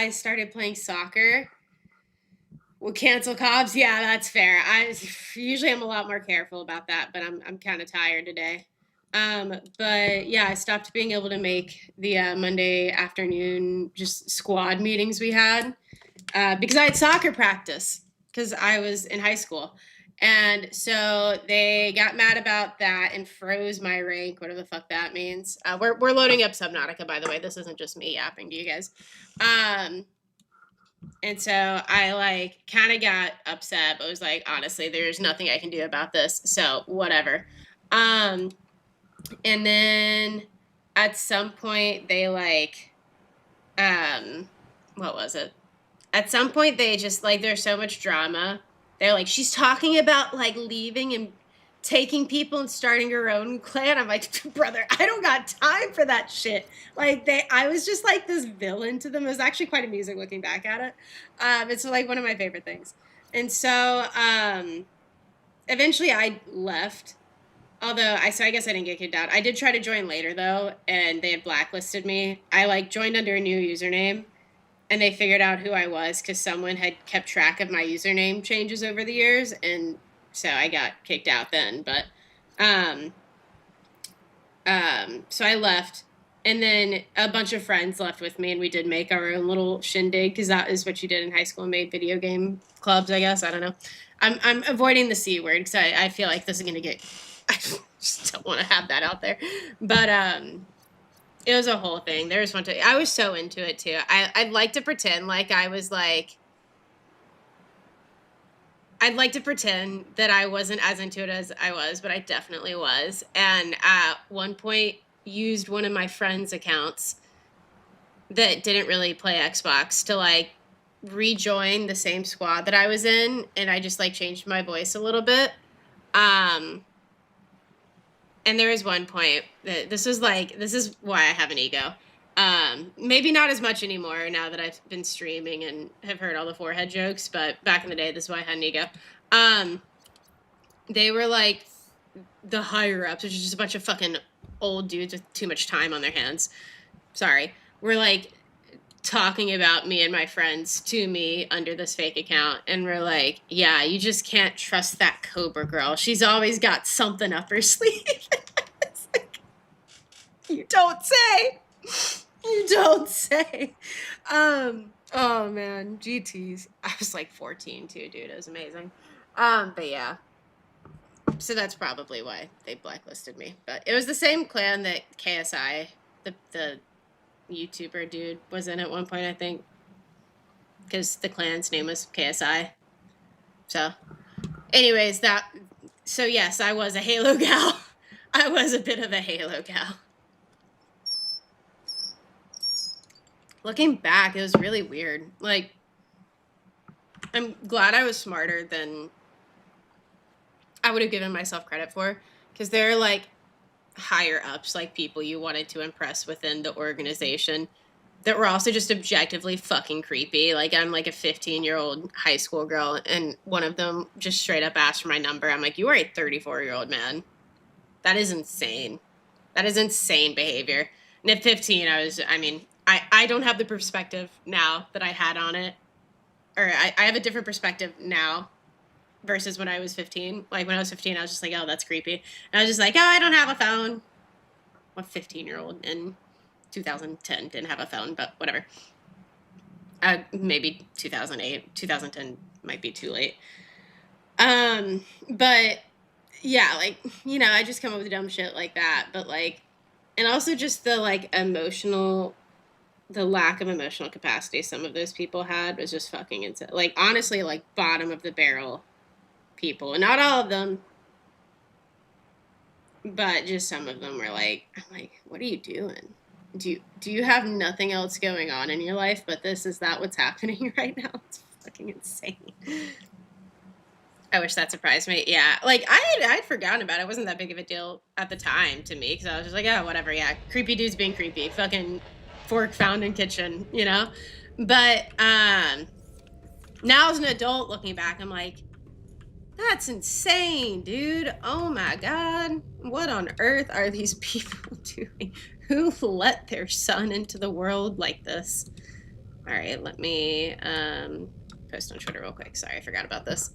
I started playing soccer. Well, cancel Cobbs. Yeah, that's fair. Usually I'm a lot more careful about that, but I'm kind of tired today. But yeah, I stopped being able to make the Monday afternoon just squad meetings we had because I had soccer practice because I was in high school. And so they got mad about that and froze my rank, whatever the fuck that means. We're loading up Subnautica, by the way. This isn't just me yapping to you guys. And so I like kind of got upset, but was like, honestly, there's nothing I can do about this. So whatever. And then at some point they like, what was it? At some point they just like, there's so much drama. They're like, she's talking about like leaving and taking people and starting her own clan. I'm like, brother, I don't got time for that shit. Like I was just like this villain to them. It was actually quite amusing looking back at it. It's like one of my favorite things. And so eventually I left. Although I guess I didn't get kicked out. I did try to join later though, and they had blacklisted me. I like joined under a new username, and they figured out who I was because someone had kept track of my username changes over the years, and so I got kicked out then. But so I left, and then a bunch of friends left with me, and we did make our own little shindig because that is what you did in high school, made video game clubs, I guess. I don't know. I'm avoiding the C word because I feel like this is gonna get. I just don't want to have that out there, but it was a whole thing. There was one time I was so into it too. I'd like to pretend like I was like. I'd like to pretend that I wasn't as into it as I was, but I definitely was. And at one point, used one of my friends' accounts that didn't really play Xbox to like rejoin the same squad that I was in, and I just like changed my voice a little bit. And there was one point that this is why I have an ego. Maybe not as much anymore now that I've been streaming and have heard all the forehead jokes, but back in the day, this is why I had an ego. They were like the higher ups, which is just a bunch of fucking old dudes with too much time on their hands. Sorry. We're like talking about me and my friends to me under this fake account, and we're like, yeah, you just can't trust that Cobra girl. She's always got something up her sleeve. Like, you don't say. You don't say. Oh man, GTs. I was like 14 too, dude. It was amazing. But yeah. So that's probably why they blacklisted me. But it was the same clan that KSI, the YouTuber dude, was in at one point, I think. Because the clan's name was KSI. So, anyways, so yes, I was a Halo gal. I was a bit of a Halo gal. Looking back, it was really weird. Like, I'm glad I was smarter than I would have given myself credit for. Because they're like higher ups, like people you wanted to impress within the organization that were also just objectively fucking creepy. Like, I'm like a 15-year-old high school girl, and one of them just straight up asked for my number. I'm like, you are a 34-year-old man. That is insane. That is insane behavior. And at 15, I don't have the perspective now that I had on it. Or I have a different perspective now versus when I was 15. Like, when I was 15, I was just like, oh, that's creepy. And I was just like, oh, I don't have a phone. What 15-year-old in 2010 didn't have a phone, but whatever. Maybe 2008. 2010 might be too late. But, yeah, like, you know, I just come up with dumb shit like that. But, like, and also just the, like, the lack of emotional capacity some of those people had was just fucking insane. Like, honestly, like, bottom of the barrel people. And not all of them, but just some of them were like, I'm like, what are you doing? Do you have nothing else going on in your life but this? Is that what's happening right now? It's fucking insane. I wish that surprised me. Yeah, like, I'd forgotten about it. It wasn't that big of a deal at the time to me, because I was just like, oh, whatever, yeah. Creepy dudes being creepy. Fucking fork found in kitchen, you know? But now as an adult looking back, I'm like, that's insane, dude. Oh my God. What on earth are these people doing? Who let their son into the world like this? All right, let me post on Twitter real quick. Sorry, I forgot about this.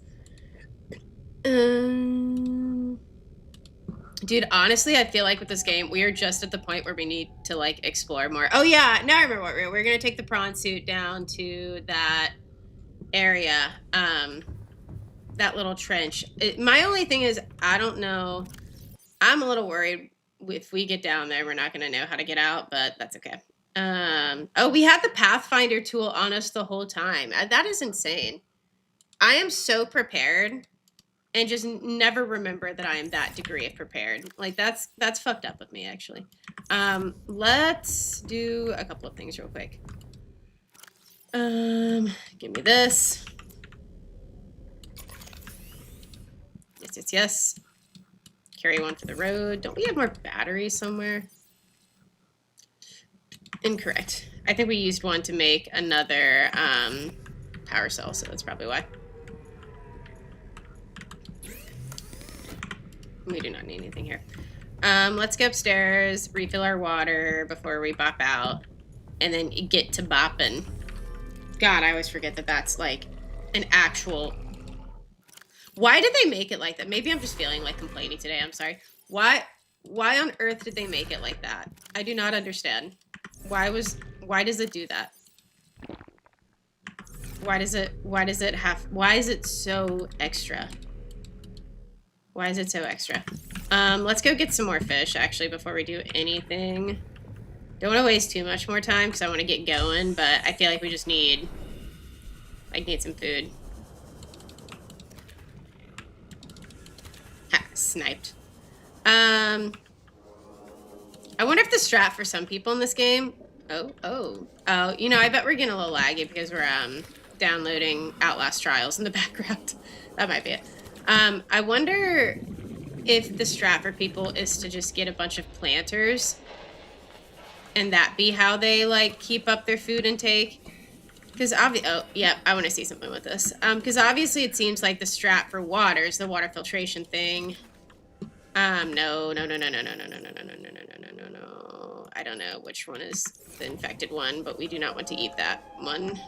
Dude, honestly, I feel like with this game, we are just at the point where we need to, like, explore more. Oh, yeah, now I remember what we're going to take the prawn suit down to that area, that little trench. My only thing is, I don't know. I'm a little worried if we get down there, we're not going to know how to get out, but that's okay. Oh, we had the Pathfinder tool on us the whole time. That is insane. I am so prepared and just never remember that I am that degree of prepared. Like, that's fucked up with me, actually. Let's do a couple of things real quick. Give me this. Yes. Carry one for the road. Don't we have more batteries somewhere? Incorrect. I think we used one to make another power cell, so that's probably why. We do not need anything here. Let's go upstairs, refill our water before we bop out, and then get to bopping. God, I always forget that that's like an actual... Why did they make it like that? Maybe I'm just feeling like complaining today. I'm sorry. Why on earth did they make it like that? I do not understand. Why does it do that? Why is it so extra? Why is it so extra? Let's go get some more fish, actually, before we do anything. Don't want to waste too much more time, because I want to get going, but I feel like we just need some food. Ha, sniped. I wonder if the strat for some people in this game... Oh, you know, I bet we're getting a little laggy because we're, downloading Outlast Trials in the background. That might be it. I wonder if the strat for people is to just get a bunch of planters and that be how they, like, keep up their food intake. Because oh, yeah, I want to see something with this. Because obviously it seems like the strat for water is the water filtration thing. No. I don't know which one is the infected one, but we do not want to eat that one.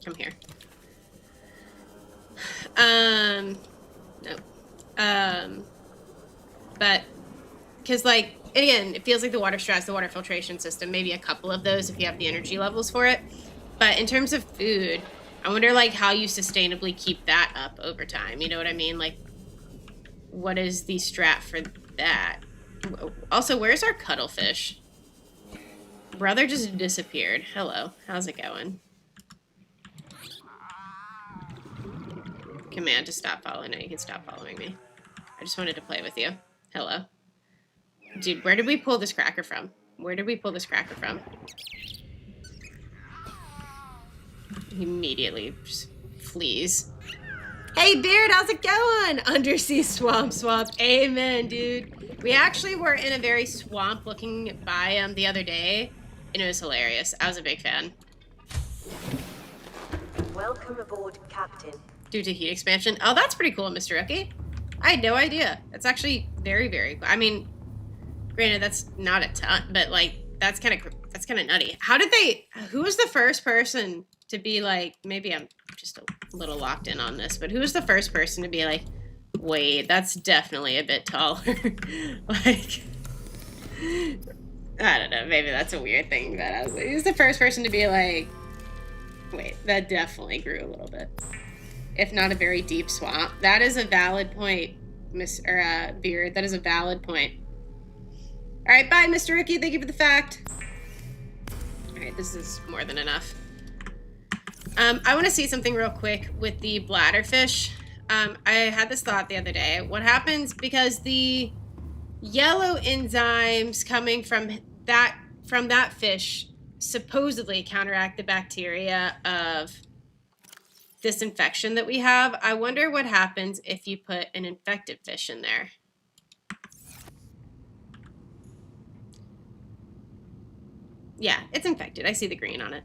Come here. No. But, because, like, again, it feels like the water strat's the water filtration system. Maybe a couple of those if you have the energy levels for it. But in terms of food, I wonder, like, how you sustainably keep that up over time. You know what I mean? Like, what is the strat for that? Also, where's our cuttlefish? Brother just disappeared. Hello. How's it going? Command to stop following. No, you can stop following me. I just wanted to play with you. Hello. Dude, where did we pull this cracker from? He immediately just flees. Hey, Beard, how's it going? Undersea swamp. Amen, dude. We actually were in a very swamp-looking biome the other day, and it was hilarious. I was a big fan. Welcome aboard, Captain. Due to heat expansion. Oh, that's pretty cool, Mr. Rookie. I had no idea. That's actually very, very cool. I mean, granted, that's not a ton, but, like, that's kind of nutty. Who was the first person to be like, maybe I'm just a little locked in on this, but who was the first person to be like, wait, that's definitely a bit taller? Like, I don't know, maybe that's a weird thing, but who's the first person to be like, wait, that definitely grew a little bit. If not a very deep swamp. That is a valid point, Beard. That is a valid point. All right, bye, Mr. Rookie. Thank you for the fact. All right, this is more than enough. I want to see something real quick with the bladderfish. I had this thought the other day. What happens because the yellow enzymes coming from that fish supposedly counteract the bacteria of this infection that we have. I wonder what happens if you put an infected fish in there. Yeah, it's infected. I see the green on it.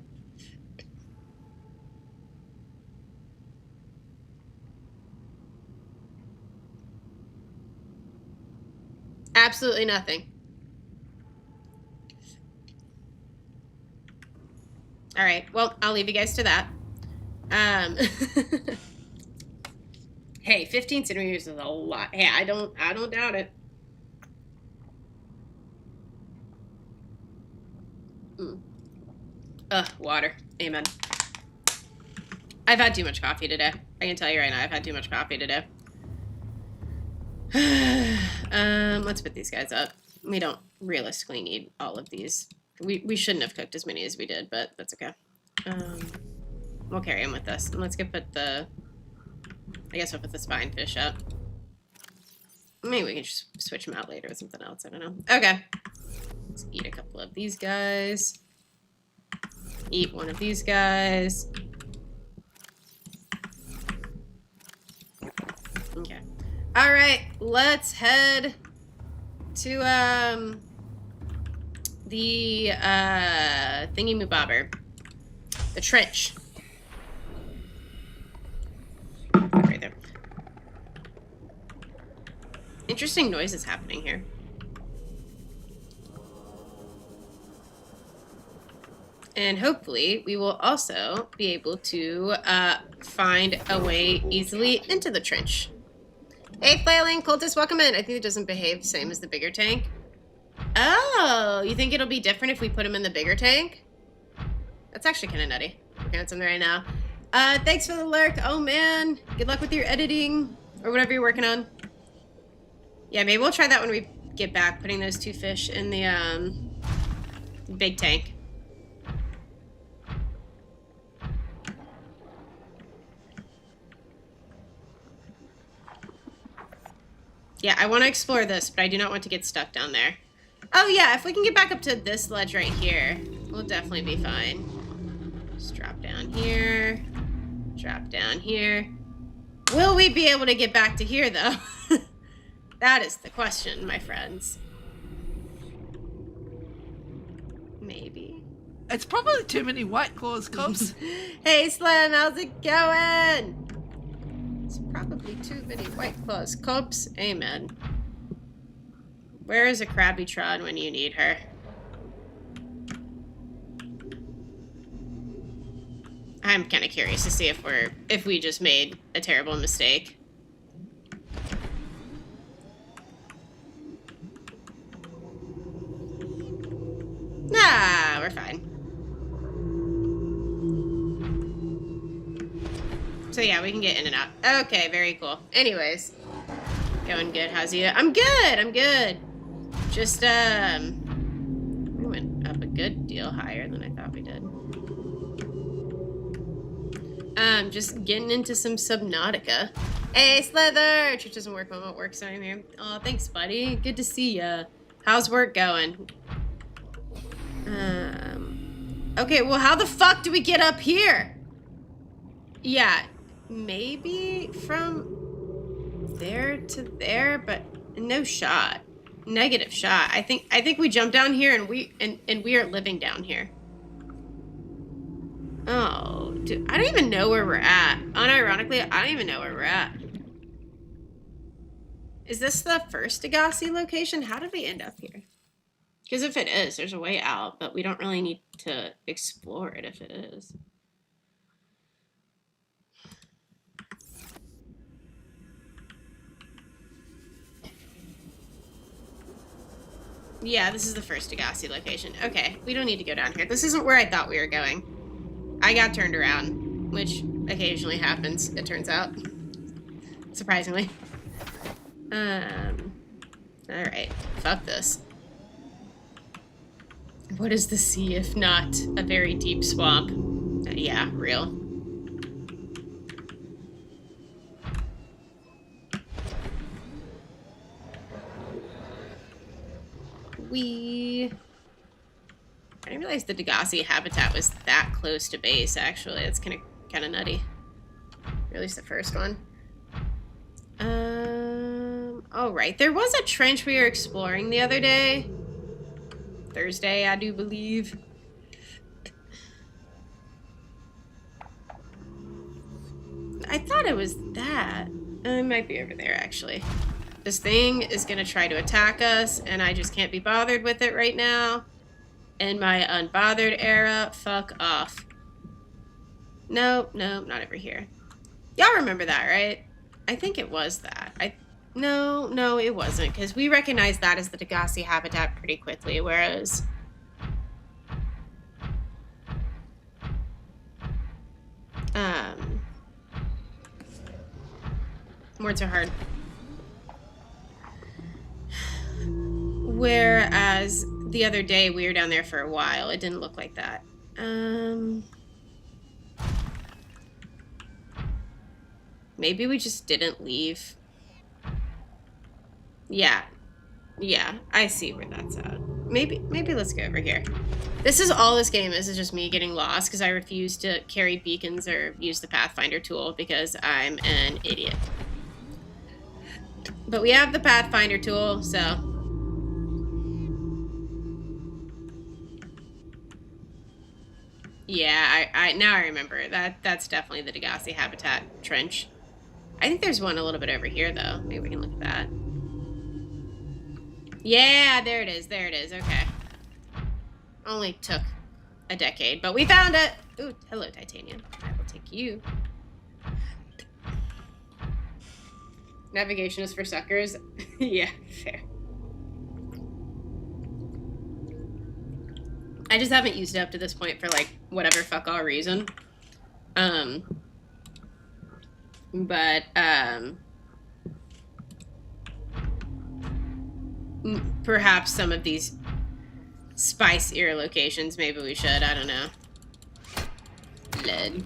Absolutely nothing. All right. Well, I'll leave you guys to that. Hey, 15 centimeters is a lot. Hey, I don't doubt it. Water. Amen. I've had too much coffee today. I can tell you right now, I've had too much coffee today. Let's put these guys up. We don't realistically need all of these. We shouldn't have cooked as many as we did, but that's okay. We'll carry them with us. And let's go put the... I guess we'll put the spine fish up. Maybe we can just switch them out later with something else. I don't know. Okay. Let's eat a couple of these guys. Eat one of these guys. Okay. All right. Let's head to the thingy-mabobber. The trench. Right there. Interesting noises happening here. And hopefully we will also be able to find a way easily into the trench. Hey, flailing cultist, welcome in. I think it doesn't behave the same as the bigger tank. Oh, you think it'll be different if we put him in the bigger tank? That's actually kind of nutty. Working on something right now. Thanks for the lurk. Oh, man. Good luck with your editing or whatever you're working on. Yeah, maybe we'll try that when we get back, putting those two fish in the big tank. Yeah, I want to explore this, but I do not want to get stuck down there. Oh, yeah, if we can get back up to this ledge right here, we'll definitely be fine. Just drop down here. Drop down here. Will we be able to get back to here, though? That is the question, my friends. Maybe. It's probably too many White Claws, Cubs. Hey, Slim, how's it going? It's probably too many White Claws. Copes, amen. Where is a Krabbytron when you need her? I'm kind of curious to see if we just made a terrible mistake. Nah, we're fine. So yeah, we can get in and out. Okay, very cool. Anyways, going good. How's you? I'm good. I'm good. Just we went up a good deal higher than I thought we did. Just getting into some Subnautica. Hey, Slither! Church doesn't work when it works. So I'm here. Oh, thanks, buddy. Good to see ya. How's work going? Okay, well, how the fuck do we get up here? Yeah, maybe from there to there, but no shot. Negative shot. I think we jumped down here and we are living down here. Oh, dude, I don't even know where we're at. Unironically, I don't even know where we're at. Is this the first Degassi location? How did we end up here? Because if it is, there's a way out, but we don't really need to explore it if it is. Yeah, this is the first Degassi location. Okay, we don't need to go down here. This isn't where I thought we were going. I got turned around, which occasionally happens, it turns out. Surprisingly. Alright, fuck this. What is the sea if not a very deep swamp? Yeah, real. I didn't realize the Degassi habitat was that close to base, actually. That's kind of nutty. Or at least the first one. Oh, right. There was a trench we were exploring the other day. Thursday, I do believe. I thought it was that. It might be over there, actually. This thing is gonna try to attack us, and I just can't be bothered with it right now. In my unbothered era, fuck off. Nope, not over here. Y'all remember that, right? I think it was that. No, it wasn't, because we recognized that as the Degassi habitat pretty quickly, whereas... Words are hard. Whereas the other day we were down there for a while, it didn't look like that. Maybe we just didn't leave. Yeah, I see where that's at. Maybe let's go over here. This is all this game is just me getting lost because I refuse to carry beacons or use the Pathfinder tool because I'm an idiot. But we have the Pathfinder tool, so... Yeah, I now I remember. That's definitely the Degassi habitat trench. I think there's one a little bit over here, though. Maybe we can look at that. Yeah, there it is. There it is. Okay. Only took a decade, but we found it. Ooh, hello, Titanium. I will take you. Navigation is for suckers. Yeah, fair. I just haven't used it up to this point for, like, whatever fuck all reason. Perhaps some of these spicier locations, maybe we should. I don't know. Lead.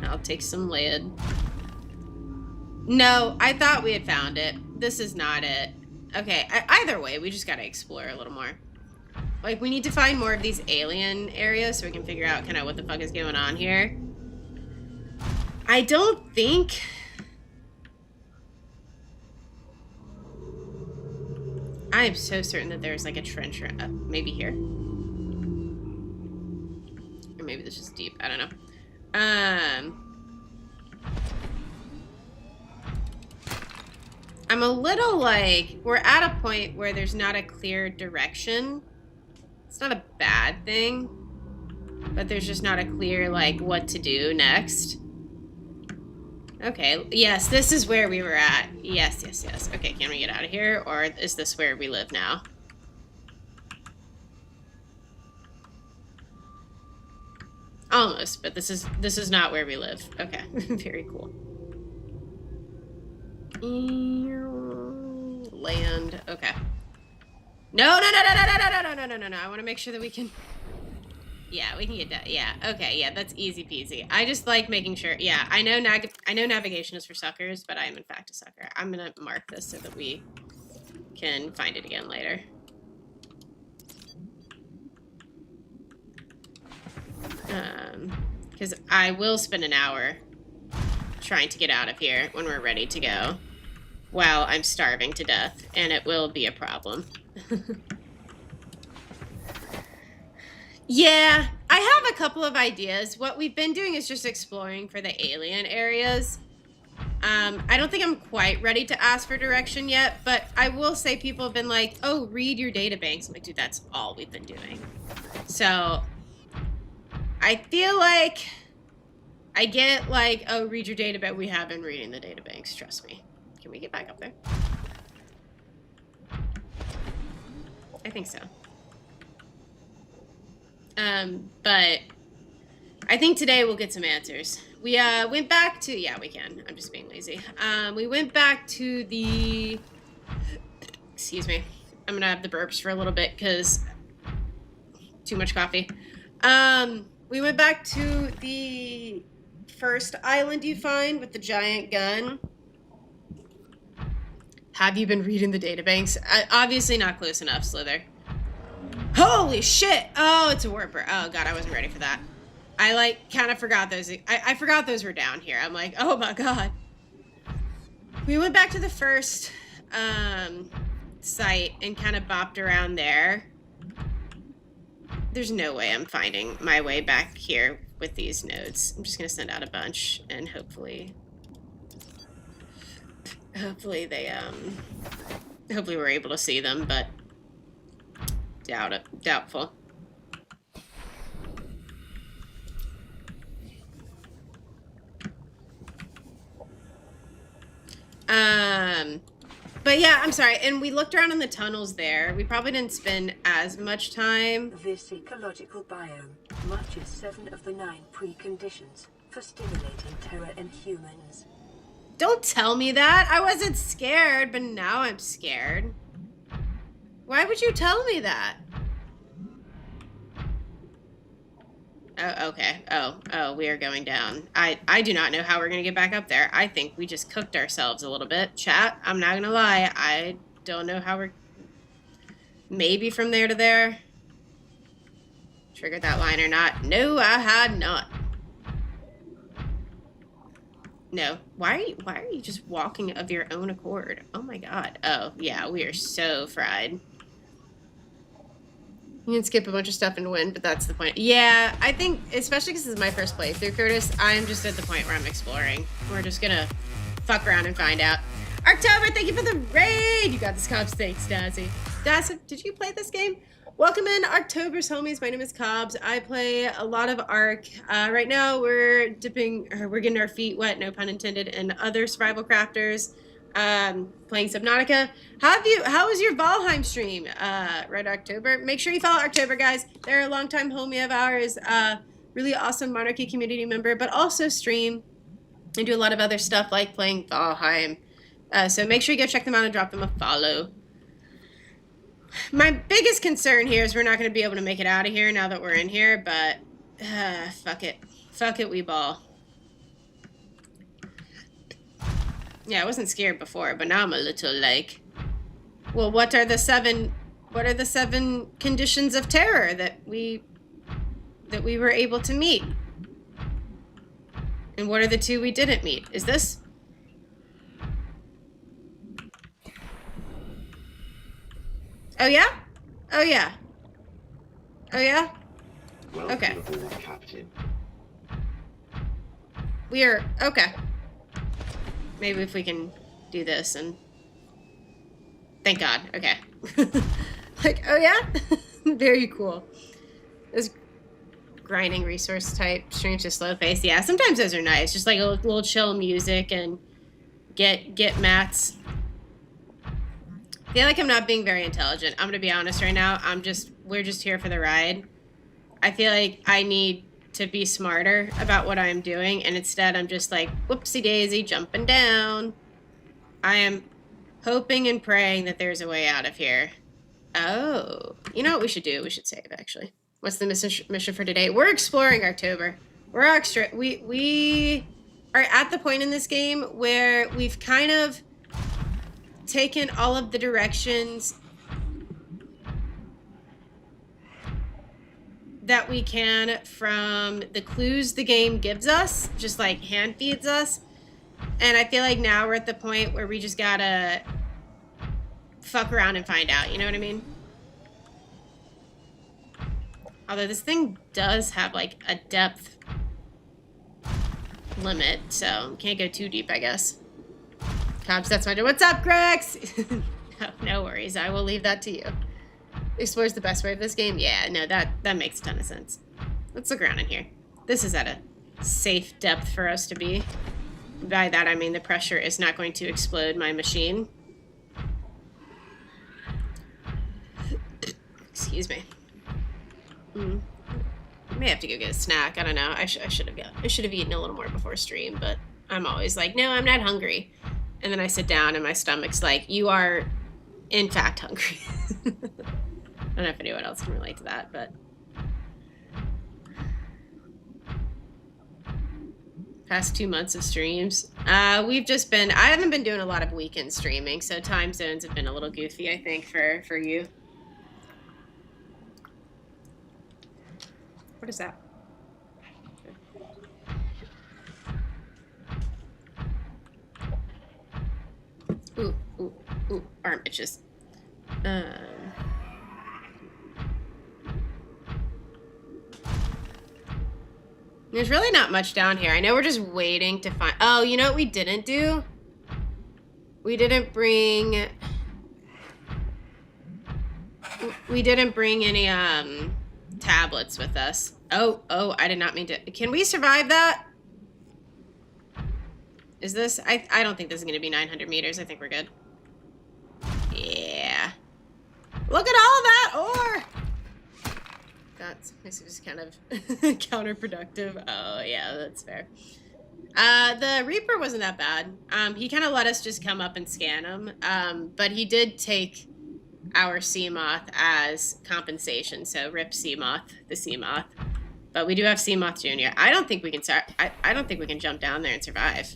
I'll take some lead. No, I thought we had found it. This is not it. Okay, either way, we just gotta explore a little more. Like, we need to find more of these alien areas so we can figure out kind of what the fuck is going on here. I don't think... I am so certain that there's, like, a trench maybe here. Or maybe this is deep. I don't know. I'm a little, like... We're at a point where there's not a clear direction. It's not a bad thing, but there's just not a clear, like, what to do next. Okay, yes, this is where we were at. Yes. Okay, can we get out of here, or is this where we live now? Almost, but this is not where we live. Okay, very cool. Land, okay. No, I want to make sure that we can... Yeah, we can get that. Yeah, okay, yeah, that's easy peasy. I just like making sure... Yeah, I know navigation is for suckers, but I am in fact a sucker. I'm going to mark this so that we can find it again later. Because I will spend an hour trying to get out of here when we're ready to go while I'm starving to death, and it will be a problem. Yeah, I have a couple of ideas. What we've been doing is just exploring for the alien areas. I don't think I'm quite ready to ask for direction yet, but I will say people have been like, oh, read your databanks. I'm like, dude, that's all we've been doing. So I feel like I get like, oh, read your databank. We have been reading the databanks, trust me. Can we get back up there? I think so. But I think today we'll get some answers. We went back to... Yeah, we can. I'm just being lazy. We went back to the... Excuse me. I'm gonna have the burps for a little bit because too much coffee. We went back to the first island you find with the giant gun. Have you been reading the databanks? Obviously not close enough, Slither. Holy shit! Oh, it's a warper. Oh god, I wasn't ready for that. I like kind of forgot those. I forgot those were down here. I'm like, oh my god. We went back to the first site and kind of bopped around there. There's no way I'm finding my way back here with these nodes. I'm just gonna send out a bunch and hopefully Hopefully hopefully we're able to see them, but doubtful. But yeah, I'm sorry. And we looked around in the tunnels there. We probably didn't spend as much time. This ecological biome matches 7 of the 9 preconditions for stimulating terror in humans. Don't tell me that. I wasn't scared, but now I'm scared. Why would you tell me that? Oh, okay. Oh, we are going down. I do not know how we're going to get back up there. I think we just cooked ourselves a little bit. Chat, I'm not going to lie. I don't know how we're... Maybe from there to there. Triggered that line or not. No, I had not. No. Why are you just walking of your own accord? Oh my god. Oh, yeah, we are so fried. You can skip a bunch of stuff and win, but that's the point. Yeah, I think, especially because this is my first playthrough, Curtis, I'm just at the point where I'm exploring. We're just gonna fuck around and find out. October, thank you for the raid! You got this, Cobbs. Thanks, Dazzy. Dazzy, did you play this game? Welcome in, October's homies. My name is Cobbs. I play a lot of Ark. Right now, we're getting our feet wet, no pun intended, in other survival crafters. Playing Subnautica. How was your Valheim stream, Red October? Make sure you follow October, guys. They're a longtime homie of ours, really awesome Monarchy community member, but also stream and do a lot of other stuff like playing Valheim. So make sure you go check them out and drop them a follow. My biggest concern here is we're not going to be able to make it out of here now that we're in here, but fuck it. Fuck it, we ball. Yeah, I wasn't scared before, but now I'm a little like, well, what are the 7 conditions of terror that we were able to meet? And what are the 2 we didn't meet? Is this? Oh yeah? Oh yeah. Oh yeah? Okay. Captain. We are okay. Maybe if we can do this and... Thank God. Okay. Like, oh yeah? Very cool. Those grinding resource type streams to slow pace. Yeah, sometimes those are nice. Just like a little chill music and get mats. I feel like I'm not being very intelligent. I'm gonna be honest right now. We're just here for the ride. I feel like I need to be smarter about what I'm doing, and instead I'm just like, whoopsie daisy, jumping down. I am hoping and praying that there's a way out of here. Oh, you know what we should do? We should save, actually. What's the mission for today? We're exploring October. We're extra. We are at the point in this game where we've kind of taken all of the directions that we can from the clues the game gives us, just like hand feeds us. And I feel like now we're at the point where we just gotta fuck around and find out, you know what I mean? Although this thing does have like a depth limit, so can't go too deep, I guess. Cobbs, that's my... What's up, Grex? No worries, I will leave that to you. Explores the best way of this game? Yeah, no, that makes a ton of sense. Let's look around in here. This is at a safe depth for us to be. By that, I mean the pressure is not going to explode my machine. Excuse me. I may have to go get a snack. I don't know. I should have eaten a little more before stream, but I'm always like, no, I'm not hungry. And then I sit down and my stomach's like, you are, in fact, hungry. I don't know if anyone else can relate to that, but... Past 2 months of streams. We've just been... I haven't been doing a lot of weekend streaming, so time zones have been a little goofy, I think, for you. What is that? Ooh, ooh, ooh, arm itches. There's really not much down here. I know we're just waiting to find... Oh, you know what we didn't do? We didn't bring any tablets with us. Oh, I did not mean to. Can we survive that? Is this? I don't think this is going to be 900 meters. I think we're good. Yeah. Look at all of that ore! That's just kind of counterproductive. Oh, yeah, that's fair. The Reaper wasn't that bad. He kind of let us just come up and scan him. But he did take our Seamoth as compensation. So rip Seamoth, the Seamoth. But we do have Seamoth Jr. I don't think we can I don't think we can jump down there and survive.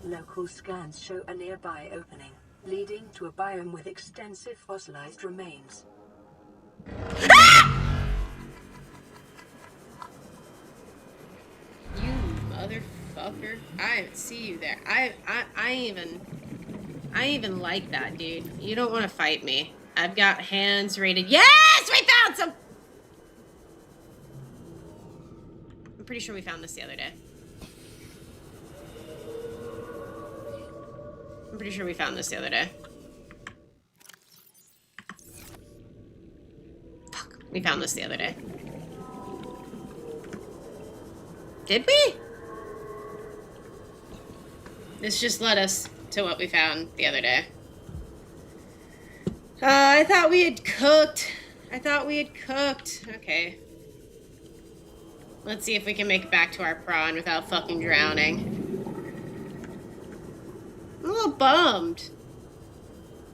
Local scans show a nearby opening, leading to a biome with extensive fossilized remains. You motherfucker. I see you there. I even like that, dude. You don't want to fight me. I've got hands rated. Yes! We found some! I'm pretty sure we found this the other day. I'm pretty sure we found this the other day. Fuck. We found this the other day. Did we? This just led us to what we found the other day. I thought we had cooked. Okay. Let's see if we can make it back to our prawn without fucking drowning. I'm a little bummed.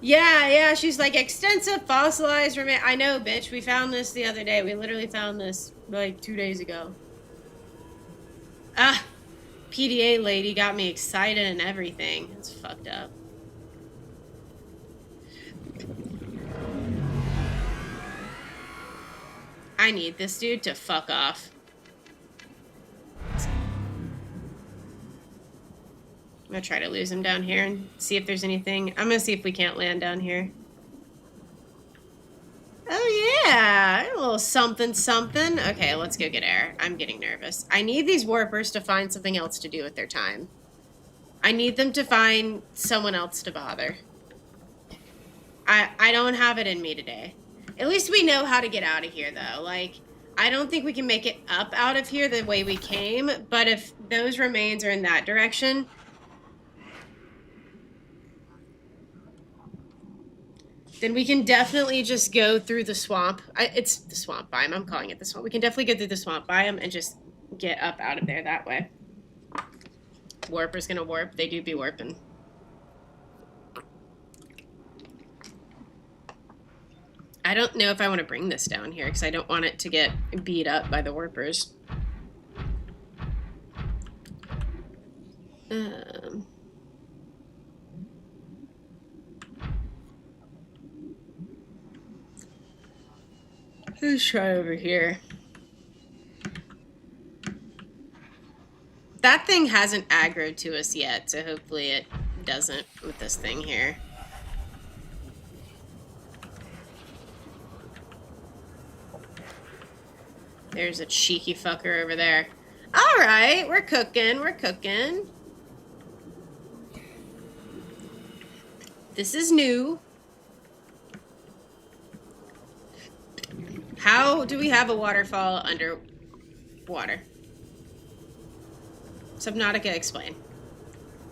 Yeah, she's like, extensive fossilized remain. I know, bitch. We found this the other day. We literally found this, like, 2 days ago. Ah, PDA lady got me excited and everything. It's fucked up. I need this dude to fuck off. I'm gonna try to lose him down here and see if there's anything. I'm gonna see if we can't land down here. Oh yeah, a little something something. Okay, let's go get air. I'm getting nervous. I need these warpers to find something else to do with their time. I need them to find someone else to bother. I don't have it in me today. At least we know how to get out of here though. Like, I don't think we can make it up out of here the way we came, but if those remains are in that direction, then we can definitely just go through the swamp. It's the swamp biome. I'm calling it the swamp. We can definitely go through the swamp biome and just get up out of there that way. Warper's gonna warp. They do be warping. I don't know if I want to bring this down here because I don't want it to get beat up by the warpers. Let's try over here. That thing hasn't aggroed to us yet, so hopefully it doesn't with this thing here. There's a cheeky fucker over there. All right, we're cooking, we're cooking. This is new. How do we have a waterfall underwater? Subnautica, explain.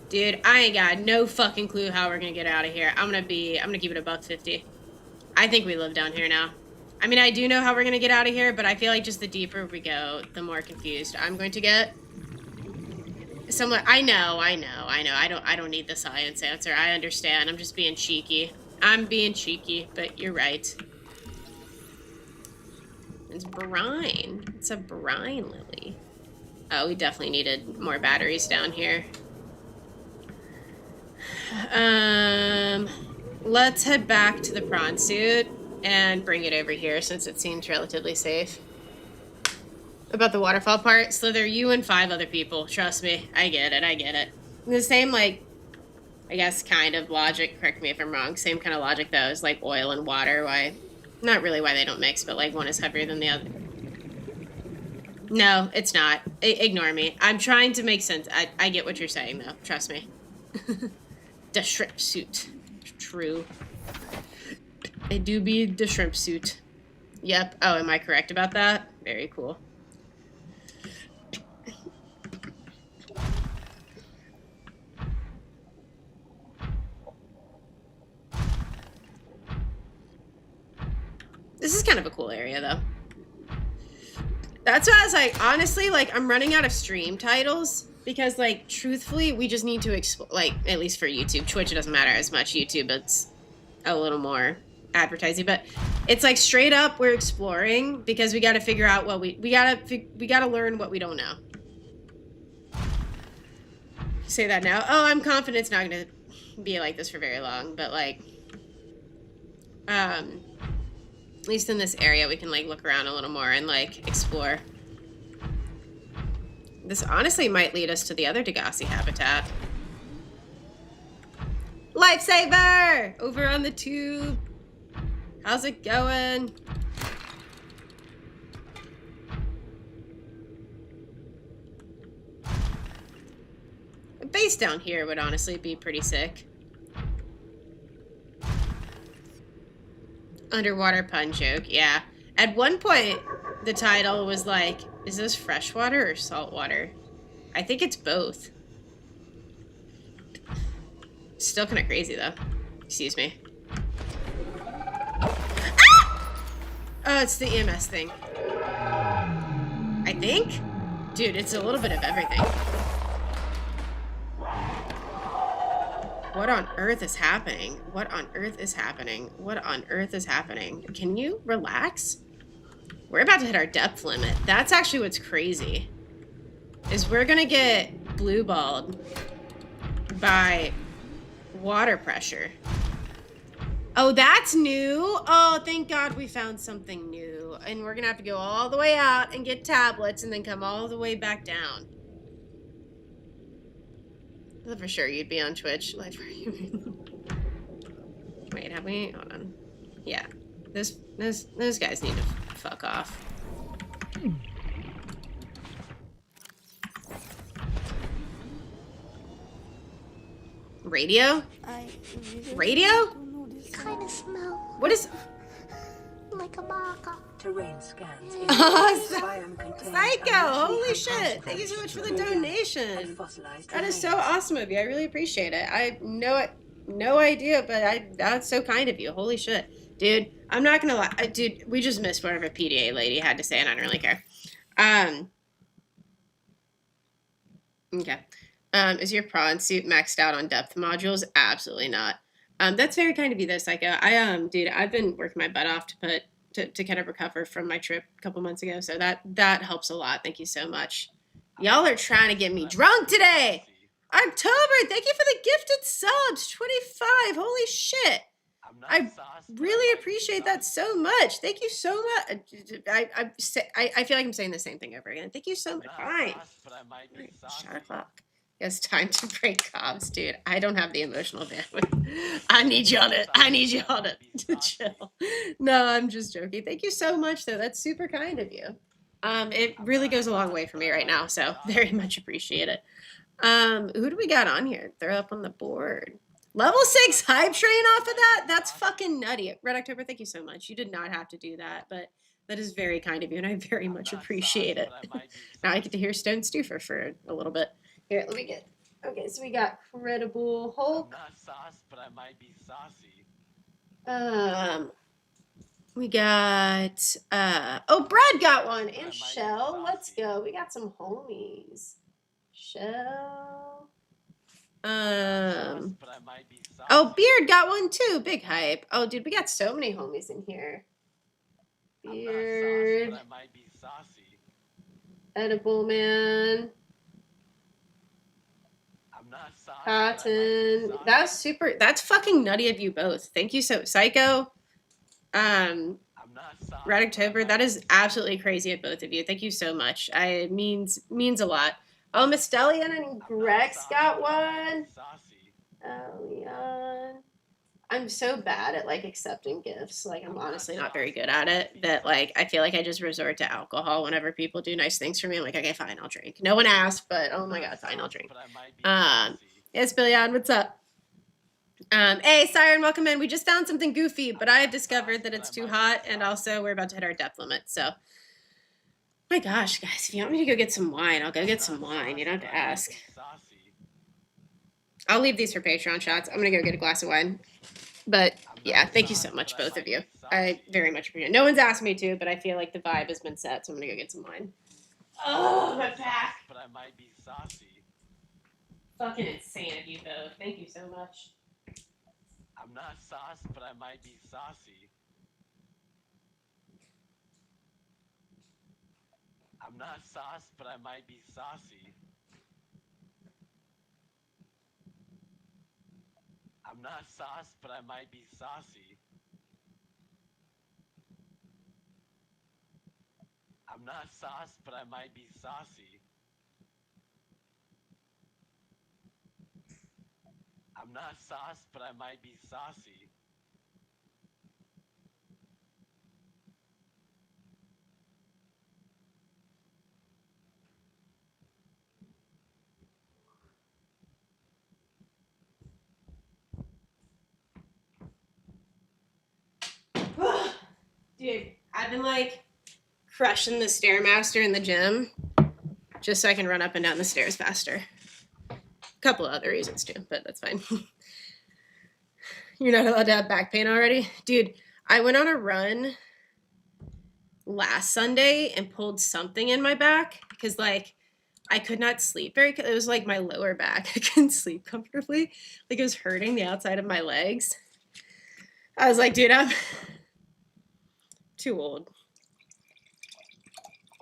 Dude, I ain't got no fucking clue how we're gonna get out of here. I'm gonna keep it $1.50. I think we live down here now. I mean, I do know how we're gonna get out of here, but I feel like just the deeper we go, the more confused I'm going to get. Somewhat, I know. I don't need the science answer. I understand. I'm just being cheeky. I'm being cheeky, but you're right. It's brine. It's a brine lily. Oh, we definitely needed more batteries down here. Let's head back to the prawn suit and bring it over here since it seems relatively safe. About the waterfall part, Slither, you and 5 other people. Trust me, I get it. The same, like, I guess, kind of logic, correct me if I'm wrong, same kind of logic though, is like oil and water, why, not really why they don't mix, but like one is heavier than the other. No, it's not. Ignore me. I'm trying to make sense. I get what you're saying though, trust me. The shrimp suit. True. I do be the shrimp suit. Yep. Oh, am I correct about that? Very cool. This is kind of a cool area, though. That's why I was like, honestly, like, I'm running out of stream titles because, like, truthfully, we just need to explore, like, at least for YouTube. Twitch, it doesn't matter as much. YouTube, it's a little more advertising, but it's like straight up we're exploring because we got to figure out what we gotta learn what we don't know. Say that now. Oh, I'm confident it's not gonna be like this for very long, but like, at least in this area, we can like look around a little more and like explore. This honestly might lead us to the other Degassi habitat. Lifesaver! Over on the tube. How's it going? A base down here would honestly be pretty sick. Underwater pun joke, yeah. At one point, the title was like, is this freshwater or saltwater? I think it's both. Still kind of crazy, though. Excuse me. Ah! Oh, it's the EMS thing. I think? Dude, it's a little bit of everything. What on earth is happening? What on earth is happening? What on earth is happening? Can you relax? We're about to hit our depth limit. That's actually what's crazy. Is we're gonna get blue balled by water pressure. Oh, that's new. Oh, thank God we found something new. And we're gonna have to go all the way out and get tablets and then come all the way back down. I thought for sure you'd be on Twitch. Live Wait, have we? Hold on. Yeah. Those guys need to fuck off. Radio? Radio? Kind of smell What is... like a baka. Terrain scans. Psycho! Holy shit! Thank you so much for the donation. That is so awesome of you. I really appreciate it. I know no idea, but that's so kind of you. Holy shit. Dude, I'm not gonna lie. Dude, we just missed whatever PDA lady had to say, and I don't really care. Okay. Is your prawn suit maxed out on depth modules? Absolutely not. That's very kind of you, though, Psycho. Dude, I've been working my butt off to kind of recover from my trip a couple months ago, so that helps a lot. Thank you so much. Y'all are trying to get me drunk today. October, thank you for the gifted subs. 25. Holy shit. I really appreciate that so much. Thank you so much. I feel like I'm saying the same thing over again. Thank you so much. Fine. Shot o'clock. It's time to break cobs, dude. I don't have the emotional bandwidth. I need y'all to chill. No, I'm just joking. Thank you so much, though. That's super kind of you. It really goes a long way for me right now, so very much appreciate it. Who do we got on here? They're up on the board. Level 6 hype train off of that? That's fucking nutty. Red October, thank you so much. You did not have to do that, but that is very kind of you, and I very much appreciate it. Now I get to hear Stone Stuffer for a little bit. Here, let me get... Okay, so we got Credible Hulk. I'm not sauce, but I might be saucy. We got... oh, Brad got one, and Shell. Let's go. We got some homies. Shell... Oh, Beard got one too. Big hype. Oh, dude, we got so many homies in here. Beard. Sauce, but I might be saucy. Edible Man. I'm not sauce, Cotton. That's super. That's fucking nutty of you both. Thank you so. Psycho. I'm not sauce, Red October. That is absolutely crazy of both of you. Thank you so much. It means a lot. Oh, Miss Delian and Grex got one. Oh, Leon. I'm so bad at, like, accepting gifts. Like, I'm honestly not very good at it. That, like, I feel like I just resort to alcohol whenever people do nice things for me. I'm like, okay, fine, I'll drink. No one asked, but oh my god, fine, I'll drink. Yes, Billion, what's up? Hey, Siren, welcome in. We just found something goofy, but I have discovered that it's too hot, and also we're about to hit our depth limit, so. My gosh, guys, if you want me to go get some wine, I'll go get some wine. You don't have to ask. I'll leave these for Patreon shots. I'm gonna go get a glass of wine. But yeah, thank you so much, both of you. I very much appreciate it. No one's asked me to, but I feel like the vibe has been set, so I'm gonna go get some wine. Oh, my back. But I might be saucy. Fucking insane of you both. Thank you so much. I'm not sauce, but I might be saucy. I'm not sauce, but I might be saucy. I'm not sauce, but I might be saucy. I'm not sauce, but I might be saucy. I'm not sauce, but I might be saucy. Dude, I've been like crushing the Stairmaster in the gym just so I can run up and down the stairs faster. A couple of other reasons too, but that's fine. You're not allowed to have back pain already? Dude, I went on a run last Sunday and pulled something in my back because like I could not sleep very it was like my lower back. I couldn't sleep comfortably. Like it was hurting the outside of my legs. I was like, dude, I'm too old.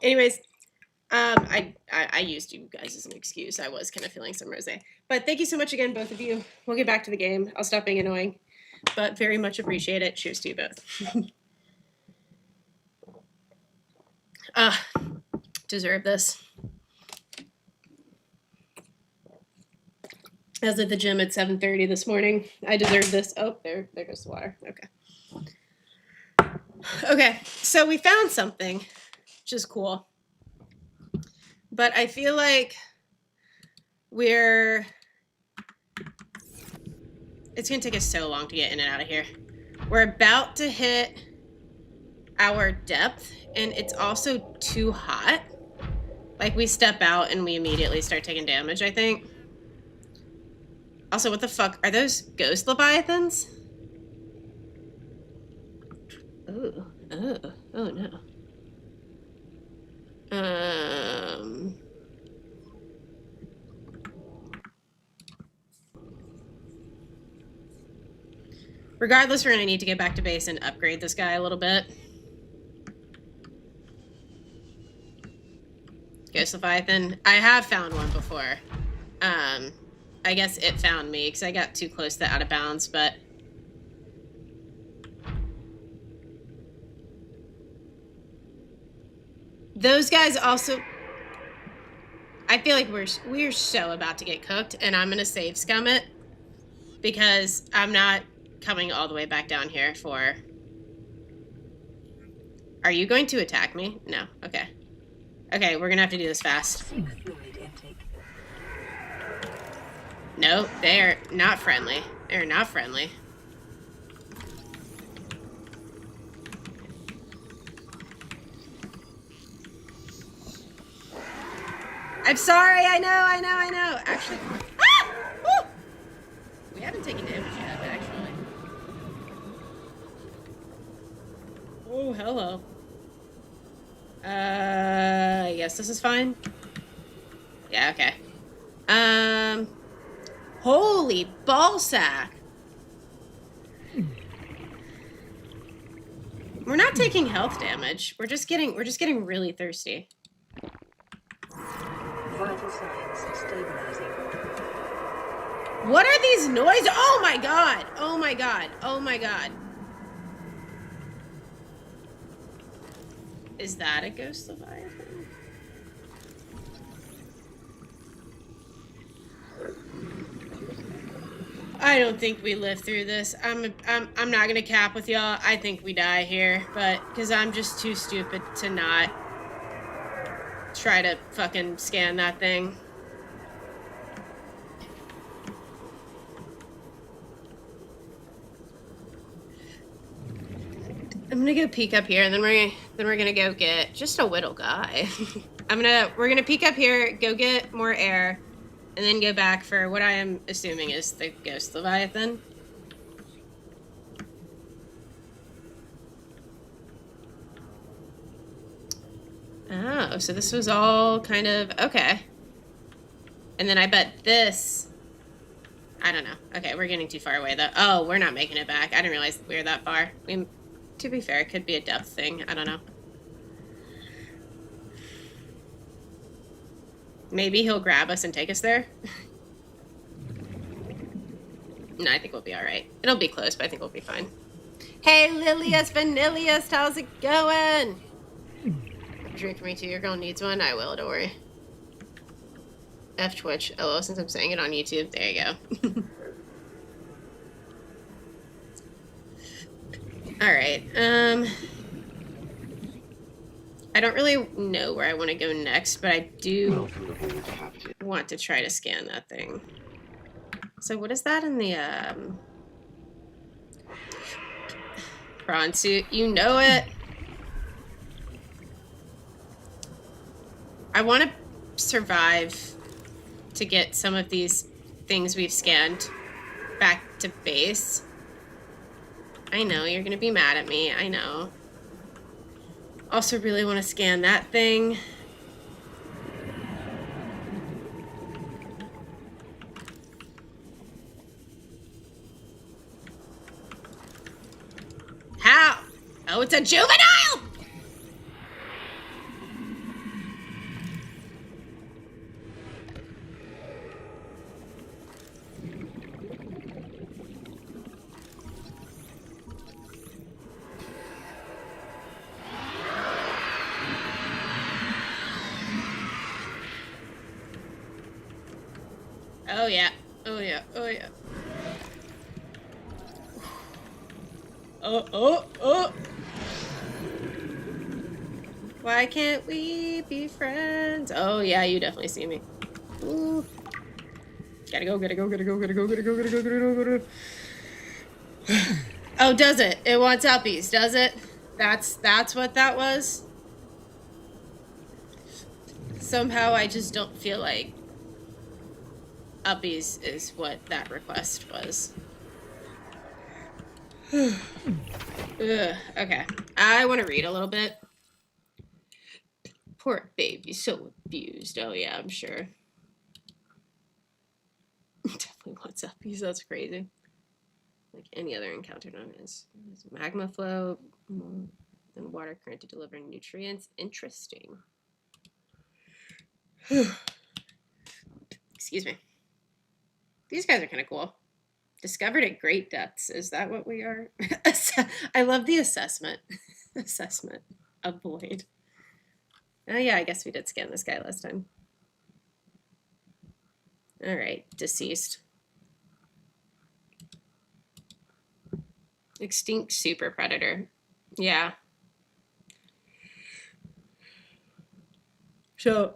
Anyways, I used you guys as an excuse. I was kind of feeling some rosé. But thank you so much again, both of you. We'll get back to the game. I'll stop being annoying. But very much appreciate it. Cheers to you both. Deserve this. I was at the gym at 7:30 this morning. I deserve this. Oh, there goes the water. Okay. Okay, so we found something, which is cool. But I feel like it's going to take us so long to get in and out of here. We're about to hit our depth, and it's also too hot. Like, we step out and we immediately start taking damage, I think. Also, what the fuck? Are those ghost leviathans? Oh no. Regardless, we're gonna need to get back to base and upgrade this guy a little bit. Ghost Leviathan. I have found one before. I guess it found me because I got too close to out of bounds, but those guys also. I feel like we're so about to get cooked, and I'm gonna save scum it because I'm not coming all the way back down here for. Are you going to attack me? No. Okay. Okay, we're gonna have to do this fast. No, they are not friendly. They are not friendly. I'm sorry, I know. Actually, woo! We haven't taken damage yet, actually. Oh, hello. Yes, this is fine. Yeah, okay. Holy ballsack. We're not taking health damage. We're just getting really thirsty. Vital signs stabilizing. What are these noises? Oh my god! Oh my god! Oh my god! Is that a ghost leviathan? I don't think we live through this. I'm not gonna cap with y'all. I think we die here, but because I'm just too stupid to not try to fucking scan that thing. I'm gonna go peek up here, and then we're gonna go get just a whittle guy. We're gonna peek up here, go get more air, and then go back for what I am assuming is the ghost leviathan. Oh, so this was all kind of okay. And then I bet this. I don't know. Okay, we're getting too far away though. Oh, we're not making it back. I didn't realize we were that far. To be fair, it could be a depth thing. I don't know. Maybe he'll grab us and take us there. No, I think we'll be all right. It'll be close, but I think we'll be fine. Hey, Lilius Vanillius, how's it going? Drink for me too. Your girl needs one. I will. Don't worry. F Twitch. Oh, since I'm saying it on YouTube. There you go. All right. I don't really know where I want to go next, but I do want to try to scan that thing. So what is that in the prawn suit? You know it. I want to survive to get some of these things we've scanned back to base. I know, you're gonna be mad at me, I know. Also really want to scan that thing. How? Oh, it's a juvenile! Oh yeah, oh yeah, oh yeah. Oh. Why can't we be friends? Oh yeah, you definitely see me. Ooh. Gotta go. Oh, does it? It wants uppies, does it? That's what that was? Somehow I just don't feel like uppies is what that request was. Ugh, okay. I want to read a little bit. Poor baby, so abused. Oh yeah, I'm sure. Definitely wants uppies, that's crazy. Like any other encounter known as magma flow and water current to deliver nutrients. Interesting. Excuse me. These guys are kind of cool. Discovered at great depths. Is that what we are? I love the assessment. Assessment. Avoid. Oh yeah, I guess we did scan this guy last time. All right, deceased. Extinct super predator. Yeah. So,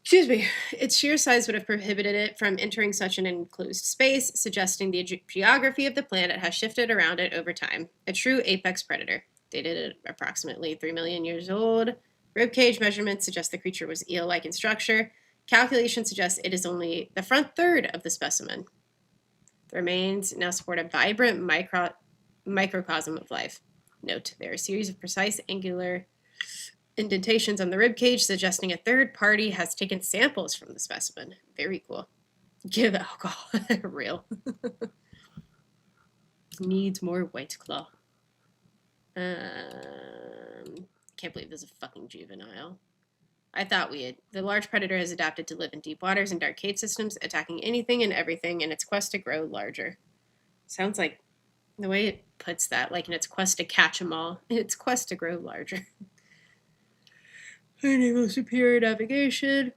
excuse me, its sheer size would have prohibited it from entering such an enclosed space, suggesting the geography of the planet has shifted around it over time. A true apex predator. Dated at approximately 3 million years old. Ribcage measurements suggest the creature was eel-like in structure. Calculations suggest it is only the front third of the specimen. The remains now support a vibrant microcosm of life. Note, there are a series of precise angular indentations on the ribcage, suggesting a third party has taken samples from the specimen. Very cool. Give alcohol. Real. Needs more White Claw. Can't believe there's a fucking juvenile. I thought the large predator has adapted to live in deep waters and dark cave systems, attacking anything and everything in its quest to grow larger. Sounds like the way it puts that, like in its quest to catch them all, in its quest to grow larger. Enable superior navigation.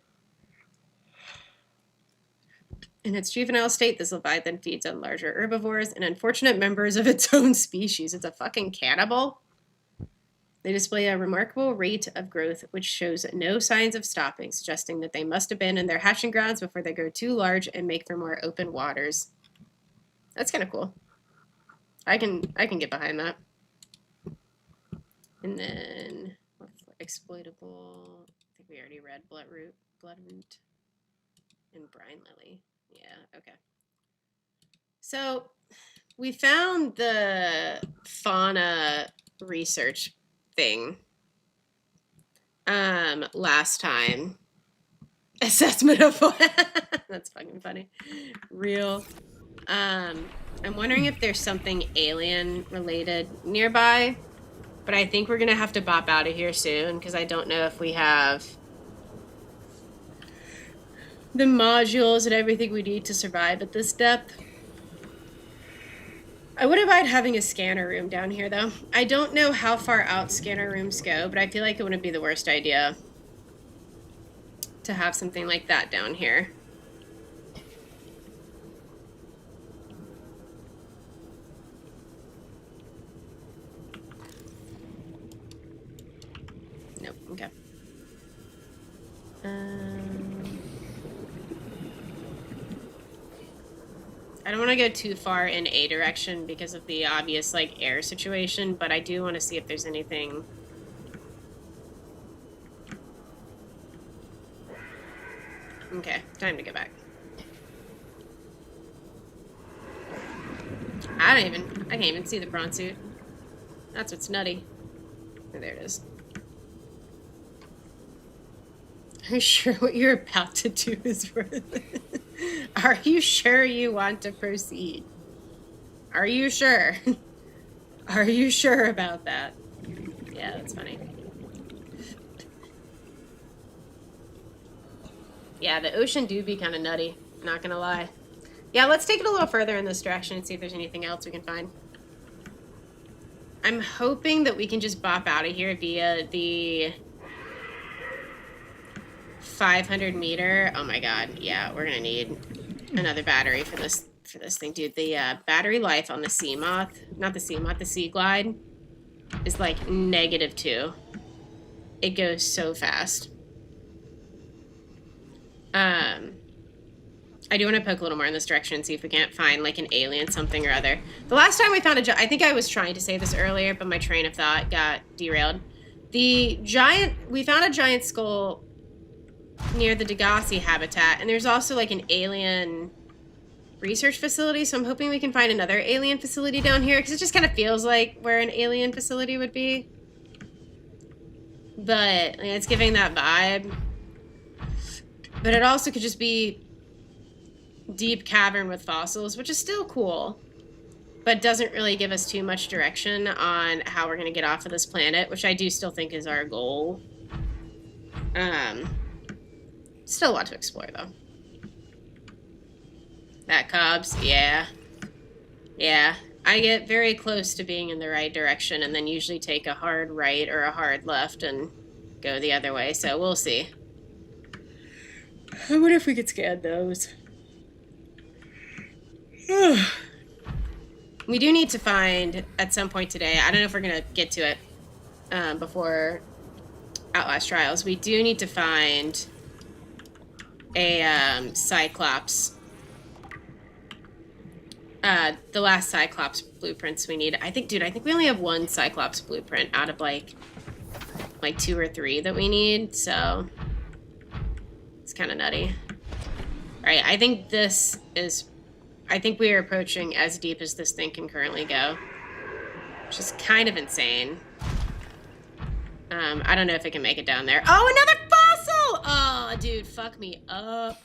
In its juvenile state, this leviathan feeds on larger herbivores and unfortunate members of its own species. It's a fucking cannibal. They display a remarkable rate of growth, which shows no signs of stopping, suggesting that they must abandon their hatching grounds before they grow too large and make for more open waters. That's kind of cool. I can get behind that. And then exploitable. I think we already read bloodroot, and brine lily. Yeah, okay. So we found the fauna research thing last time. Assessment of that's fucking funny. Real. I'm wondering if there's something alien related nearby, but I think we're gonna have to bop out of here soon because I don't know if we have the modules and everything we need to survive at this depth. I wouldn't mind having a scanner room down here, though. I don't know how far out scanner rooms go, but I feel like it wouldn't be the worst idea to have something like that down here. Nope, okay. I don't want to go too far in a direction because of the obvious, like, air situation, but I do want to see if there's anything... Okay, time to go back. I can't even see the prawn suit. That's what's nutty. Oh, there it is. Are you sure what you're about to do is worth it? Are you sure you want to proceed? Are you sure? Are you sure about that? Yeah, that's funny. Yeah, the ocean do be kind of nutty, not gonna lie. Yeah, let's take it a little further in this direction and see if there's anything else we can find. I'm hoping that we can just bop out of here via the 500 meter. Oh my god, yeah, we're gonna need another battery for this thing, dude. The battery life on the sea moth, not the sea moth, the sea glide is like -2. It goes so fast. I do want to poke a little more in this direction and see if we can't find like an alien something or other. The last time we found I think I was trying to say this earlier, but my train of thought got derailed. We found a giant skull near the Degassi habitat, and there's also like an alien research facility, so I'm hoping we can find another alien facility down here, because it just kind of feels like where an alien facility would be. But it's giving that vibe. But it also could just be deep cavern with fossils, which is still cool, but doesn't really give us too much direction on how we're going to get off of this planet, which I do still think is our goal. Still want to explore, though. That Cobbs, yeah. Yeah, I get very close to being in the right direction and then usually take a hard right or a hard left and go the other way, so we'll see. I wonder if we could scan those. We do need to find, at some point today, I don't know if we're going to get to it before Outlast Trials, we do need to find a Cyclops. The last Cyclops blueprints we need. I think we only have one Cyclops blueprint out of like 2 or 3 that we need, so it's kind of nutty. All right, I think we are approaching as deep as this thing can currently go, which is kind of insane. I don't know if it can make it down there. Oh, another fossil! Oh, dude, fuck me up.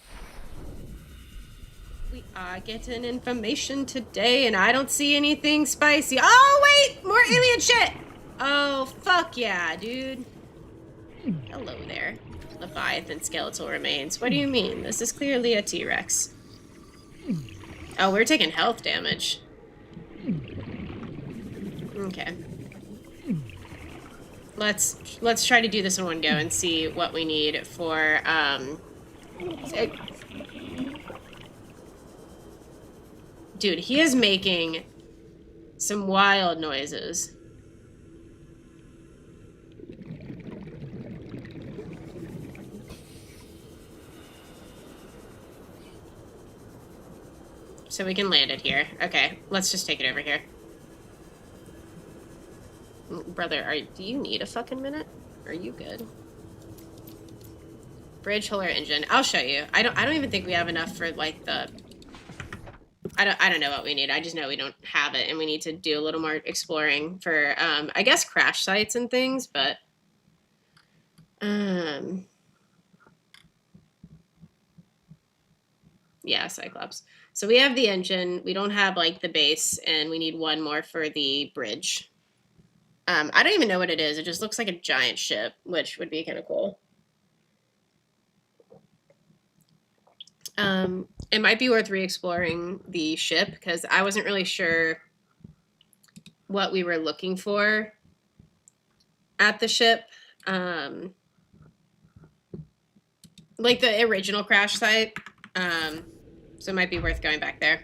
We are getting information today, and I don't see anything spicy. Oh, wait! More alien shit! Oh, fuck yeah, dude. Hello there. Leviathan skeletal remains. What do you mean? This is clearly a T-Rex. Oh, we're taking health damage. Okay. Let's try to do this in one go and see what we need for, dude, he is making some wild noises. So we can land it here. Okay, let's just take it over here. Brother, do you need a fucking minute? Are you good? Bridge holder engine. I'll show you. I don't even think we have enough for like the I don't know what we need. I just know we don't have it and we need to do a little more exploring for I guess crash sites and things, but yeah, Cyclops. So we have the engine, we don't have like the base, and we need one more for the bridge. I don't even know what it is. It just looks like a giant ship, which would be kind of cool. It might be worth re-exploring the ship because I wasn't really sure what we were looking for at the ship. Like the original crash site. So it might be worth going back there.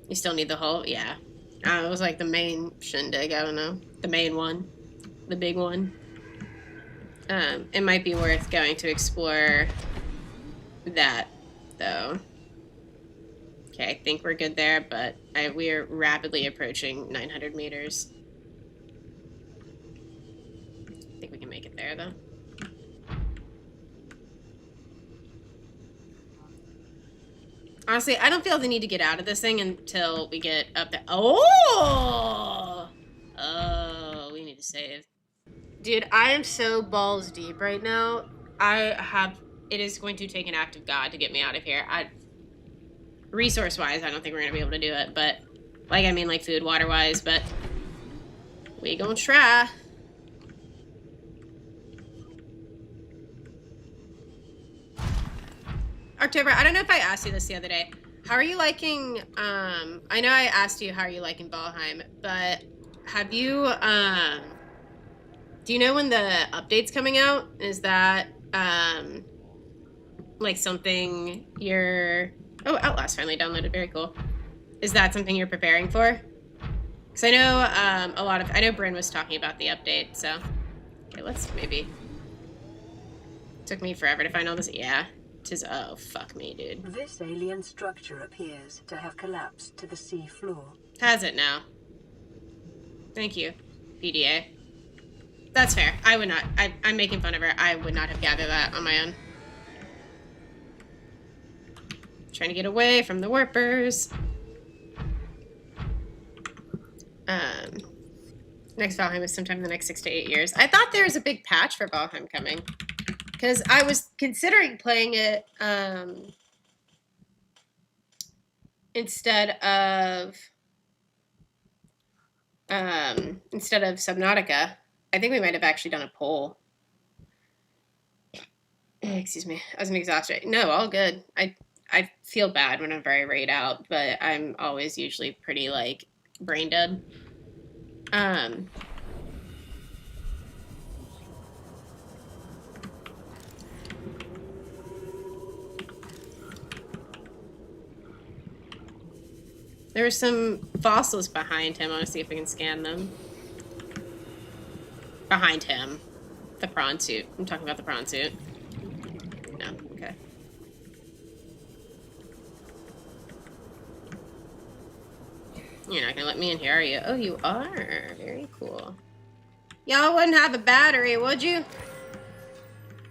You still need the hull? Yeah. It was like the main shindig, I don't know. The main one. The big one. It might be worth going to explore that, though. Okay, I think we're good there, but we're rapidly approaching 900 meters. I think we can make it there, though. Honestly, I don't feel the need to get out of this thing until we get up there. Oh! Oh, we need to save. Dude, I am so balls deep right now. It is going to take an act of God to get me out of here. Resource-wise, I don't think we're going to be able to do it, but, like, I mean, like, food, water-wise, but we gonna try. October, I don't know if I asked you this the other day. How are you liking, I know I asked you how are you liking Valheim, but have you, do you know when the update's coming out? Is that, like something you're, oh, Outlast finally downloaded, very cool. Is that something you're preparing for? Because I know, I know Bryn was talking about the update, so, okay, let's maybe, took me forever to find all this, yeah. Oh, fuck me, dude. This alien structure appears to have collapsed to the sea floor. Has it now? Thank you, PDA. That's fair. I would not. I'm making fun of her. I would not have gathered that on my own. Trying to get away from the warpers. Next Valheim is sometime in the next 6 to 8 years. I thought there was a big patch for Valheim coming. Because I was considering playing it instead of Subnautica. I think we might have actually done a poll. Excuse me, I wasn't exhausted. No, all good. I feel bad whenever I raid out, but I'm always usually pretty like brain dead. There were some fossils behind him. I want to see if we can scan them. Behind him. The prawn suit. I'm talking about the prawn suit. No, okay. You're not gonna let me in here, are you? Oh, you are. Very cool. Y'all wouldn't have a battery, would you?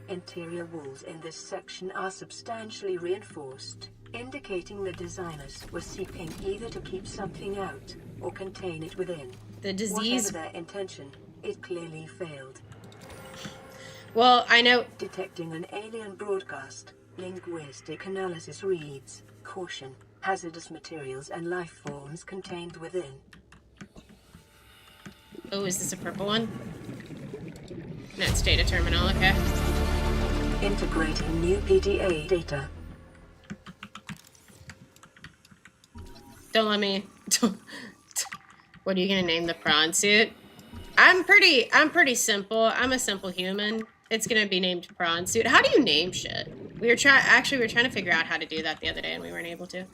Interior walls in this section are substantially reinforced, indicating the designers were seeking either to keep something out or contain it within. The disease. Whatever their intention, it clearly failed. Well, I know. Detecting an alien broadcast. Linguistic analysis reads, caution, hazardous materials and life forms contained within. Oh, is this a purple one? No, it's data terminal, okay. Integrating new PDA data. Don't let me. What are you gonna name the prawn suit? I'm pretty simple. I'm a simple human. It's gonna be named prawn suit. How do you name shit? We were trying to figure out how to do that the other day and we weren't able to.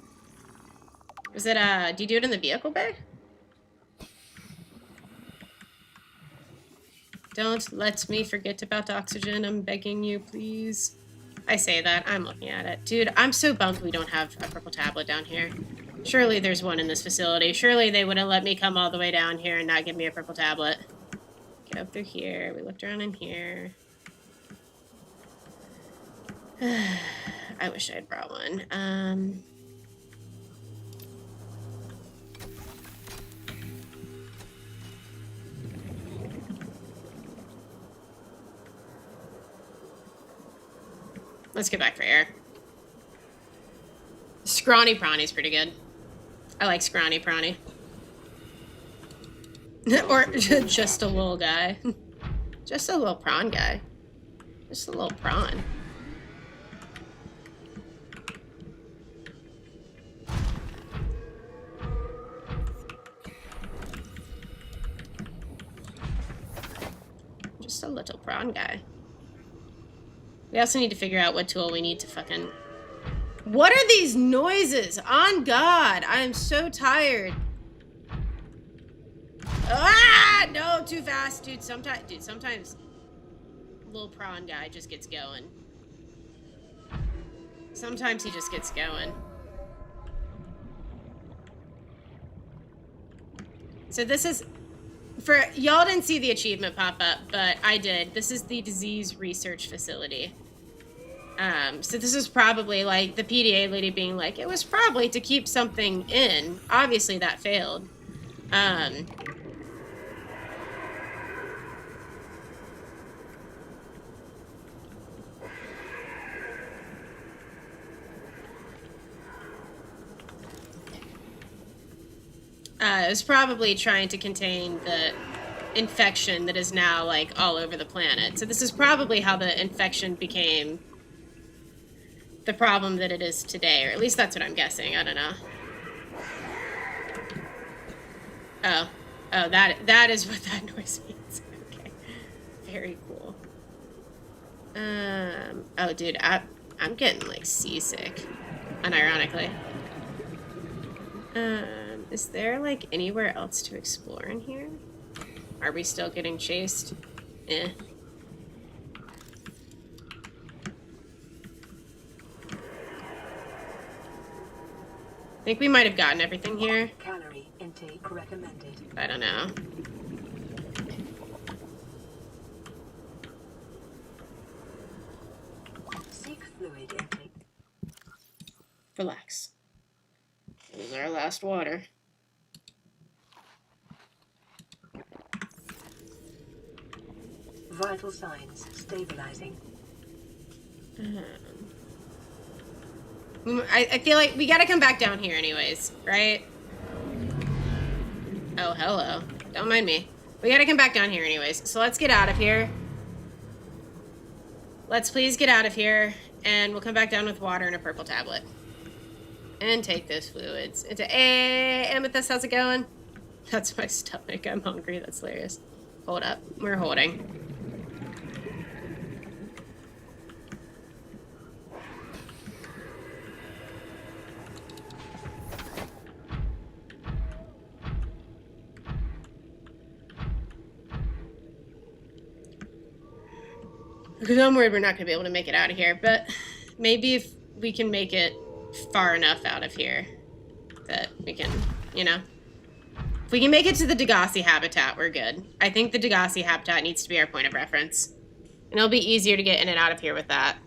Was it do you do it in the vehicle bay? Don't let me forget about oxygen. I'm begging you, please. I say that. I'm looking at it. Dude, I'm so bummed we don't have a purple tablet down here. Surely there's one in this facility. Surely they wouldn't let me come all the way down here and not give me a purple tablet. Go up through here. We looked around in here. I wish I had brought one. Let's get back for air. Scrawny Prawny's pretty good. I like Scrawny Prawny. Or just a little guy. Just a little prawn guy. Just a little prawn. Just a little prawn guy. We also need to figure out what tool we need to fucking... What are these noises? On God, I am so tired. Ah, no, too fast, dude. Sometimes little prawn guy just gets going. Sometimes he just gets going. So this is, for y'all didn't see the achievement pop up, but I did. This is the disease research facility. So this is probably like the PDA lady being like, it was probably to keep something in. Obviously that failed. It was probably trying to contain the infection that is now, like, all over the planet. So this is probably how the infection became the problem that it is today, or at least that's what I'm guessing. I don't know. Oh, that is what that noise means. Okay. Very cool. Oh, dude, I'm getting, like, seasick, unironically. Is there, like, anywhere else to explore in here? Are we still getting chased? Eh. I think we might have gotten everything here. Calorie intake recommended. I don't know. Seek fluid intake. Relax. This is our last water. Vital signs stabilizing. I feel like we gotta come back down here anyways, right? Oh, hello. Don't mind me. We gotta come back down here anyways. So let's get out of here. Let's please get out of here, and we'll come back down with water and a purple tablet. And take those fluids. Hey, Amethyst, how's it going? That's my stomach. I'm hungry. That's hilarious. Hold up. We're holding. Because I'm worried we're not going to be able to make it out of here. But maybe if we can make it far enough out of here that we can, you know. If we can make it to the Degassi habitat, we're good. I think the Degassi habitat needs to be our point of reference. And it'll be easier to get in and out of here with that.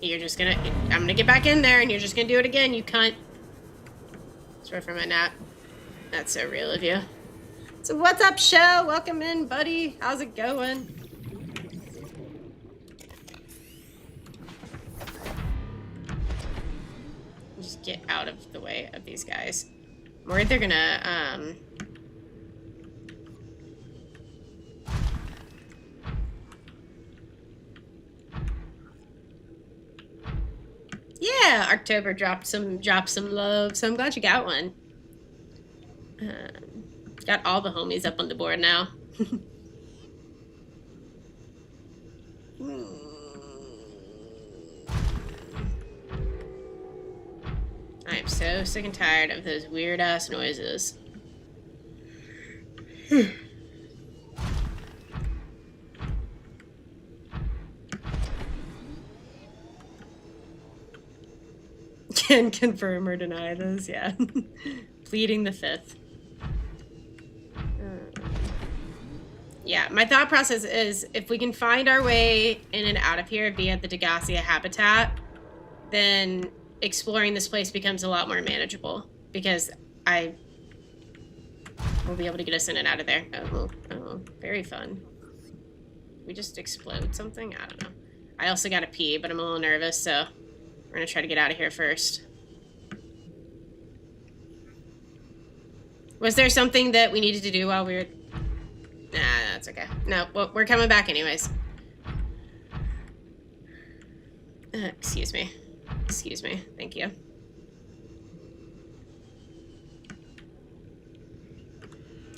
You're just gonna... I'm gonna get back in there, and you're just gonna do it again, you cunt. Sorry for my nap. That's so real of you. So what's up, Shell? Welcome in, buddy. How's it going? Just get out of the way of these guys. I'm worried they're gonna, Yeah, October dropped some love, so I'm glad you got one. Got all the homies up on the board now. I am so sick and tired of those weird ass noises. Can confirm or deny those, yeah. Pleading the fifth. Yeah, my thought process is if we can find our way in and out of here via the Degassia habitat, then exploring this place becomes a lot more manageable because I will be able to get us in and out of there. Oh, very fun. We just explode something? I don't know. I also gotta pee, but I'm a little nervous, so we're gonna try to get out of here first. Was there something that we needed to do while we were... Nah, that's okay. No, well, we're coming back anyways. Excuse me. Excuse me. Thank you.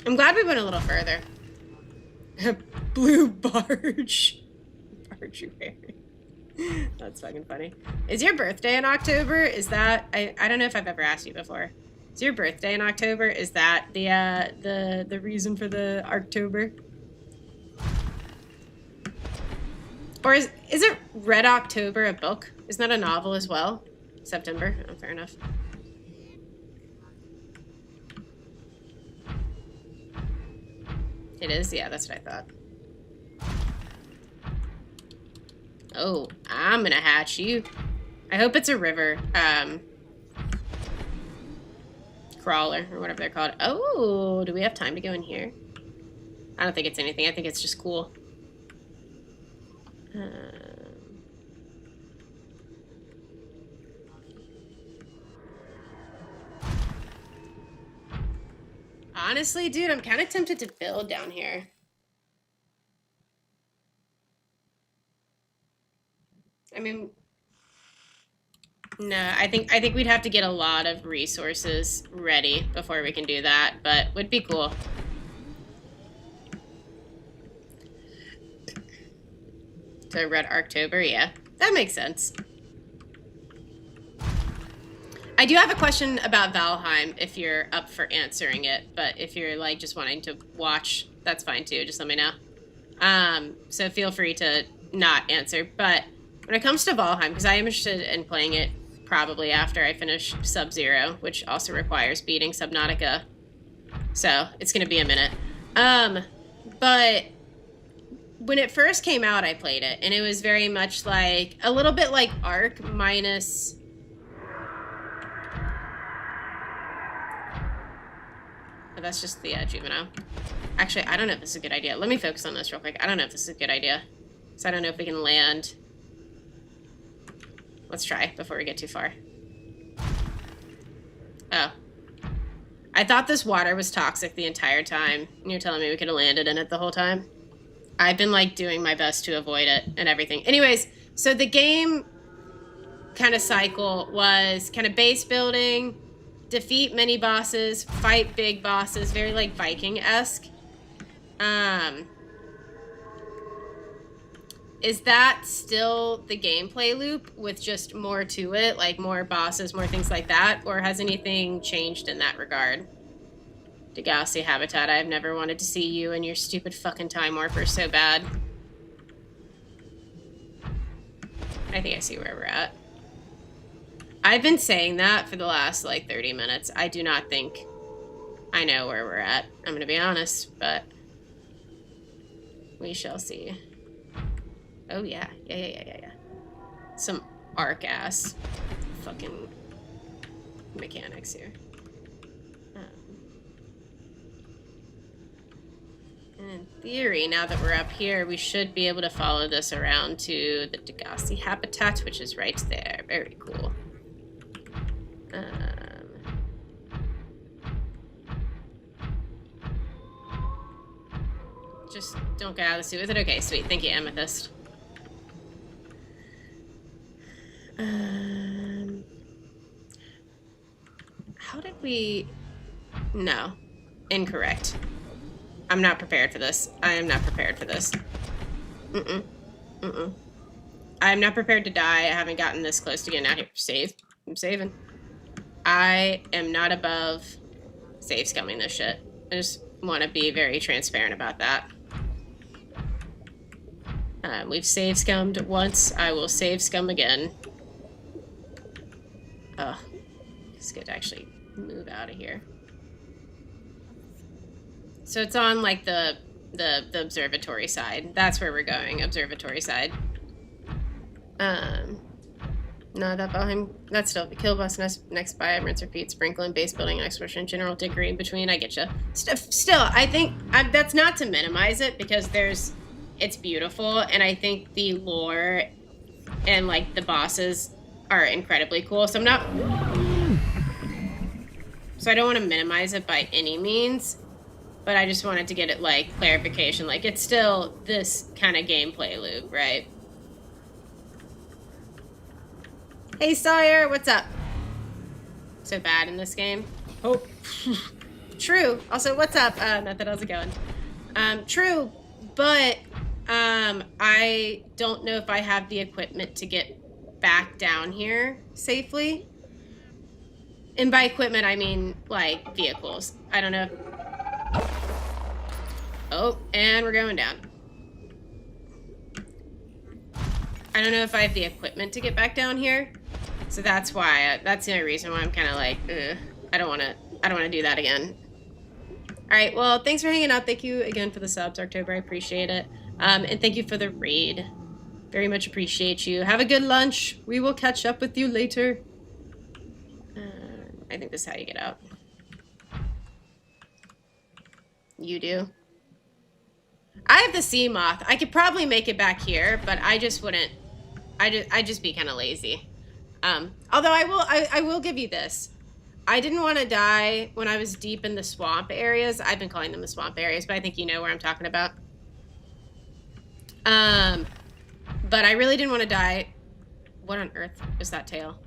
I'm glad we went a little further. Blue barge. Bargery. That's fucking funny. Is your birthday in October? Is that... I don't know if I've ever asked you before. Is your birthday in October? Is that the reason for the October? Or is it Red October a book? Isn't that a novel as well? September? Oh, fair enough. It is? Yeah, that's what I thought. Oh, I'm gonna hatch you. I hope it's a river. Crawler, or whatever they're called. Oh, do we have time to go in here? I don't think it's anything. I think it's just cool. Honestly, dude, I'm kind of tempted to build down here. I mean... No, I think we'd have to get a lot of resources ready before we can do that, but would be cool. So Red October, yeah. That makes sense. I do have a question about Valheim if you're up for answering it, but if you're like just wanting to watch, that's fine too, just let me know. So feel free to not answer, but when it comes to Valheim, because I am interested in playing it probably after I finish Sub-Zero, which also requires beating Subnautica. So, it's gonna be a minute. But when it first came out, I played it, and it was very much like, a little bit like Ark minus... Oh, that's just the juvenile. Actually, I don't know if this is a good idea. Let me focus on this real quick. I don't know if this is a good idea. So I don't know if we can land... Let's try before we get too far. Oh. I thought this water was toxic the entire time. And you're telling me we could have landed in it the whole time? I've been, like, doing my best to avoid it and everything. Anyways, so the game kind of cycle was kind of base building, defeat mini bosses, fight big bosses, very, like, Viking-esque. Is that still the gameplay loop with just more to it, like more bosses, more things like that? Or has anything changed in that regard? Degassia Habitat, I've never wanted to see you and your stupid fucking Time Warper so bad. I think I see where we're at. I've been saying that for the last, like, 30 minutes. I do not think I know where we're at. I'm gonna be honest, but we shall see. Oh, yeah. Yeah. Some arc-ass fucking mechanics here. And in theory, now that we're up here, we should be able to follow this around to the Degassia habitat, which is right there. Very cool. Just don't get out of the suit with it. Okay, sweet. Thank you, Amethyst. How did we... No. Incorrect. I'm not prepared for this. I am not prepared for this. I am not prepared to die. I haven't gotten this close to getting out here. Save. I'm saving. I am not above save scumming this shit. I just want to be very transparent about that. We've save scummed once. I will save scum again. Oh, it's good to actually move out of here. So it's on like the observatory side. That's where we're going, observatory side. No, that behind, that's still the kill bus next by rinse repeat, sprinkle and base building exploration, general dickery in between. I get you. Still, I think that's not to minimize it because it's beautiful, and I think the lore and like the bosses are incredibly cool. So I don't want to minimize it by any means, but I just wanted to get it like clarification. Like it's still this kind of gameplay loop, right? Hey Sawyer, what's up? So bad in this game. Oh, true. Also, what's up? Method, how's it going? True, but I don't know if I have the equipment to get back down here safely. And by equipment, I mean like vehicles. I don't know. Oh, and we're going down. I don't know if I have the equipment to get back down here. So that's why, that's the only reason why I'm kind of like, I don't want to do that again. All right, well, thanks for hanging out. Thank you again for the subs, October. I appreciate it. And thank you for the raid. Very much appreciate you. Have a good lunch. We will catch up with you later. I think this is how you get out. You do. I have the sea moth. I could probably make it back here, but I just wouldn't. I'd just be kind of lazy. Although I will give you this. I didn't want to die when I was deep in the swamp areas. I've been calling them the swamp areas, but I think you know where I'm talking about. But I really didn't want to die. What on earth is that tail?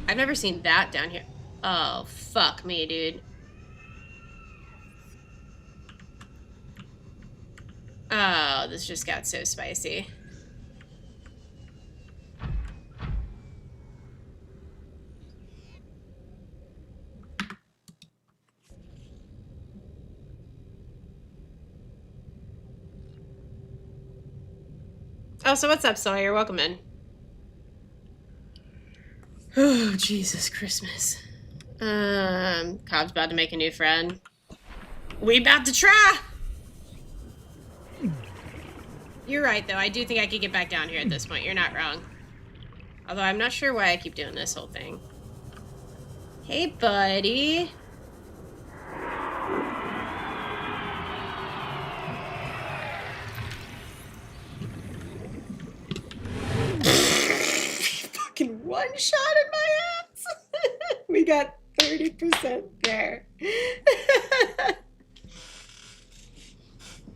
I've never seen that down here. Oh, fuck me, dude. Oh, this just got so spicy. Oh, so what's up, Sawyer? Welcome in. Oh, Jesus Christmas. Cobb's about to make a new friend. We about to try! You're right, though. I do think I could get back down here at this point. You're not wrong. Although I'm not sure why I keep doing this whole thing. Hey, buddy. Fucking one shot in my ass. We got 30% there.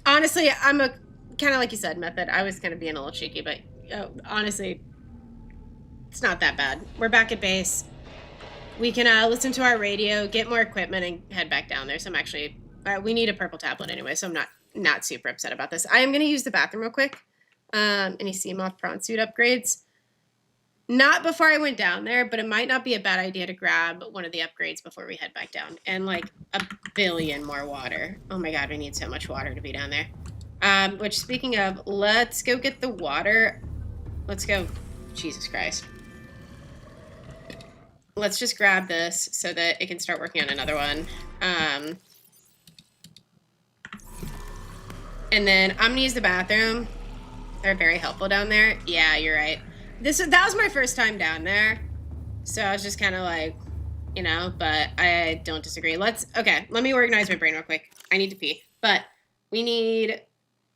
Honestly, I'm a kind of like you said, Method. I was kind of being a little cheeky, but honestly, it's not that bad. We're back at base. We can listen to our radio, get more equipment, and head back down there. So I'm actually, we need a purple tablet anyway, so I'm not super upset about this. I am going to use the bathroom real quick. Any Seamoth prawn suit upgrades? Not before I went down there, but it might not be a bad idea to grab one of the upgrades before we head back down. And like a billion more water. Oh my god, we need so much water to be down there. Which, speaking of, let's go get the water. Let's go. Jesus Christ. Let's just grab this so that it can start working on another one. And then I'm going to use the bathroom. They're very helpful down there. Yeah, you're right. That was my first time down there. So I was just kind of like, you know, but I don't disagree. Okay, let me organize my brain real quick. I need to pee. But we need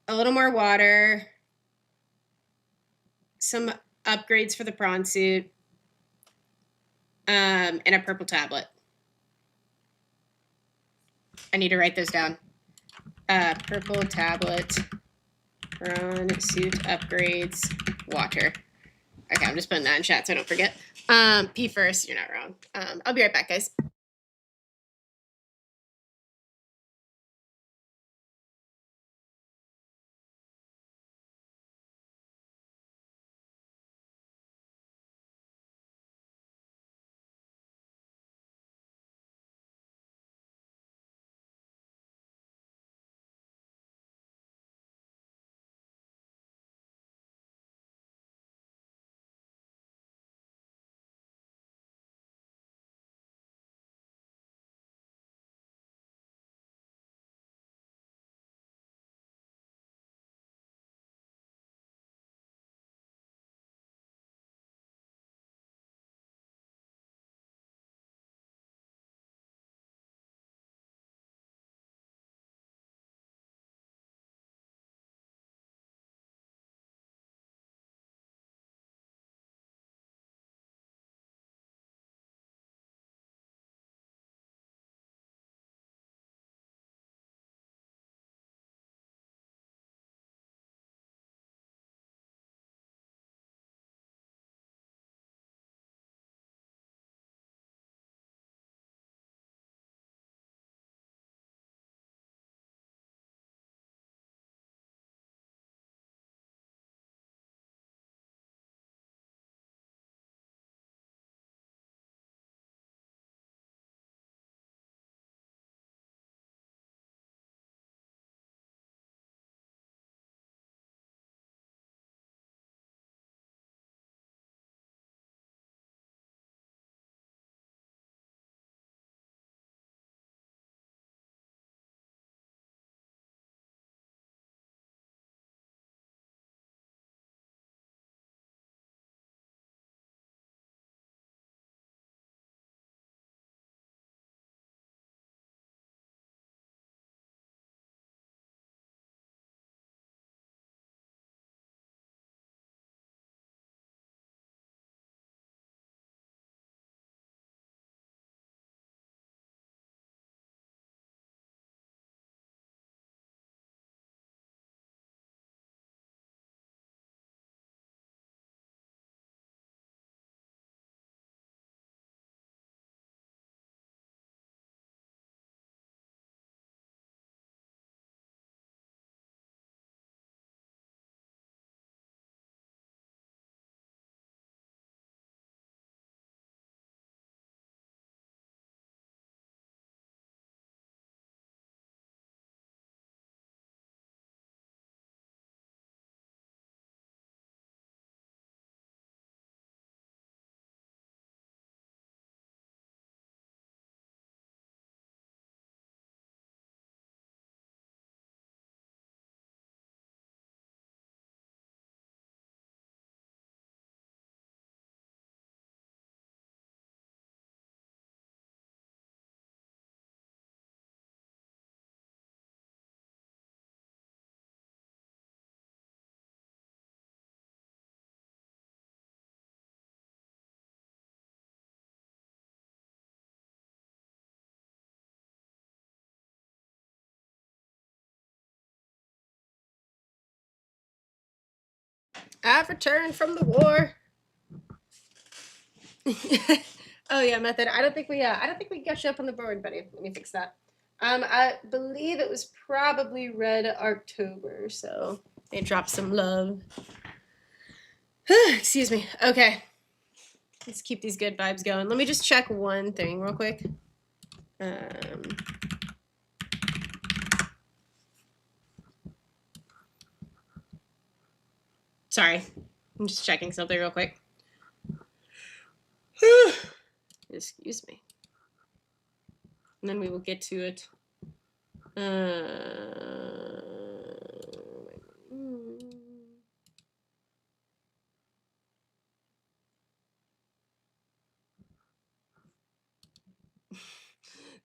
a little more water, some upgrades for the prawn suit, and a purple tablet. I need to write those down. Purple tablet, prawn suit upgrades, water. Okay, I'm just putting that in chat so I don't forget. Pee first, you're not wrong. I'll be right back, guys. I've returned from the war. Oh yeah, method. I don't think we got you up on the board, buddy. Let me fix that. I believe it was probably Red October, so they dropped some love. Excuse me. Okay. Let's keep these good vibes going. Let me just check one thing real quick. Sorry. I'm just checking something real quick. Excuse me. And then we will get to it.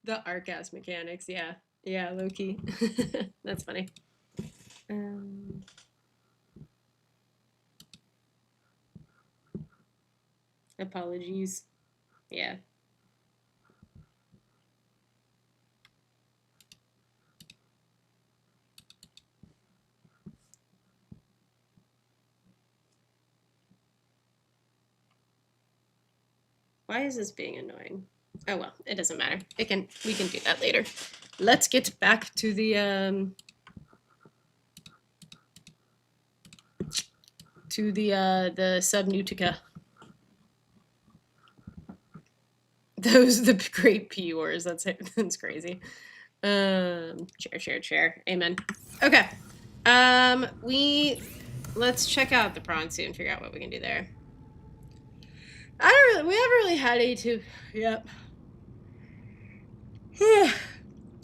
The arc-ass mechanics, yeah. Yeah, low-key. That's funny. Apologies. Yeah. Why is this being annoying? Oh well, it doesn't matter. We can do that later. Let's get back to the Subnautica. Those the great P-wars. That's crazy. Chair. Amen. Okay. Let's check out the prawn suit and figure out what we can do there. We haven't really had yep.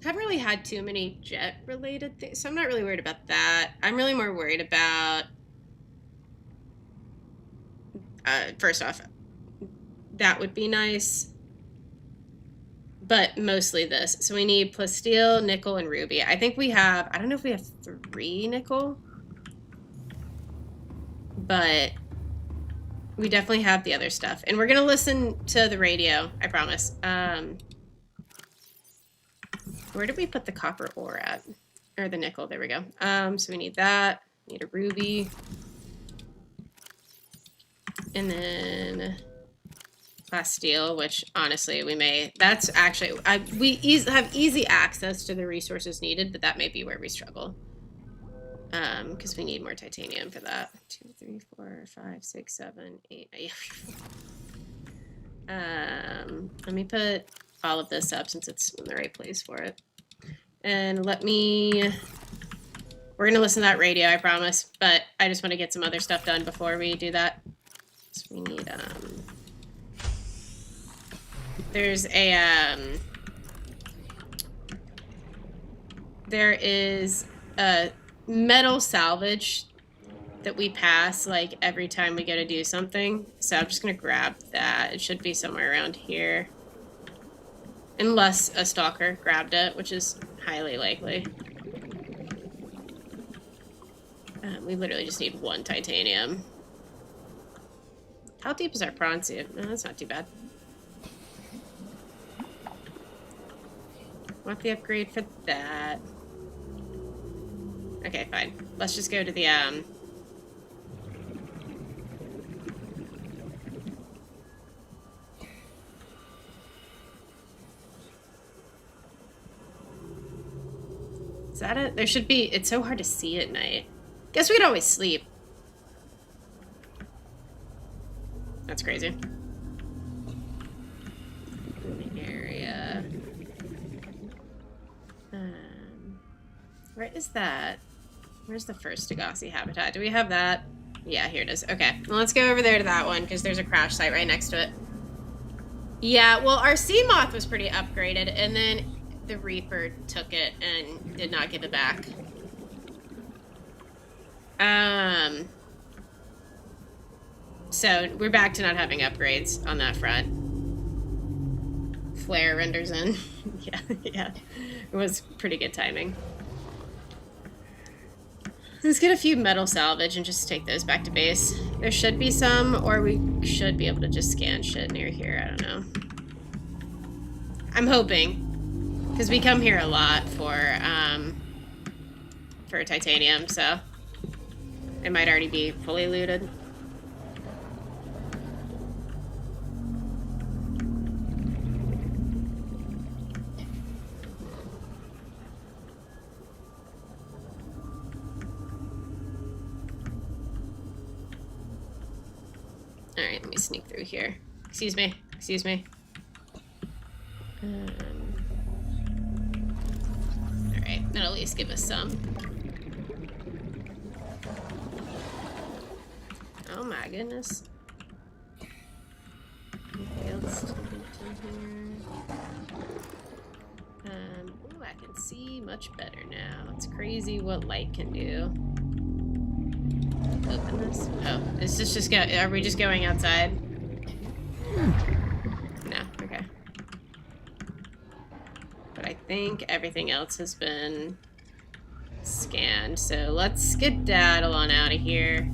Haven't really had too many jet related things, so I'm not really worried about that. I'm really more worried about, first off, that would be nice, but mostly this. So we need plasteel, nickel, and ruby. I think we have, I don't know if we have 3 nickel, but we definitely have the other stuff. And we're going to listen to the radio, I promise. Where did we put the copper ore at? Or the nickel, there we go. So we need that. We need a ruby. And then plasteel, which honestly we may, that's actually, we have easy access to the resources needed, but that may be where we struggle. Because we need more titanium for that. 2, 3, 4, 5, 6, 7, 8. Let me put all of this up since it's in the right place for it. And we're gonna listen to that radio, I promise, but I just want to get some other stuff done before we do that. So we need, there's there is a metal salvage that we pass like every time we go to do something. So I'm just gonna grab that. It should be somewhere around here. Unless a stalker grabbed it, which is highly likely. We literally just need 1 titanium. How deep is our prawn suit? No, that's not too bad. Want the upgrade for that. Okay, fine. Let's just go to the, is that it? There should be, it's so hard to see at night. Guess we could always sleep. That's crazy. Area. Where is that? Where's the first Degassi habitat? Do we have that? Yeah, here it is. Okay, well, let's go over there to that one because there's a crash site right next to it. Yeah, well, our sea moth was pretty upgraded, and then the Reaper took it and did not give it back. So we're back to not having upgrades on that front. Flare renders in. Yeah. It was pretty good timing. Let's get a few metal salvage and just take those back to base. There should be some, or we should be able to just scan shit near here. I don't know. I'm hoping, because we come here a lot for titanium, so. It might already be fully looted. Alright, let me sneak through here. Excuse me. Excuse me. Alright, that'll at least give us some. Oh my goodness. Okay, let's take it in here. Ooh, I can see much better now. It's crazy what light can do. Open this. Oh, is this just are we just going outside? No, okay. But I think everything else has been scanned, so let's skedaddle on out of here.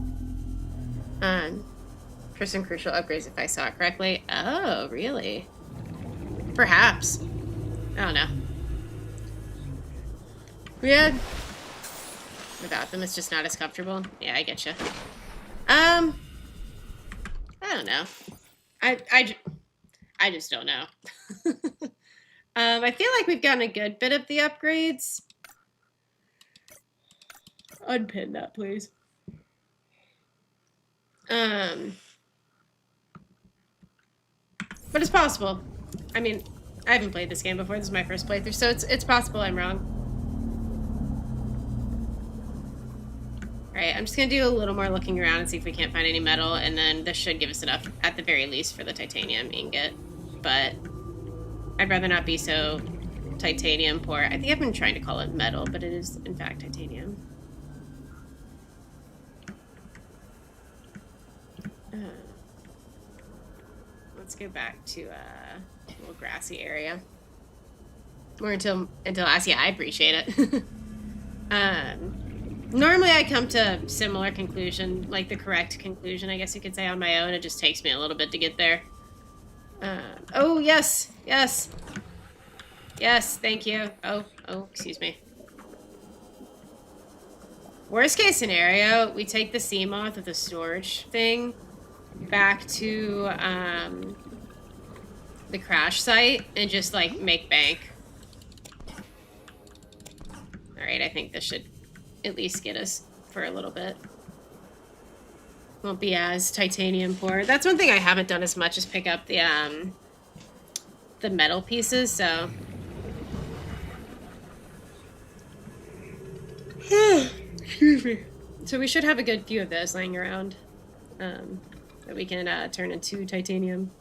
For some crucial upgrades, if I saw it correctly. Oh, really? Perhaps. I don't know. Yeah. Without them, it's just not as comfortable. Yeah, I get you. I don't know. I just don't know. I feel like we've gotten a good bit of the upgrades. Unpin that, please. But it's possible. I mean, I haven't played this game before. This is my first playthrough, so it's possible I'm wrong. Alright, I'm just gonna do a little more looking around and see if we can't find any metal, and then this should give us enough, at the very least, for the titanium ingot. But I'd rather not be so titanium poor. I think I've been trying to call it metal, but it is, in fact, titanium. Let's go back to a little grassy area. Or until last. Yeah, I appreciate it. Normally I come to similar conclusion, like the correct conclusion, I guess you could say, on my own. It just takes me a little bit to get there. Oh, yes, yes. Yes, thank you. Oh, excuse me. Worst case scenario, we take the sea moth with the storage thing back to the crash site and just like make bank. Alright, I think this should at least get us for a little bit. Won't be as titanium poor. That's one thing I haven't done as much, is pick up the metal pieces, so excuse me. So we should have a good few of those laying around. That we can turn into titanium.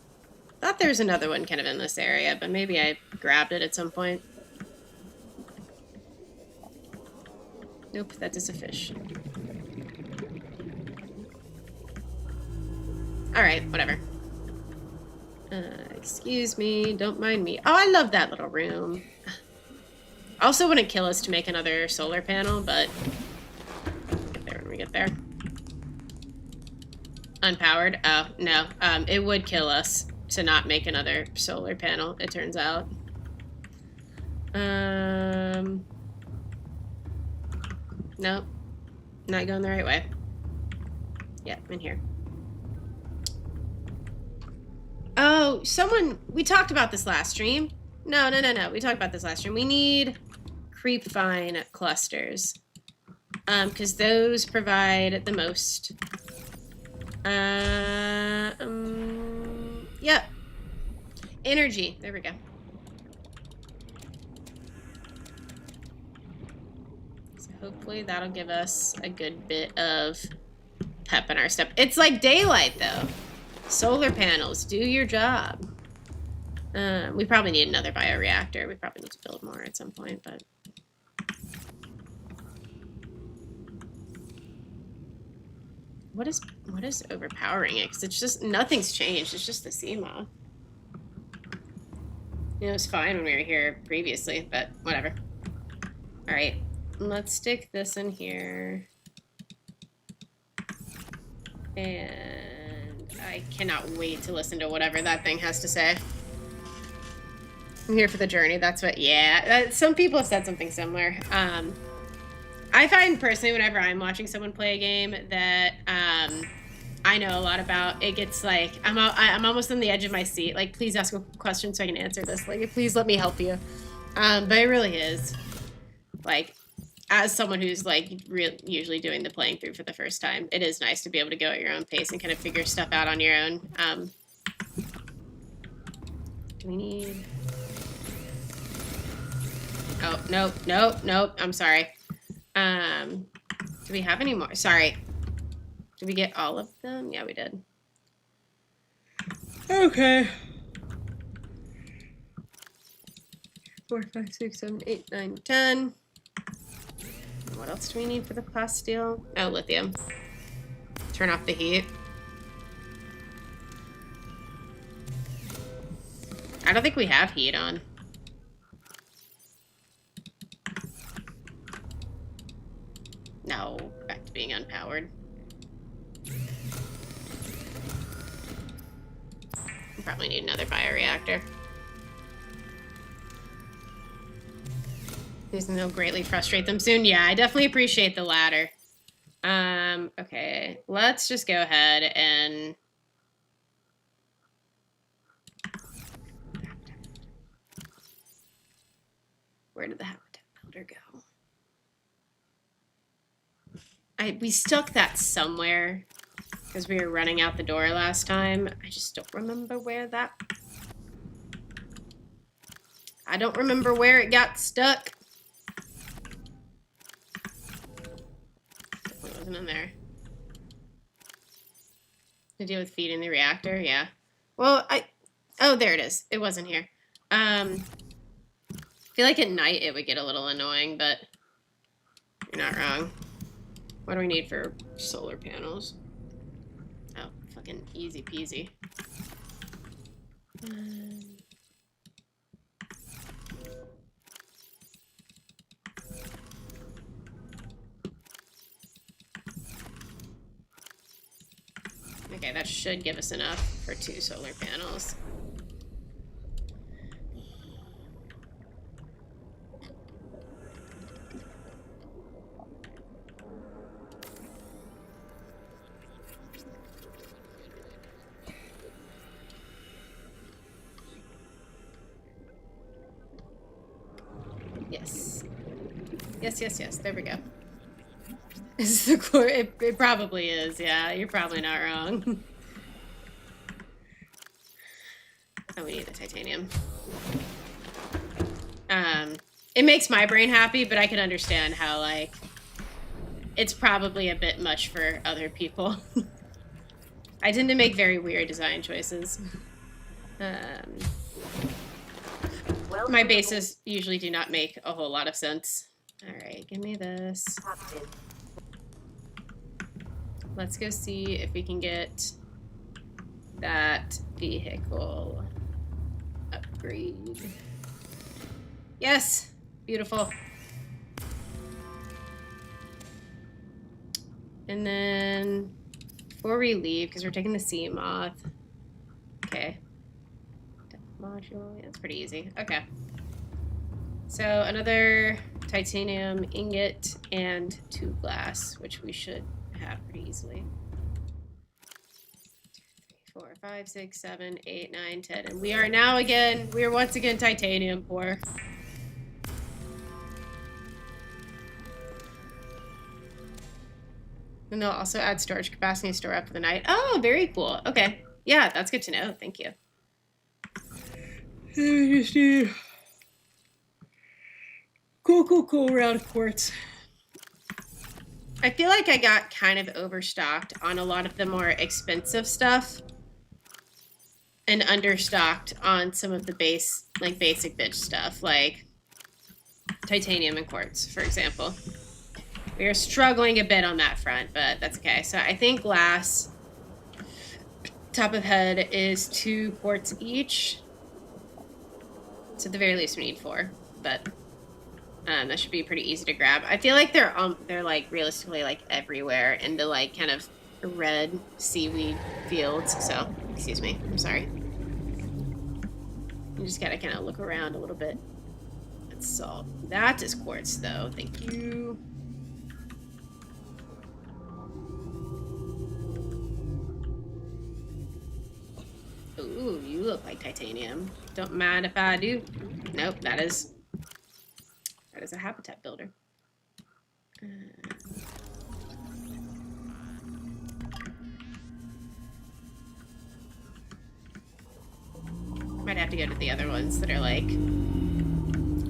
Thought there was another one kind of in this area, but maybe I grabbed it at some point. Nope, that is a fish. Alright, whatever. Excuse me, don't mind me. Oh, I love that little room. Also wouldn't kill us to make another solar panel, but get there when we get there. Unpowered? Oh, no. It would kill us to not make another solar panel, it turns out. Nope. Not going the right way. Yep, in here. Oh, we talked about this last stream. No. We talked about this last stream. We need creepvine clusters. Because those provide the most. Yep. Energy. There we go. So hopefully that'll give us a good bit of pep in our step. It's like daylight, though. Solar panels, do your job. We probably need another bioreactor. We probably need to build more at some point, but... What is overpowering it? Because it's just, nothing's changed. It's just the sea moth. You know, it was fine when we were here previously, but whatever. Alright, let's stick this in here. And I cannot wait to listen to whatever that thing has to say. I'm here for the journey, that's what, yeah. Some people have said something similar. I find personally, whenever I'm watching someone play a game that I know a lot about, it gets like I'm almost on the edge of my seat. Like, please ask a question so I can answer this. Like, please let me help you. But it really is like, as someone who's like usually doing the playing through for the first time, it is nice to be able to go at your own pace and kind of figure stuff out on your own. Do we need? Oh, nope. I'm sorry. Do we have any more? Sorry. Did we get all of them? Yeah, we did. Okay. 4, 5, 6, 7, 8, 9, 10. What else do we need for the plasteel? Oh, lithium. Turn off the heat. I don't think we have heat on. No, back to being unpowered. We probably need another bioreactor. These will greatly frustrate them soon. Yeah, I definitely appreciate the latter. Okay, let's just go ahead and... Where did the habitat builder go? We stuck that somewhere because we were running out the door last time. I just don't remember where that... I don't remember where it got stuck. Definitely wasn't in there. To deal with feeding the reactor, yeah. Well, oh, there it is. It wasn't here. I feel like at night it would get a little annoying, but you're not wrong. What do we need for solar panels? Oh, fucking easy peasy. Okay, that should give us enough for 2 solar panels. Yes. There we go. Is the core? It probably is. Yeah, you're probably not wrong. Oh, we need the titanium. It makes my brain happy, but I can understand how, like, it's probably a bit much for other people. I tend to make very weird design choices. My bases usually do not make a whole lot of sense. Alright, give me this. Let's go see if we can get that vehicle upgrade. Yes! Beautiful. And then, before we leave, because we're taking the sea moth. Okay. Module, yeah, it's pretty easy. Okay. So, another titanium ingot and 2 glass, which we should have pretty easily. 2, 3, 4, 5, 6, 7, 8, 9, 10. And we are once again titanium poor. And they'll also add storage capacity and store up for the night. Oh, very cool. Okay. Yeah, that's good to know. Thank you. Cool round of quartz. I feel like I got kind of overstocked on a lot of the more expensive stuff and understocked on some of the basic bitch stuff, like titanium and quartz, for example. We are struggling a bit on that front, but that's okay. So I think glass, top of head, is 2 quartz each. So at the very least we need 4, but that should be pretty easy to grab. I feel like they're like realistically like everywhere in the like kind of red seaweed fields. So excuse me, I'm sorry. You just gotta kind of look around a little bit. That's salt. That is quartz though. Thank you. look like titanium. Don't mind if I do. Nope, that is a habitat builder. Might have to go to the other ones that are like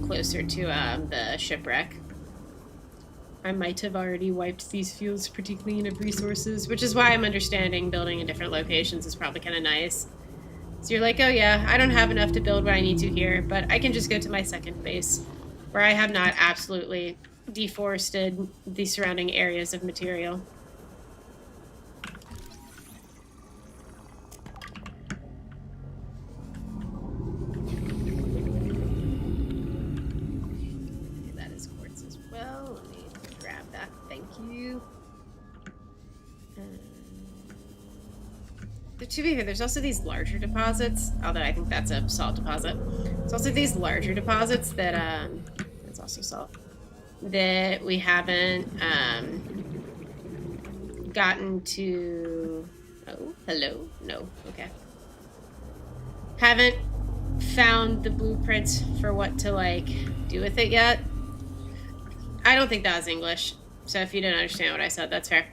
closer to the shipwreck. I might have already wiped these fields pretty clean of resources, which is why I'm understanding building in different locations is probably kind of nice. So you're like, oh yeah, I don't have enough to build what I need to here, but I can just go to my second base, where I have not absolutely deforested the surrounding areas of material. Okay, that is quartz as well. Let me grab that. Thank you. To be fair, there's also these larger deposits, although I think that's a salt deposit. There's also these larger deposits that, it's also salt, that we haven't, gotten to, oh, hello, no, okay. Haven't found the blueprints for what to, like, do with it yet. I don't think that was English, so if you didn't understand what I said, that's fair.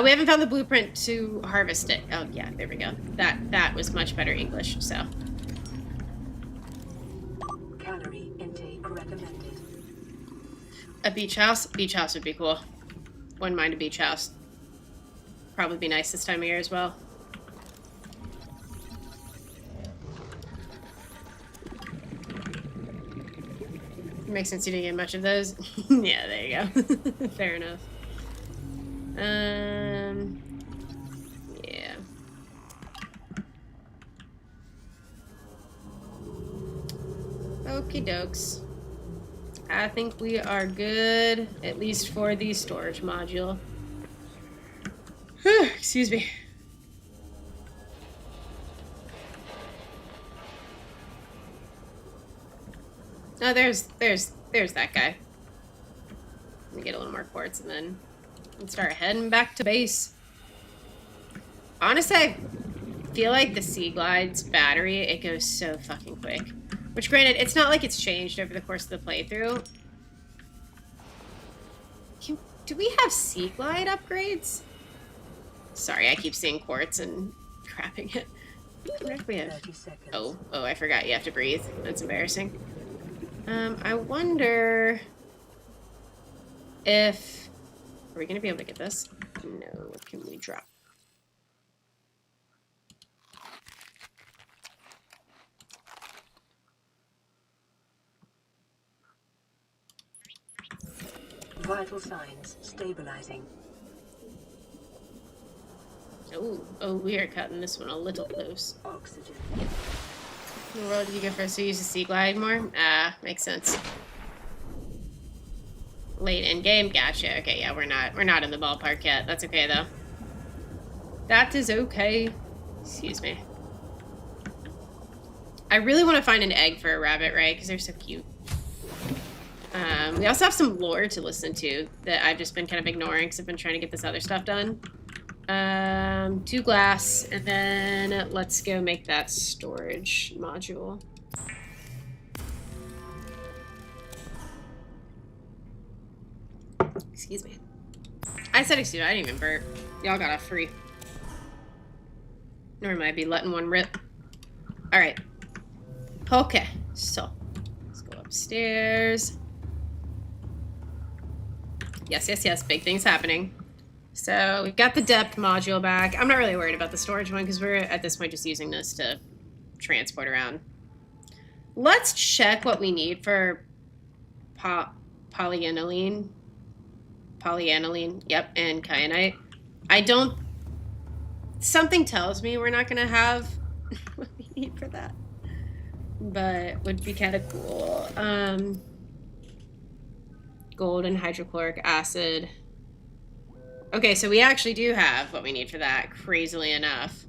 We haven't found the blueprint to harvest it. Oh, yeah, there we go. That was much better English, so. Calorie intake recommended. A beach house? Beach house would be cool. Wouldn't mind a beach house. Probably be nice this time of year as well. Makes sense you didn't get much of those. Yeah, there you go. Fair enough. Yeah. Okie dokes. I think we are good, at least for the storage module. Excuse me. Oh, there's that guy. Let me get a little more quartz and then start heading back to base. Honestly, I feel like the Sea Glide's battery, it goes so fucking quick. Which, granted, it's not like it's changed over the course of the playthrough. Do we have Sea Glide upgrades? Sorry, I keep seeing quartz and crapping it. What do we have? 30 seconds. Oh, I forgot you have to breathe. That's embarrassing. I wonder if... Are we going to be able to get this? No, what can we drop? Vital signs stabilizing. Oh, we are cutting this one a little close. Oxygen. In the world did you go first to use the Sea Glide more? Ah, makes sense. Late in game, gotcha. Okay, yeah, we're not in the ballpark yet. That's okay though. That is okay. Excuse me. I really want to find an egg for a rabbit, right? Because they're so cute. We also have some lore to listen to that I've just been kind of ignoring because I've been trying to get this other stuff done. 2 glass, and then let's go make that storage module. Excuse me. I said excuse me, I didn't even burp. Y'all got off free. Normally I'd be letting one rip. Alright. Okay, so let's go upstairs. Yes, big things happening. So we've got the depth module back. I'm not really worried about the storage one because we're at this point just using this to transport around. Let's check what we need for polyaniline. Yep, and kyanite. Something tells me we're not gonna have what we need for that, but would be kind of cool. Gold and hydrochloric acid. Okay, so we actually do have what we need for that, crazily enough.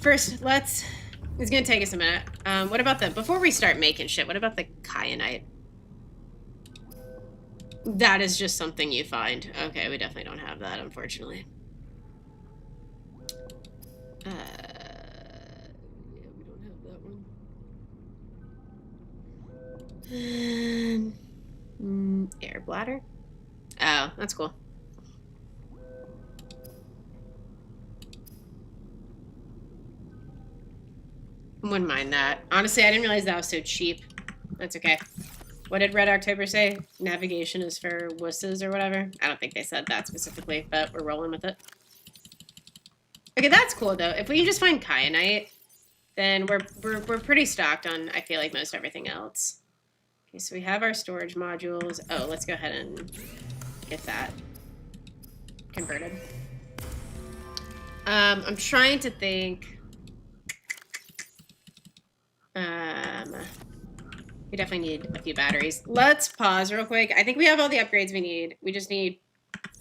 First, it's gonna take us a minute. What about before we start making shit, what about the kyanite? That is just something you find. Okay, we definitely don't have that, unfortunately. Air bladder? Oh, that's cool. Wouldn't mind that. Honestly, I didn't realize that was so cheap. That's okay. What did Red October say? Navigation is for wusses or whatever? I don't think they said that specifically, but we're rolling with it. Okay, that's cool though. If we can just find kyanite, then we're pretty stocked on, I feel like, most everything else. Okay, so we have our storage modules. Oh, let's go ahead and get that converted. I'm trying to think. We definitely need a few batteries. Let's pause real quick. I think we have all the upgrades we need. We just need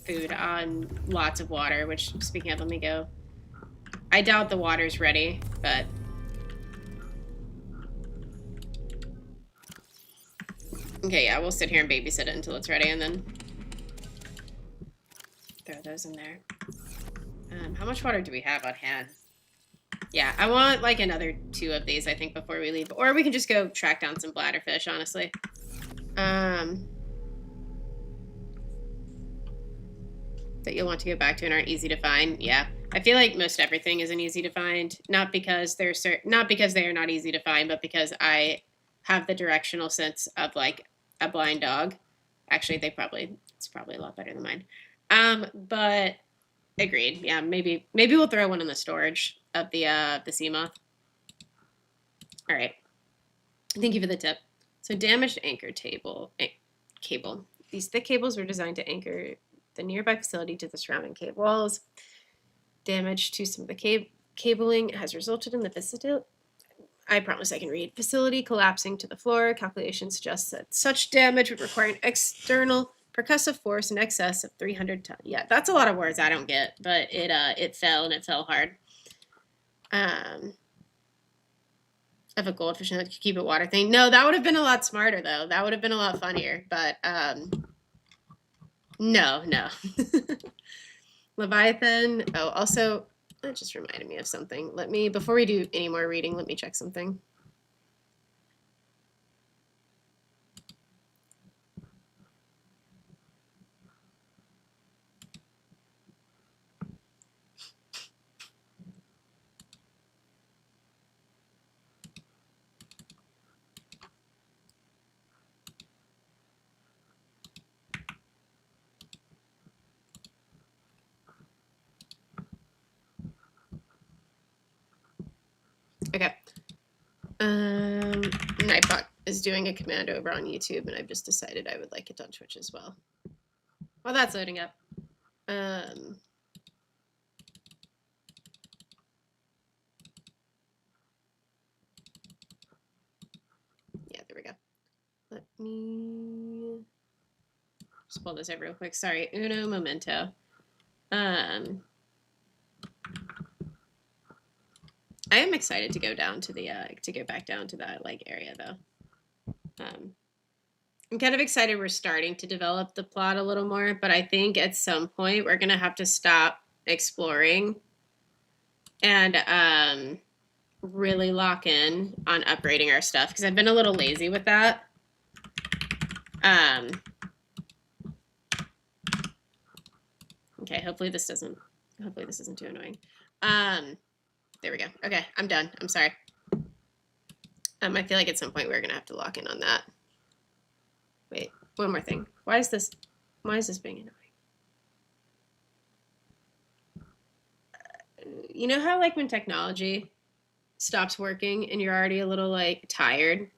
food on lots of water, which, speaking of, let me go. I doubt the water's ready, but... Okay, yeah, we'll sit here and babysit it until it's ready, and then throw those in there. How much water do we have on hand? Yeah, I want, like, another 2 of these, I think, before we leave. Or we can just go track down some bladderfish, honestly. That you'll want to go back to and aren't easy to find. Yeah, I feel like most everything isn't easy to find. Not because they are not easy to find, but because I have the directional sense of, like, a blind dog. Actually, it's probably a lot better than mine. But... Agreed. Yeah, maybe we'll throw one in the storage of the sea moth. All right. Thank you for the tip. So damaged anchor cable. These thick cables were designed to anchor the nearby facility to the surrounding cave walls. Damage to some of the cabling has resulted in the facility. I promise I can read. Facility collapsing to the floor. Calculations suggest that such damage would require an external percussive force in excess of 300 tons. Yeah, that's a lot of words I don't get, but it fell, and it fell hard. Of a goldfish that could keep it water thing. No, that would have been a lot smarter, though. That would have been a lot funnier, but no. Leviathan. Oh, also, that just reminded me of something. Before we do any more reading, let me check something. Okay. Nightbot is doing a command over on YouTube, and I've just decided I would like it on Twitch as well. While that's loading up. Yeah, there we go. Let me just pull this over real quick. Sorry, uno momento. I am excited to go down to go back down to that, like, area, though. I'm kind of excited we're starting to develop the plot a little more, but I think at some point we're gonna have to stop exploring and really lock in on upgrading our stuff, because I've been a little lazy with that. Okay, hopefully this isn't too annoying. There we go. Okay, I'm done. I'm sorry. I feel like at some point we're gonna have to lock in on that. Wait, one more thing. Why is this being annoying? You know how, like, when technology stops working and you're already a little, like, tired,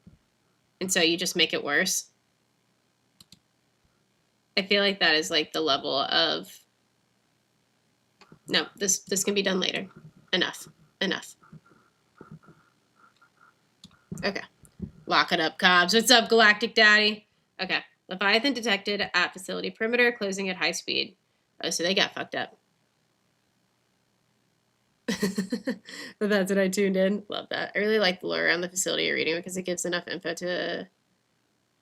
and so you just make it worse? I feel like that is, like, the level of, no, this can be done later. Enough. Okay. Lock it up, Cobbs. What's up, Galactic Daddy? Okay. Leviathan detected at facility perimeter, closing at high speed. Oh, so they got fucked up. But that's what I tuned in. Love that. I really like the lore around the facility you're reading, because it gives enough info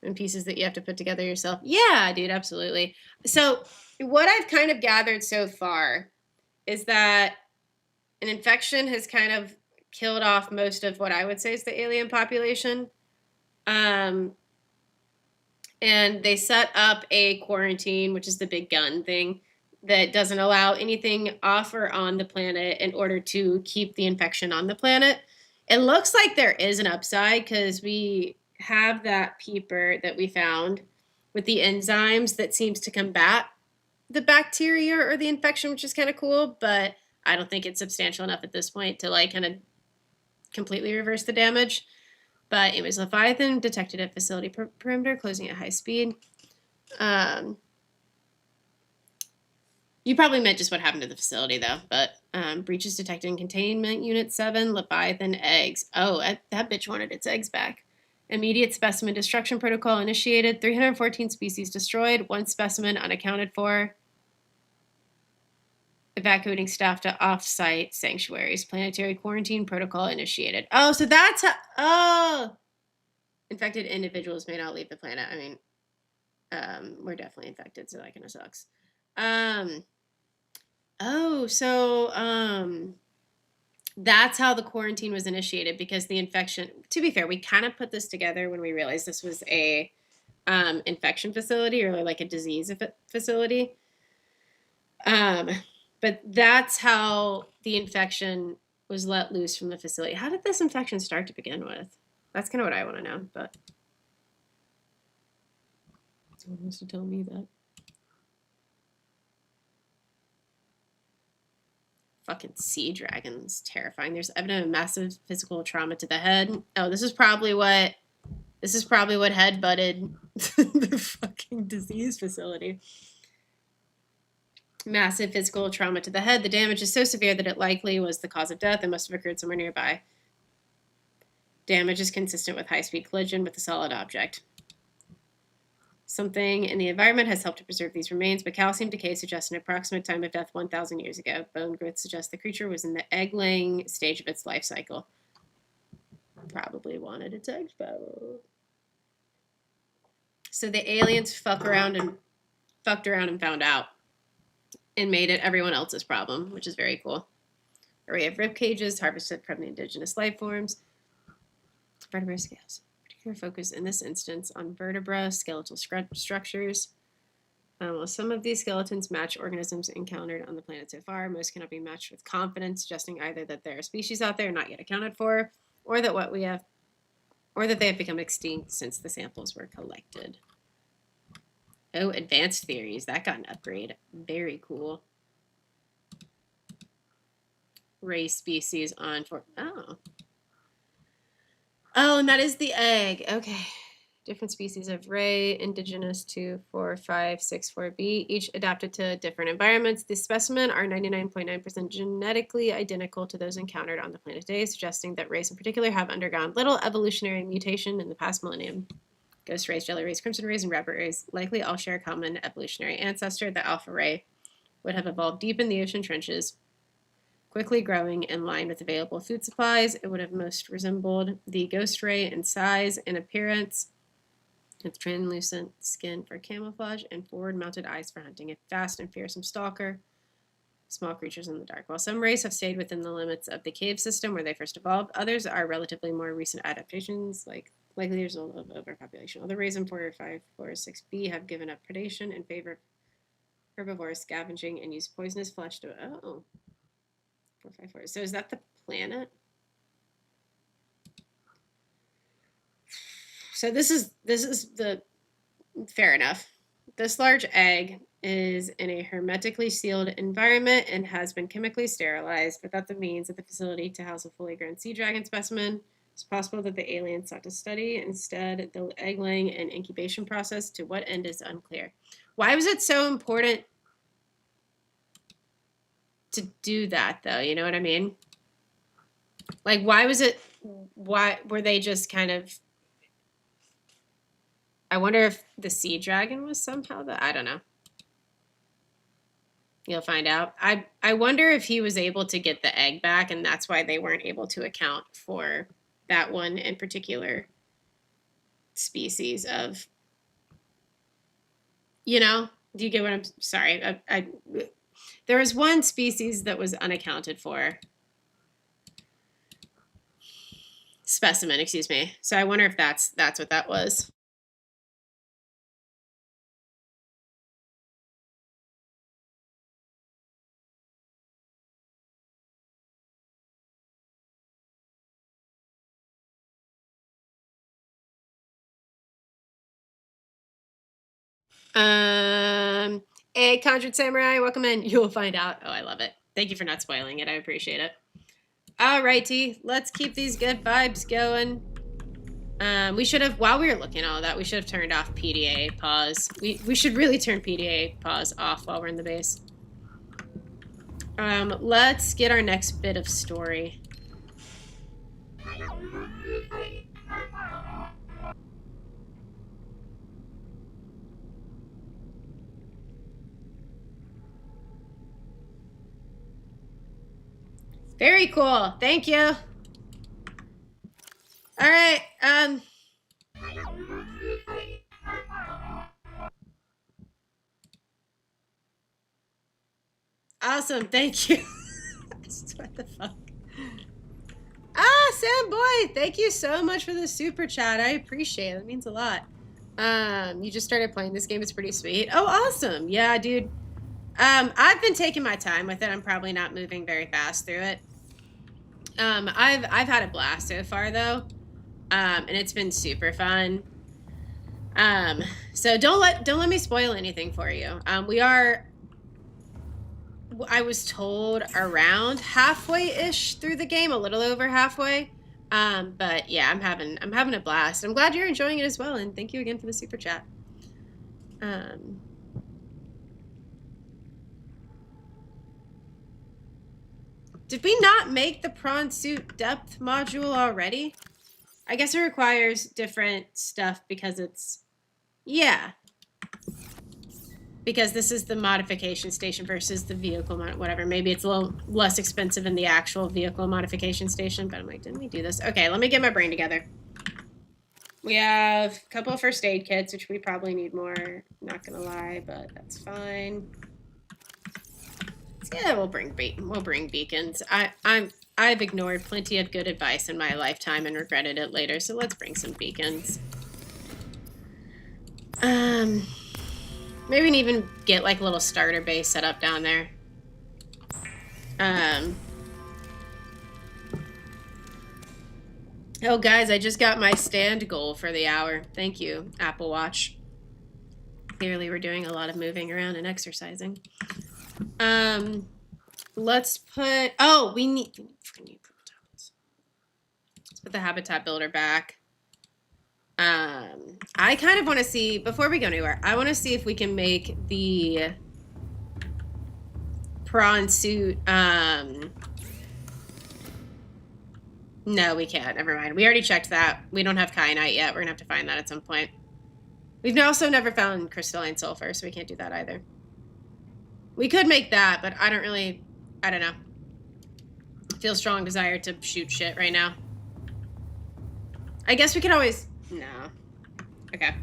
and pieces that you have to put together yourself. Yeah, dude, absolutely. So what I've kind of gathered so far is that an infection has kind of killed off most of what I would say is the alien population. and they set up a quarantine, which is the big gun thing, that doesn't allow anything off or on the planet in order to keep the infection on the planet. It looks like there is an upside because we have that peeper that we found with the enzymes that seems to combat the bacteria or the infection, which is kind of cool, but I don't think it's substantial enough at this point to like kind of completely reverse the damage. But it was Leviathan detected at facility perimeter, closing at high speed. You probably meant just what happened to the facility, though. But breaches detected in containment unit 7, Leviathan eggs. Oh, that bitch wanted its eggs back. Immediate specimen destruction protocol initiated. 314 species destroyed. 1 specimen unaccounted for. Evacuating staff to off-site sanctuaries. Planetary quarantine protocol initiated. Oh, so that's how... Oh! Infected individuals may not leave the planet. I mean, we're definitely infected, so that kind of sucks. That's how the quarantine was initiated, because the infection, to be fair, we kind of put this together when we realized this was a infection facility, or like a disease facility. But that's how the infection was let loose from the facility. How did this infection start to begin with? That's kind of what I want to know, but someone wants to tell me that. Fucking sea dragons, terrifying. There's evidence of massive physical trauma to the head. Oh, this is probably what head butted the fucking disease facility. Massive physical trauma to the head. The damage is so severe that it likely was the cause of death and must have occurred somewhere nearby. Damage is consistent with high-speed collision with a solid object. Something in the environment has helped to preserve these remains, but calcium decay suggests an approximate time of death 1,000 years ago. Bone growth suggests the creature was in the egg-laying stage of its life cycle. Probably wanted its eggs back. So the aliens fucked around and found out, and made it everyone else's problem, which is very cool. Array of rib cages harvested from the indigenous life forms. Vertebrate scales. Particular focus in this instance on vertebra, skeletal structures. While some of these skeletons match organisms encountered on the planet so far, most cannot be matched with confidence, suggesting either that there are species out there not yet accounted for, or that they have become extinct since the samples were collected. Oh, advanced theories. That got an upgrade. Very cool. Race species on for... Oh. Oh, and that is the egg. Okay. Different species of ray, indigenous to 4564b, each adapted to different environments. The specimen are 99.9% genetically identical to those encountered on the planet today, suggesting that rays in particular have undergone little evolutionary mutation in the past millennium. Ghost rays, jelly rays, crimson rays, and rabbit rays likely all share a common evolutionary ancestor. The alpha ray would have evolved deep in the ocean trenches, quickly growing in line with available food supplies. It would have most resembled the ghost ray in size and appearance, with translucent skin for camouflage and forward-mounted eyes for hunting. A fast and fearsome stalker, small creatures in the dark. While some rays have stayed within the limits of the cave system where they first evolved, others are relatively more recent adaptations, likely the result of overpopulation. Other rays in 4546b have given up predation in favor of herbivores scavenging and use poisonous flesh to... Oh. 454. So is that the planet? So this is the... Fair enough. This large egg is in a hermetically sealed environment and has been chemically sterilized without the means at the facility to house a fully grown sea dragon specimen. It's possible that the aliens sought to study instead the egg laying and incubation process. To what end is unclear. Why was it so important to do that, though? You know what I mean? Like, why were they just kind of... I wonder if the sea dragon was somehow I don't know. You'll find out. I wonder if he was able to get the egg back, and that's why they weren't able to account for that one in particular species of... You know? Do you get what I'm... Sorry. There was one species that was unaccounted for. Specimen, excuse me. So I wonder if that's what that was. Hey, Conjured Samurai, welcome in. You will find out. Oh, I love it. Thank you for not spoiling it. I appreciate it. Alrighty, let's keep these good vibes going. We should have, while we were looking at all that, we should have turned off PDA pause. We should really turn PDA pause off while we're in the base. Let's get our next bit of story. Very cool. Thank you. All right. Awesome. Thank you. What the fuck? Sam Boy, thank you so much for the super chat. I appreciate it. It means a lot. You just started playing this game. It's pretty sweet. Oh, awesome. Yeah, dude. I've been taking my time with it. I'm probably not moving very fast through it. I've had a blast so far though. And it's been super fun. So don't let me spoil anything for you. I was told around halfway-ish through the game, a little over halfway. But yeah, I'm having a blast. I'm glad you're enjoying it as well, and thank you again for the super chat. Did we not make the prawn suit depth module already? I guess it requires different stuff because it's... Yeah. Because this is the modification station versus the vehicle, whatever. Maybe it's a little less expensive in the actual vehicle modification station, but I'm like, didn't we do this? Okay, let me get my brain together. We have a couple of first aid kits, which we probably need more. Not gonna lie, but that's fine. So yeah, we'll bring beacons. I've ignored plenty of good advice in my lifetime and regretted it later, so let's bring some beacons. Maybe we can even get like a little starter base set up down there. Oh guys, I just got my stand goal for the hour. Thank you, Apple Watch. Clearly we're doing a lot of moving around and exercising. Let's put, we need purple tablets. Let's put the habitat builder back. I kind of want to see, before we go anywhere, I want to see if we can make the prawn suit, no, we can't. Never mind. We already checked that. We don't have kyanite yet. We're gonna have to find that at some point. We've also never found crystalline sulfur, so we can't do that either. We could make that, but I don't know. I feel strong desire to shoot shit right now. I guess we could always... No. Okay.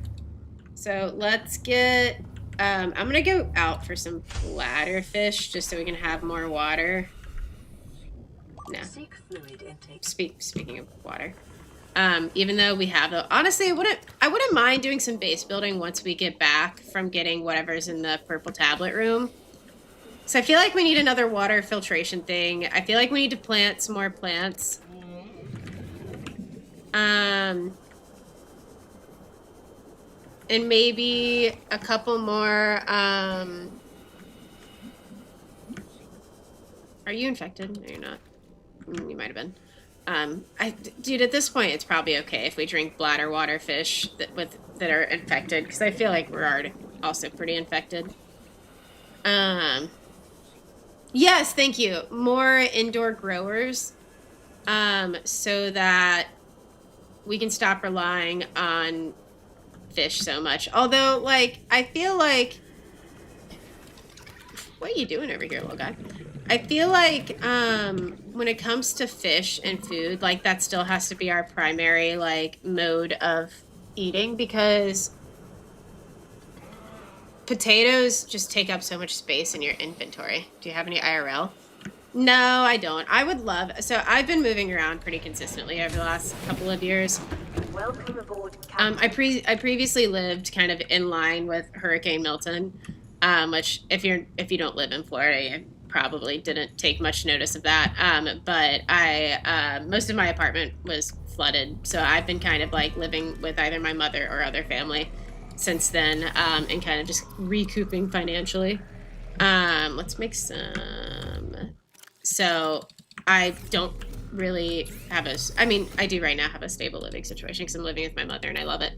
So let's get... I'm gonna go out for some bladder fish just so we can have more water. No. Speaking of water. Even though we have... Honestly, I wouldn't mind doing some base building once we get back from getting whatever's in the purple tablet room. So I feel like we need another water filtration thing. I feel like we need to plant some more plants. And maybe a couple more, Are you infected? No, you're not. You might have been. Dude, at this point, it's probably okay if we drink bladder water fish that are infected, because I feel like we're already also pretty infected. Yes, thank you. More indoor growers, so that we can stop relying on fish so much. Although, like, I feel like... What are you doing over here, little guy? I feel like, when it comes to fish and food, like, that still has to be our primary, like, mode of eating, because potatoes just take up so much space in your inventory. Do you have any IRL? No, I don't. I would love... So I've been moving around pretty consistently over the last couple of years. Welcome aboard, I previously lived kind of in line with Hurricane Milton, which if you don't live in Florida, you probably didn't take much notice of that. But most of my apartment was flooded, so I've been kind of like living with either my mother or other family since then, and kind of just recouping financially. Let's make some. So I don't really have I mean, I do right now have a stable living situation because I'm living with my mother and I love it.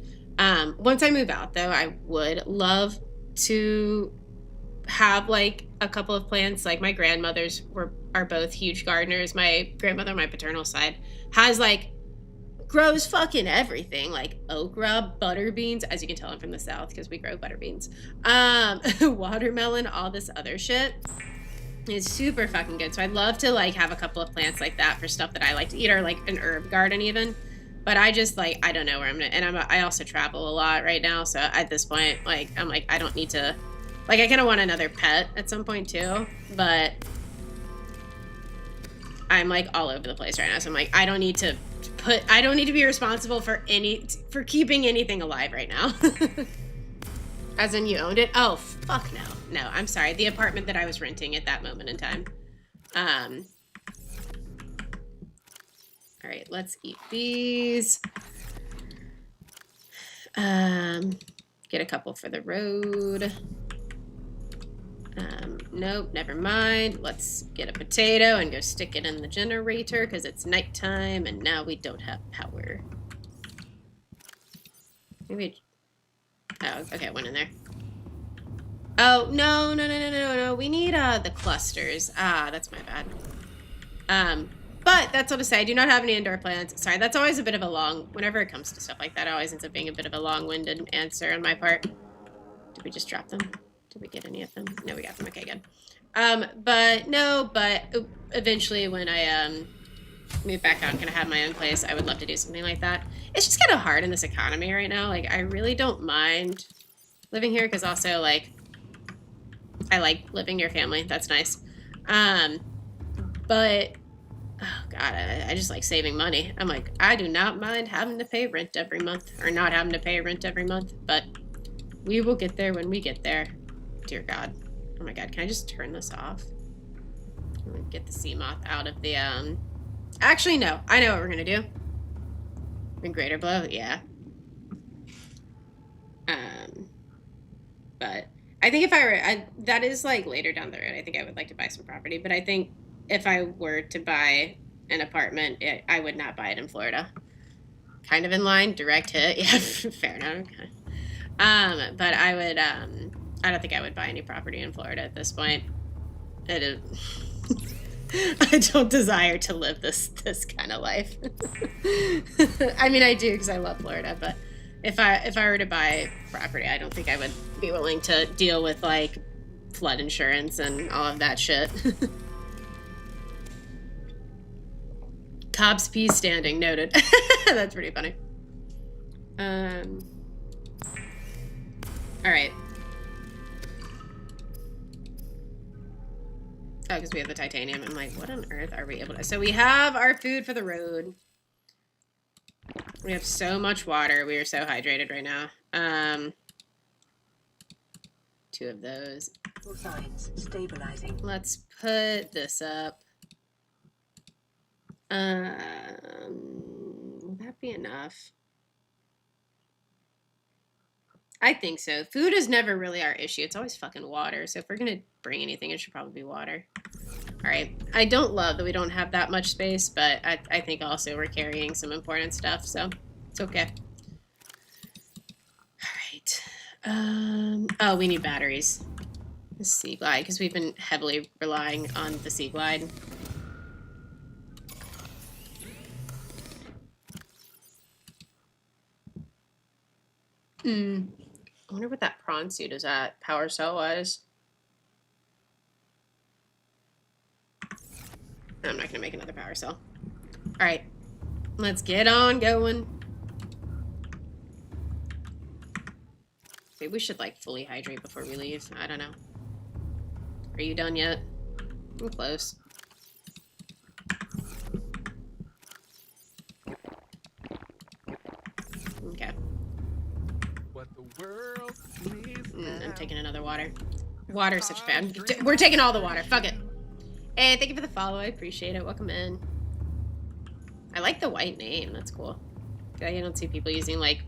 Once I move out, though, I would love to have like a couple of plants. Like my grandmothers are both huge gardeners. My grandmother on my paternal side has like grows fucking everything, like okra, butter beans, as you can tell I'm from the South because we grow butter beans, watermelon, all this other shit. It's super fucking good. So I'd love to like have a couple of plants like that for stuff that I like to eat, or like an herb garden even. But I just like, I don't know where I'm gonna, and I also travel a lot right now. So at this point, like, I'm like, I don't need to, like, I kind of want another pet at some point too, but I'm like all over the place right now. So I'm like, I don't need to be responsible for keeping anything alive right now. As in you owned it? Oh, fuck no. No, I'm sorry. The apartment that I was renting at that moment in time. All right, let's eat these. Get a couple for the road. Nope, never mind. Let's get a potato and go stick it in the generator because it's nighttime and now we don't have power. Maybe. Oh, okay, it went in there. Oh, no. We need the clusters. Ah, that's my bad. But that's what I say. I do not have any indoor plants. Sorry, that's always a bit of a whenever it comes to stuff like that, it always ends up being a bit of a long-winded answer on my part. Did we just drop them? Did we get any of them? No, we got them. Okay, good. But eventually when I move back out and kind of have my own place, I would love to do something like that. It's just kind of hard in this economy right now. Like, I really don't mind living here because also, like, I like living near family. That's nice. But, oh, God, I just like saving money. I'm like, I do not mind having to pay rent every month or not having to pay rent every month, but we will get there when we get there. Dear God. Oh, my God. Can I just turn this off? Get the sea moth out of the, Actually, no. I know what we're going to do. In Greater Blow? Yeah. But I think if I were, that is like later down the road. I think I would like to buy some property, but I think if I were to buy an apartment, I would not buy it in Florida. Kind of in line, direct hit. Yeah, fair enough. Okay. But I would, I don't think I would buy any property in Florida at this point. It is. I don't desire to live this kind of life. I mean, I do because I love Florida, but if I were to buy property, I don't think I would be willing to deal with like flood insurance and all of that shit. Cobb's peas standing, noted. That's pretty funny. All right. Oh, because we have the titanium. I'm like, what on earth are we able to... So we have our food for the road. We have so much water. We are so hydrated right now. 2 of those. Signs stabilizing. Let's put this up. Will that be enough? I think so. Food is never really our issue. It's always fucking water. So if we're going to bring anything, it should probably be water. All right. I don't love that we don't have that much space, but I think also we're carrying some important stuff, so it's okay. All right. Oh, we need batteries. The Sea Glide, because we've been heavily relying on the Sea Glide. I wonder what that prawn suit is at, power cell wise. I'm not gonna make another power cell. All right, let's get on going. Maybe we should like fully hydrate before we leave. I don't know. Are you done yet? I'm close. Okay. What the world needs I'm taking another water. Water's such a fan. We're taking all the water. Fuck it. Hey, thank you for the follow. I appreciate it. Welcome in. I like the white name. That's cool. You don't see people using like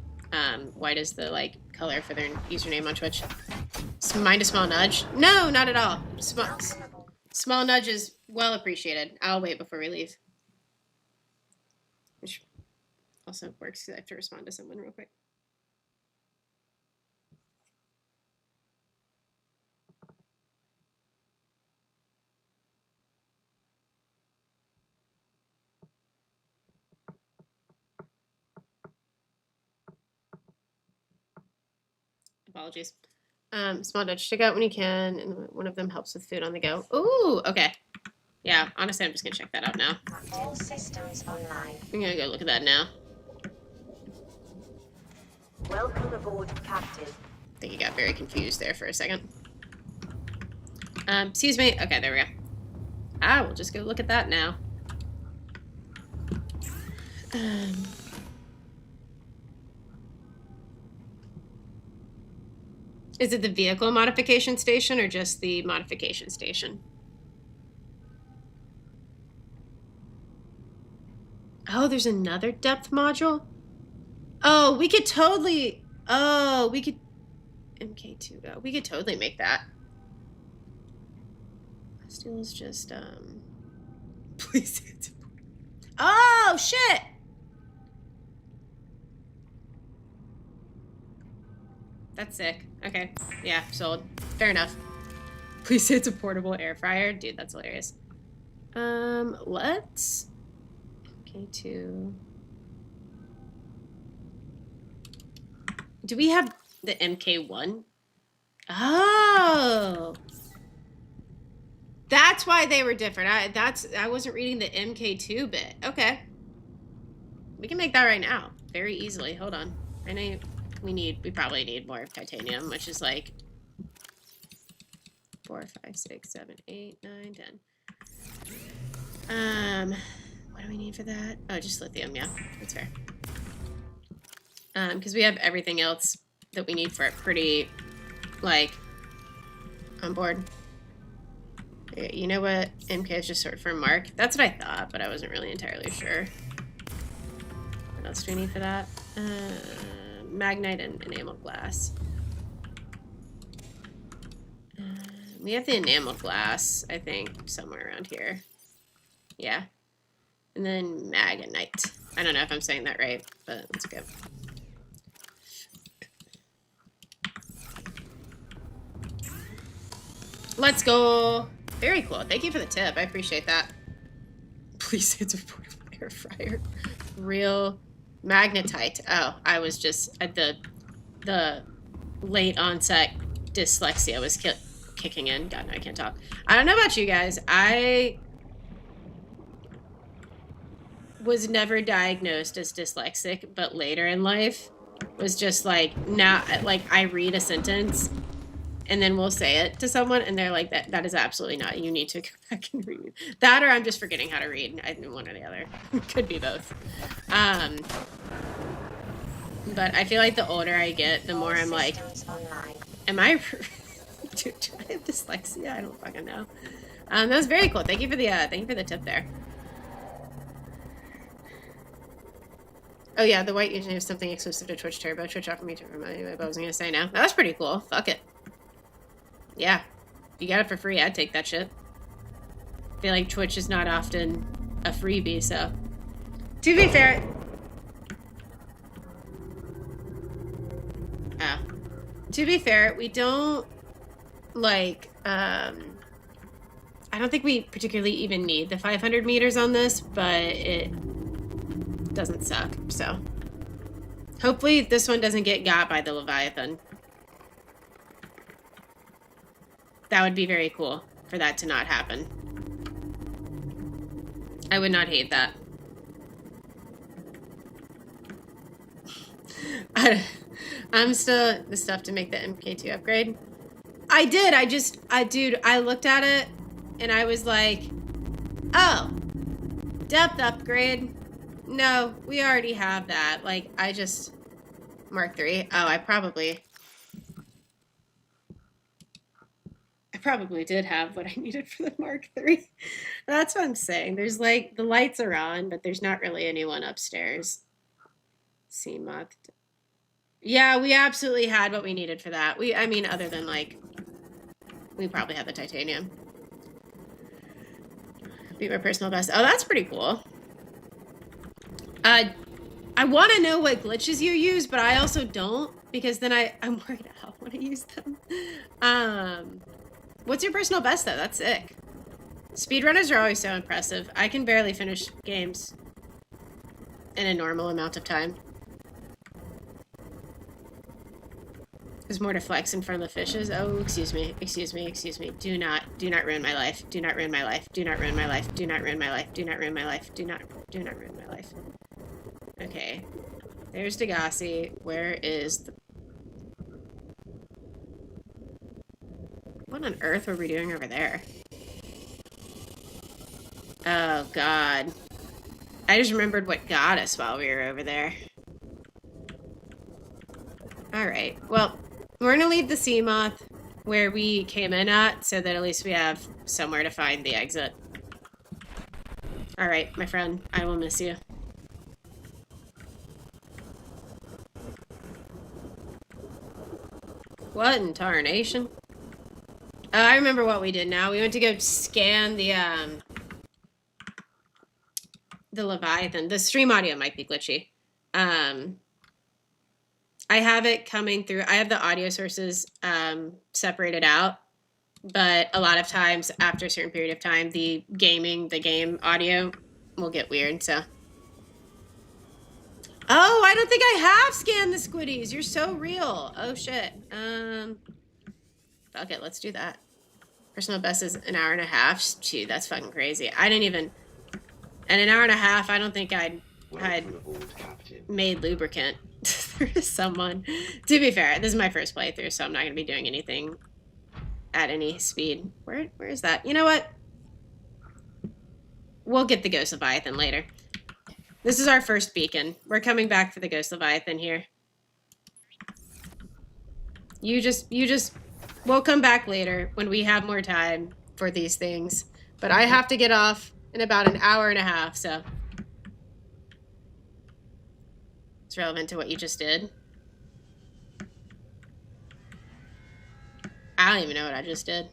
white as the like color for their username on Twitch. Mind a small nudge? No, not at all. Small nudge is well appreciated. I'll wait before we leave. Which also works because I have to respond to someone real quick. Apologies. Small nudge, stick out when you can, and one of them helps with food on the go. Ooh, okay. Yeah, honestly, I'm just gonna check that out now. All systems online. I'm gonna go look at that now. Welcome aboard, Captain. I think he got very confused there for a second. Excuse me. Okay, there we go. We'll just go look at that now. Is it the vehicle modification station or just the modification station? Oh, there's another depth module? Oh, we could totally... Oh, we could... MK2. Oh, we could totally make that. Steel is just, Please. Oh, shit! That's sick. Okay. Yeah, sold. Fair enough. Please say it's a portable air fryer. Dude, that's hilarious. Let's... MK2... Do we have the MK1? Oh! That's why they were different. I wasn't reading the MK2 bit. Okay. We can make that right now. Very easily. Hold on. I know we probably need more titanium, which is like 4, 5, 6, 7, 8, 9, 10. What do we need for that? Oh, just lithium, yeah. That's fair. Because we have everything else that we need for it pretty, like, on board. You know what? MK is just short for Mark. That's what I thought, but I wasn't really entirely sure. What else do we need for that? Magnite and enamel glass. We have the enamel glass, I think, somewhere around here. Yeah. And then magnite. I don't know if I'm saying that right, but that's good. Let's go. Very cool. Thank you for the tip. I appreciate that. Please, it's a portable air fryer. Real magnetite. Oh, I was just at the late onset dyslexia was kicking in. God, no, I can't talk. I don't know about you guys. I was never diagnosed as dyslexic, but later in life was just like, now, like, I read a sentence and then we'll say it to someone and they're like, that is absolutely not, you need to go back and read that, or I'm just forgetting how to read. One or the other. Could be both. But I feel like the older I get, the more I'm like, am I do I have dyslexia? I don't fucking know. That was very cool. Thank you for the tip there. Oh yeah, the white username is something exclusive to Twitch Turbo. Twitch offered me to remind you what I was gonna say now. That was pretty cool. Fuck it. Yeah. If you got it for free, I'd take that shit. I feel like Twitch is not often a freebie, so. To be fair. To be fair, we don't, like, I don't think we particularly even need the 500 meters on this, but it doesn't suck, so. Hopefully this one doesn't get got by the Leviathan. That would be very cool for that to not happen. I would not hate that. I'm still the stuff to make the MK2 upgrade. I did. Dude, I looked at it and I was like, oh, depth upgrade. No, we already have that. Like, Mark III. Oh, I probably did have what I needed for the Mark III. That's what I'm saying. There's like, the lights are on, but there's not really anyone upstairs. See, moth. Yeah, we absolutely had what we needed for that. I mean, other than, like, we probably had the titanium. Beat my personal best. Oh, that's pretty cool. I want to know what glitches you use, but I also don't, because then I'm worried how when I use them. What's your personal best, though? That's sick. Speedrunners are always so impressive. I can barely finish games in a normal amount of time. There's more to flex in front of the fishes. Oh, excuse me. Excuse me. Excuse me. Do not ruin my life. Do not ruin my life. Do not ruin my life. Do not ruin my life. Do not ruin my life. Do not ruin my life. Okay. There's Degassi. Where is the... What on earth were we doing over there? Oh, God. I just remembered what got us while we were over there. Alright, well, we're gonna leave the sea moth where we came in at, so that at least we have somewhere to find the exit. Alright, my friend, I will miss you. What in tarnation? I remember what we did now. We went to go scan the Leviathan. The stream audio might be glitchy. I have it coming through. I have the audio sources separated out, but a lot of times after a certain period of time, the game audio will get weird, so. Oh, I don't think I have scanned the squiddies. You're so real. Oh, shit. Fuck it, let's do that. Personal best is an hour and a half. Gee, that's fucking crazy. I didn't even... And an hour and a half, I don't think I'd made lubricant. There is someone. To be fair, this is my first playthrough, so I'm not going to be doing anything at any speed. Where is that? You know what? We'll get the Ghost Leviathan later. This is our first beacon. We're coming back for the Ghost Leviathan here. You just... We'll come back later when we have more time for these things. But I have to get off in about an hour and a half, so... It's relevant to what you just did. I don't even know what I just did.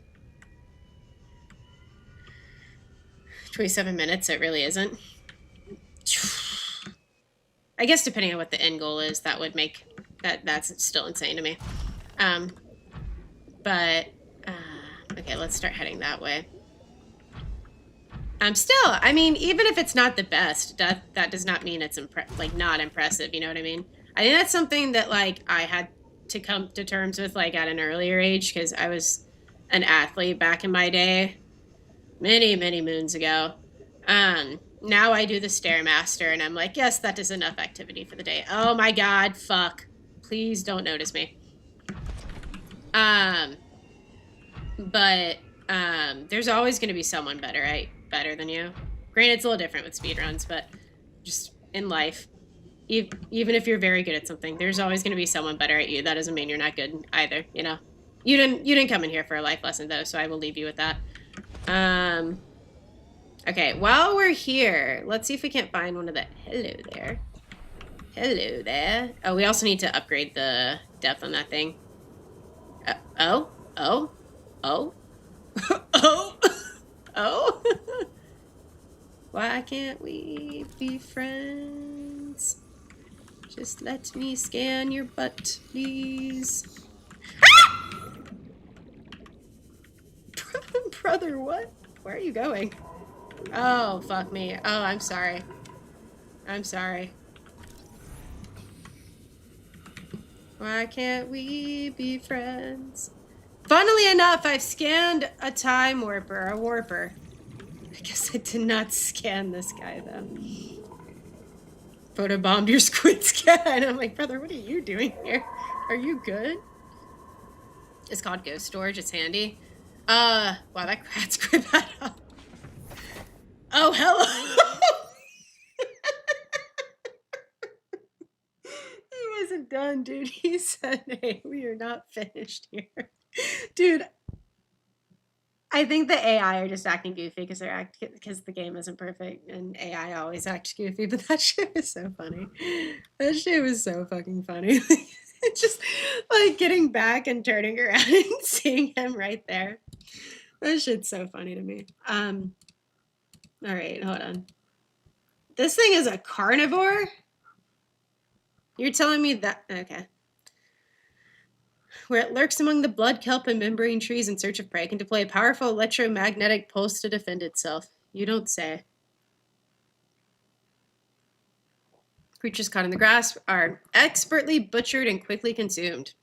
27 minutes, it really isn't. I guess depending on what the end goal is, that would make... That's still insane to me. Okay, let's start heading that way. Still, I mean, even if it's not the best, that does not mean it's not impressive, you know what I mean? I think that's something that, like, I had to come to terms with, like, at an earlier age, because I was an athlete back in my day, many, many moons ago. Now I do the Stairmaster, and I'm like, yes, that is enough activity for the day. Oh my god, fuck. Please don't notice me. There's always going to be someone better than you. Granted, it's a little different with speedruns, but just in life, even if you're very good at something, there's always going to be someone better at you. That doesn't mean you're not good either, you know? You didn't come in here for a life lesson, though, so I will leave you with that. Okay, while we're here, let's see if we can't find one of the... Hello there. Hello there. Oh, we also need to upgrade the depth on that thing. Oh? Why can't we be friends? Just let me scan your butt, please. Ah! Brother, what? Where are you going? Oh, fuck me. Oh, I'm sorry. I'm sorry. Why can't we be friends? Funnily enough, I've scanned a time warper, a warper. I guess I did not scan this guy, though. Photobombed your squid scan. I'm like, brother, what are you doing here? Are you good? It's called Ghost Storage. It's handy. Wow, that rat squid that up. Oh, hello. He wasn't done, dude. He said, hey, we are not finished here. Dude, I think the AI are just acting goofy because the game isn't perfect and AI always acts goofy, but that shit was so funny. That shit was so fucking funny. Just like getting back and turning around and seeing him right there. That shit's so funny to me. All right, hold on. This thing is a carnivore? You're telling me that? Okay. Where it lurks among the blood, kelp, and membrane trees in search of prey, can deploy a powerful electromagnetic pulse to defend itself. You don't say. Creatures caught in the grass are expertly butchered and quickly consumed.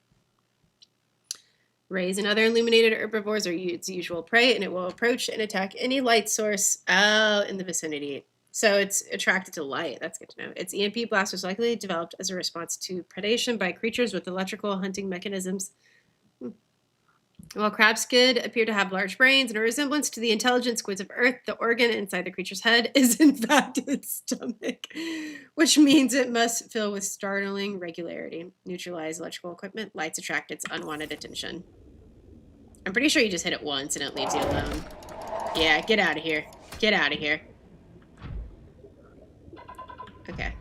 Rays and other illuminated herbivores are its usual prey, and it will approach and attack any light source in the vicinity. So it's attracted to light. That's good to know. Its EMP blast was likely developed as a response to predation by creatures with electrical hunting mechanisms. While crab squid appear to have large brains and a resemblance to the intelligent squids of Earth, the organ inside the creature's head is in fact its stomach, which means it must fill with startling regularity. Neutralize electrical equipment. Lights attract its unwanted attention. I'm pretty sure you just hit it once and it leaves you alone. Yeah, get out of here. Get out of here. Okay.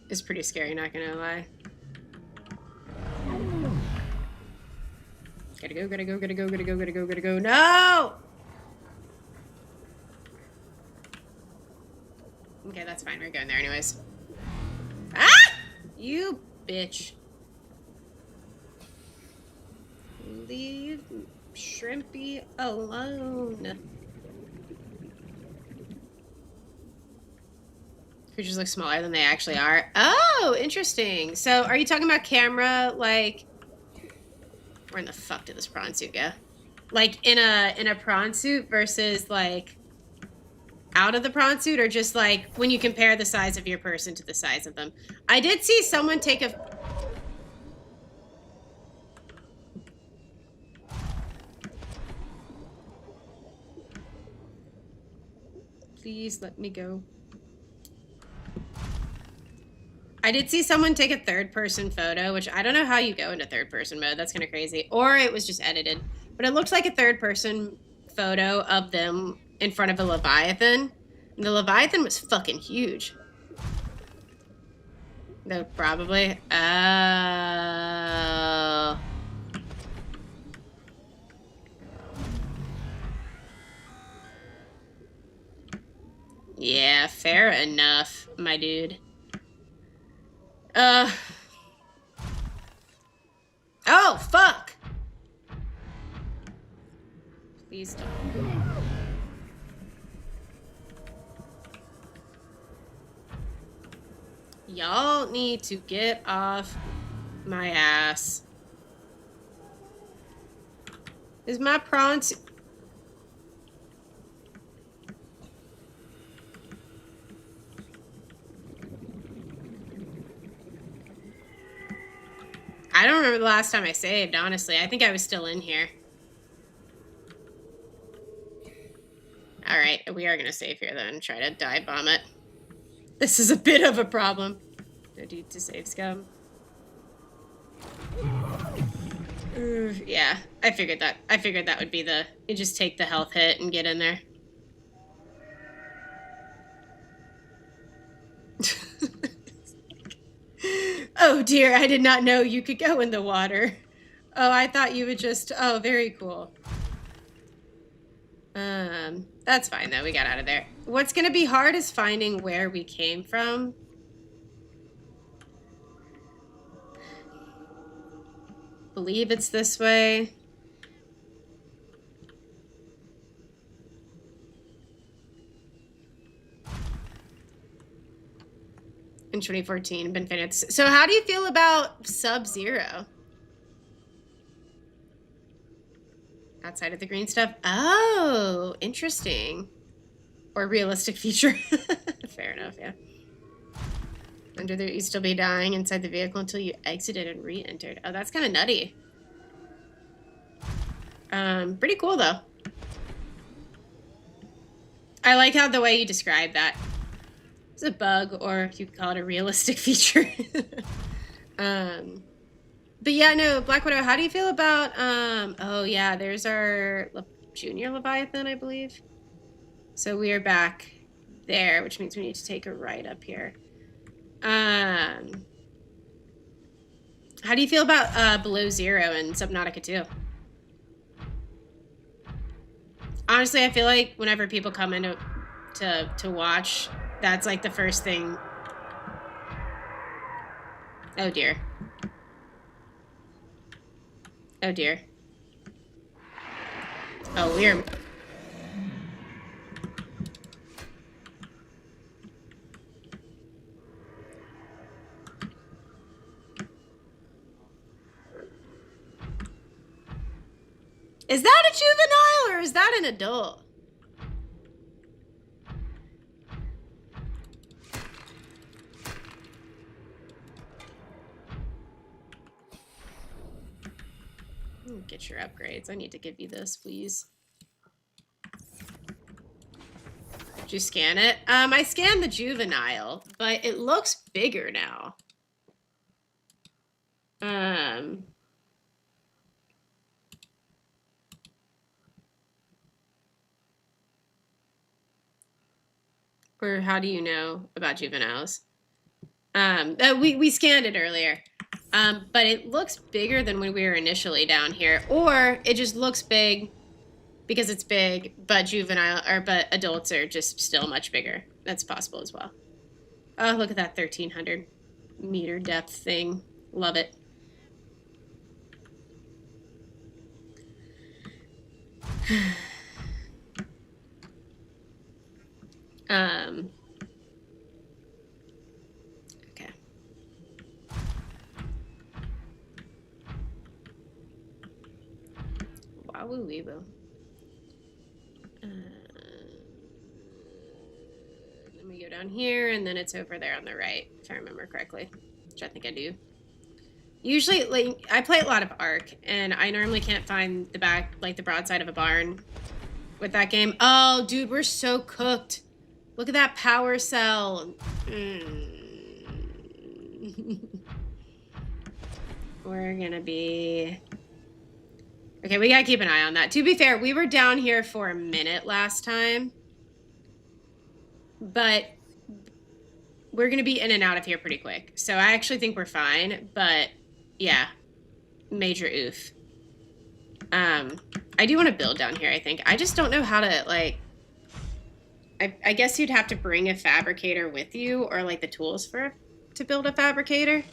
It's pretty scary, not gonna lie. Gotta go, gotta go, gotta go, gotta go, gotta go, gotta go. No! Okay, that's fine. We're going there anyways. Ah! You bitch. Leave Shrimpy alone. Creatures look smaller than they actually are. Oh, interesting. So are you talking about camera, like... Where in the fuck did this prawn suit go? Like in a prawn suit versus like out of the prawn suit, or just like when you compare the size of your person to the size of them? I did see someone take a... Please let me go. I did see someone take a third-person photo, which I don't know how you go into third-person mode. That's kind of crazy. Or it was just edited. But it looked like a third-person photo of them in front of a Leviathan. And the Leviathan was fucking huge. No, probably. Oh. Yeah, fair enough, my dude. Oh, fuck! Please don't. Y'all need to get off my ass. Is my prawn... I don't remember the last time I saved, honestly. I think I was still in here. Alright, we are going to save here then and try to dive bomb it. This is a bit of a problem. No need to save scum. Yeah, I figured that. I figured that would be the... You just take the health hit and get in there. Oh dear, I did not know you could go in the water. Oh, I thought you would just... Oh, very cool. That's fine though, we got out of there. What's gonna be hard is finding where we came from. Believe it's this way. In 2014, been finished. So how do you feel about Sub-Zero? Outside of the green stuff? Oh, interesting. Or realistic feature. Fair enough, yeah. Under there, you'd still be dying inside the vehicle until you exited and re-entered. Oh, that's kind of nutty. Pretty cool, though. I like how the way you describe that. It's a bug, or you could call it a realistic feature. But yeah, no, Black Widow, how do you feel about, oh yeah, there's our junior Leviathan, I believe. So we are back there, which means we need to take a right up here. How do you feel about Below Zero and Subnautica 2? Honestly, I feel like whenever people come in to watch, that's like the first thing. Oh dear. Oh dear. Oh, we're... Is that a juvenile or is that an adult? Get your upgrades. I need to give you this, please. Did you scan it? I scanned the juvenile, but it looks bigger now. Or how do you know about juveniles? We scanned it earlier. But it looks bigger than when we were initially down here. Or it just looks big because it's big, but but adults are just still much bigger. That's possible as well. Oh, look at that 1,300 meter depth thing. Love it. Okay. Wowoo weeboo. Then we go down here, and then it's over there on the right, if I remember correctly, which I think I do. Usually, like, I play a lot of Ark, and I normally can't find the back, like the broadside of a barn with that game. Oh, dude, we're so cooked. Look at that power cell. We're gonna be... Okay, we gotta keep an eye on that. To be fair, we were down here for a minute last time. But we're gonna be in and out of here pretty quick. So I actually think we're fine, but yeah. Major oof. I do want to build down here, I think. I just don't know how to, like... I guess you'd have to bring a fabricator with you, or like the tools to build a fabricator.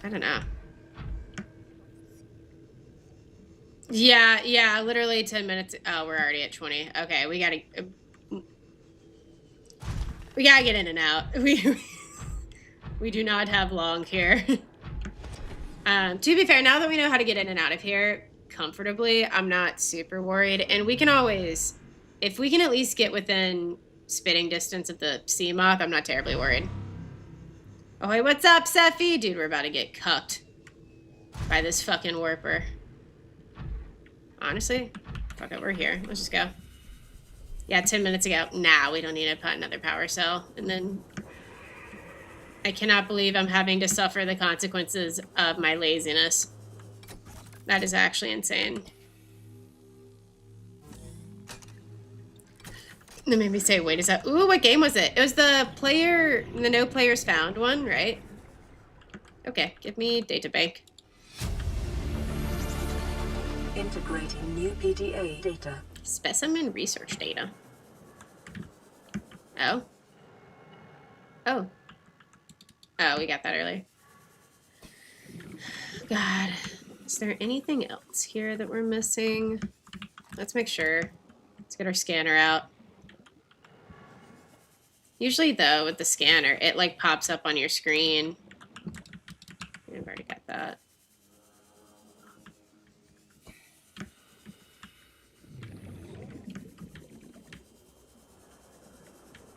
I don't know. Yeah, literally 10 minutes. Oh, we're already at 20. Okay, we gotta get in and out. We do not have long here. To be fair, now that we know how to get in and out of here comfortably, I'm not super worried. And we can always, if we can at least get within spitting distance of the sea moth, I'm not terribly worried. Oh, hey, what's up, Sephi? Dude, we're about to get cucked by this fucking warper. Honestly, fuck it, we're here. Let's just go. Yeah, 10 minutes ago. Nah, we don't need to put another power cell. And then I cannot believe I'm having to suffer the consequences of my laziness. That is actually insane. That made me say, wait, is that... Ooh, what game was it? It was the no players found one, right? Okay, give me data bank. Integrating new PDA data. Specimen research data. Oh. Oh. Oh, we got that earlier. God. Is there anything else here that we're missing? Let's make sure. Let's get our scanner out. Usually, though, with the scanner, it, like, pops up on your screen. I've already got that.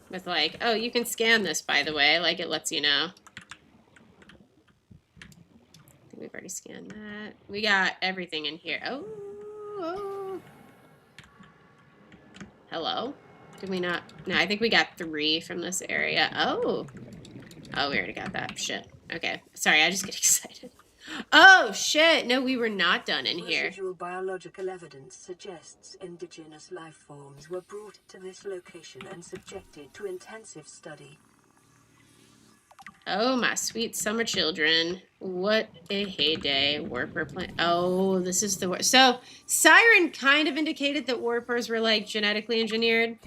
With, like, oh, you can scan this, by the way. Like, it lets you know. I think we've already scanned that. We got everything in here. Oh. Hello? Did we not? No, I think we got 3 from this area. Oh. Oh, we already got that. Shit. Okay. Sorry, I just get excited. Oh, shit. No, we were not done in here. Residual biological evidence suggests indigenous life forms were brought to this location and subjected to intensive study. Oh, my sweet summer children. What a heyday. Warper plant. Oh, this is the... So, Siren kind of indicated that warpers were, like, genetically engineered.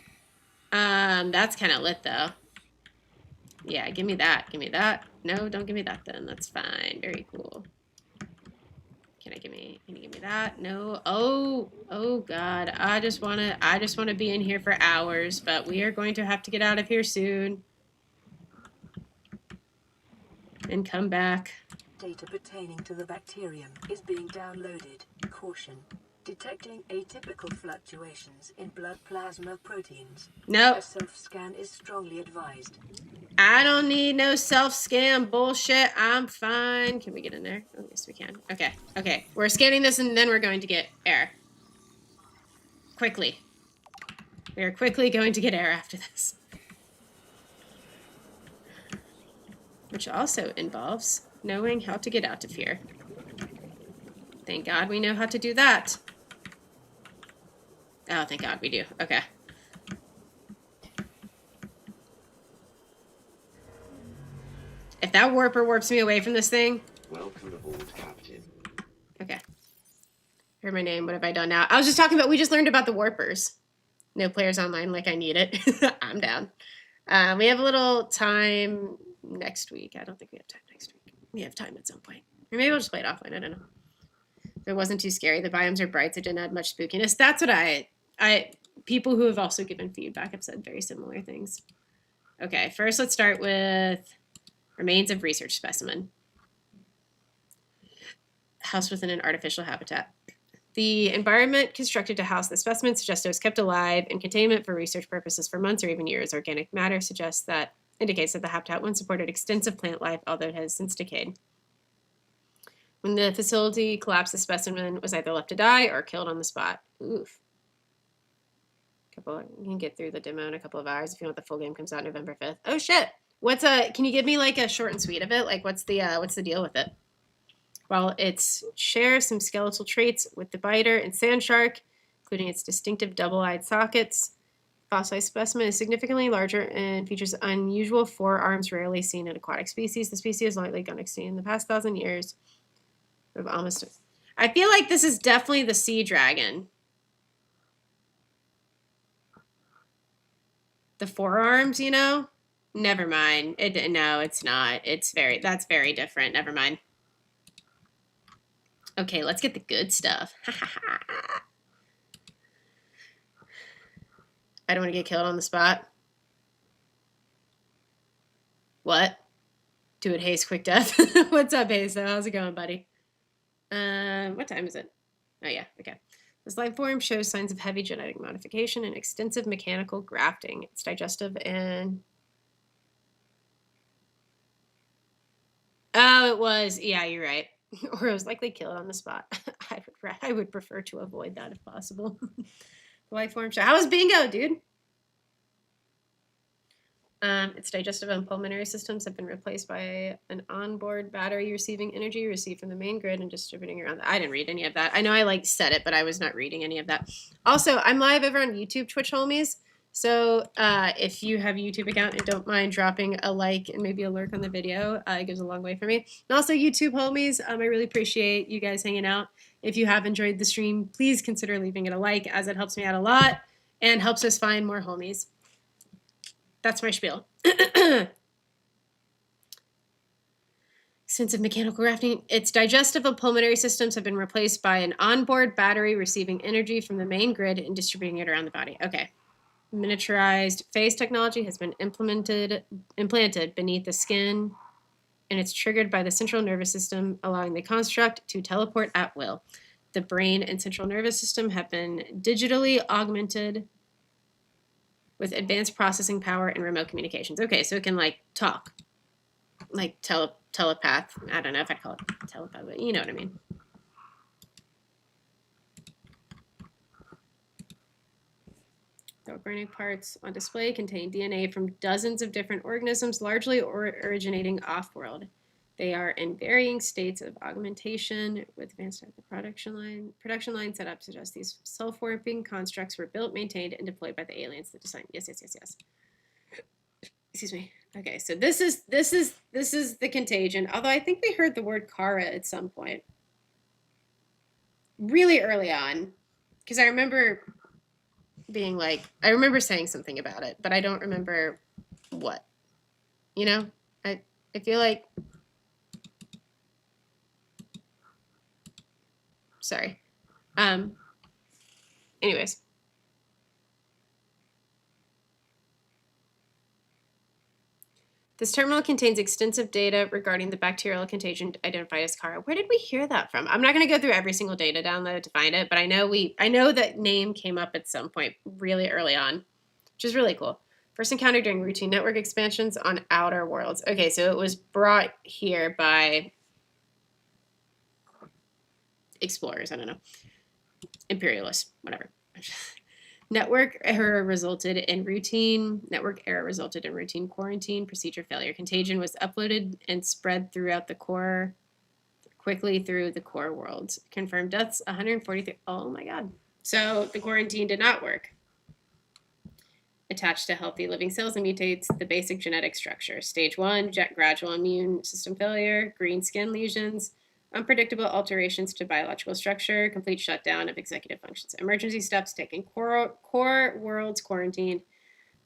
That's kind of lit, though. Yeah, give me that. Give me that. No, don't give me that, then. That's fine. Very cool. Can you give me that? No. Oh God. I just wanna be in here for hours, but we are going to have to get out of here soon. And come back. Data pertaining to the bacterium is being downloaded. Caution. Detecting atypical fluctuations in blood plasma proteins. Nope. A self-scan is strongly advised. I don't need no self-scan bullshit. I'm fine. Can we get in there? Oh, yes, we can. Okay. Okay. We're scanning this and then we're going to get air. Quickly. We are quickly going to get air after this. Which also involves knowing how to get out of here. Thank God we know how to do that. Oh, thank God we do. Okay. If that warper warps me away from this thing. Welcome aboard, Captain. Okay. Heard my name. What have I done now? I was just talking about, we just learned about the warpers. No players online like I need it. I'm down. We have a little time next week. I don't think we have time next week. We have time at some point. Or maybe we'll just play it offline. I don't know. It wasn't too scary. The biomes are bright, so it didn't add much spookiness. That's what people who have also given feedback have said very similar things. Okay, first let's start with remains of research specimen. House within an artificial habitat. The environment constructed to house the specimen suggests it was kept alive in containment for research purposes for months or even years. Organic matter indicates that the habitat once supported extensive plant life, although it has since decayed. When the facility collapsed, the specimen was either left to die or killed on the spot. Oof. You can get through the demo in a couple of hours if you want. The full game comes out November 5th. Oh shit. Can you give me like a short and sweet of it? Like what's the deal with it? Well, it shares some skeletal traits with the biter and sand shark, including its distinctive double-eyed sockets. Fossilized specimen is significantly larger and features unusual forearms rarely seen in aquatic species. The species has likely gone extinct in the past 1,000 years. I feel like this is definitely the sea dragon. The forearms, you know? Never mind. No, it's not. That's very different. Never mind. Okay, let's get the good stuff. I don't want to get killed on the spot. What? Do it, Hayes. Quick death. What's up, Hayes? How's it going, buddy? What time is it? Oh, yeah. Okay. This life form shows signs of heavy genetic modification and extensive mechanical grafting. It's digestive and... Oh, it was. Yeah, you're right. Or it was likely killed on the spot. I would prefer to avoid that if possible. The life form show. How was bingo, dude? Its digestive and pulmonary systems have been replaced by an onboard battery receiving energy received from the main grid and distributing around. I didn't read any of that. I know I said it, but I was not reading any of that. Also, I'm live over on YouTube, Twitch homies. So if you have a YouTube account and don't mind dropping a like and maybe a lurk on the video, it goes a long way for me. And also YouTube homies, I really appreciate you guys hanging out. If you have enjoyed the stream, please consider leaving it a like, as it helps me out a lot and helps us find more homies. That's my spiel. Extensive mechanical grafting. Its digestive and pulmonary systems have been replaced by an onboard battery receiving energy from the main grid and distributing it around the body. Okay. Miniaturized phase technology has been implanted beneath the skin, and it's triggered by the central nervous system, allowing the construct to teleport at will. The brain and central nervous system have been digitally augmented with advanced processing power and remote communications. Okay, so it can, like, talk. Like, telepath. I don't know if I'd call it telepath, but you know what I mean. The organic parts on display contain DNA from dozens of different organisms, largely originating off-world. They are in varying states of augmentation with advanced production line set up suggests these self-warping constructs were built, maintained, and deployed by the aliens that designed. Yes. Excuse me. Okay, so this is the contagion. Although I think we heard the word Kara at some point, really early on, because I remember being like, I remember saying something about it, but I don't remember what. You know, I feel like. Sorry. Anyways. This terminal contains extensive data regarding the bacterial contagion identified as Kara. Where did we hear that from? I'm not going to go through every single data download to find it, but I know that name came up at some point really early on, which is really cool. First encountered during routine network expansions on outer worlds. Okay, so it was brought here by explorers. I don't know. Imperialists, whatever. Network error resulted in routine quarantine. Procedure failure. Contagion was uploaded and spread throughout the core, quickly through the core worlds. Confirmed deaths 143. Oh my god. So the quarantine did not work. Attached to healthy living cells and mutates the basic genetic structure. Stage 1, gradual immune system failure, green skin lesions, unpredictable alterations to biological structure, complete shutdown of executive functions. Emergency steps taken. Core worlds quarantined.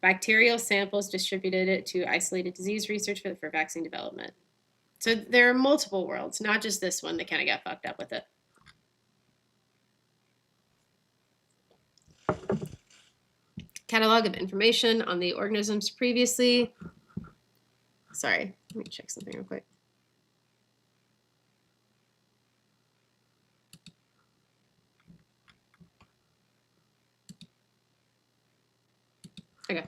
Bacterial samples distributed to isolated disease research for vaccine development. So there are multiple worlds, not just this one that kind of got fucked up with it. Catalog of information on the organisms previously. Sorry, let me check something real quick. Okay.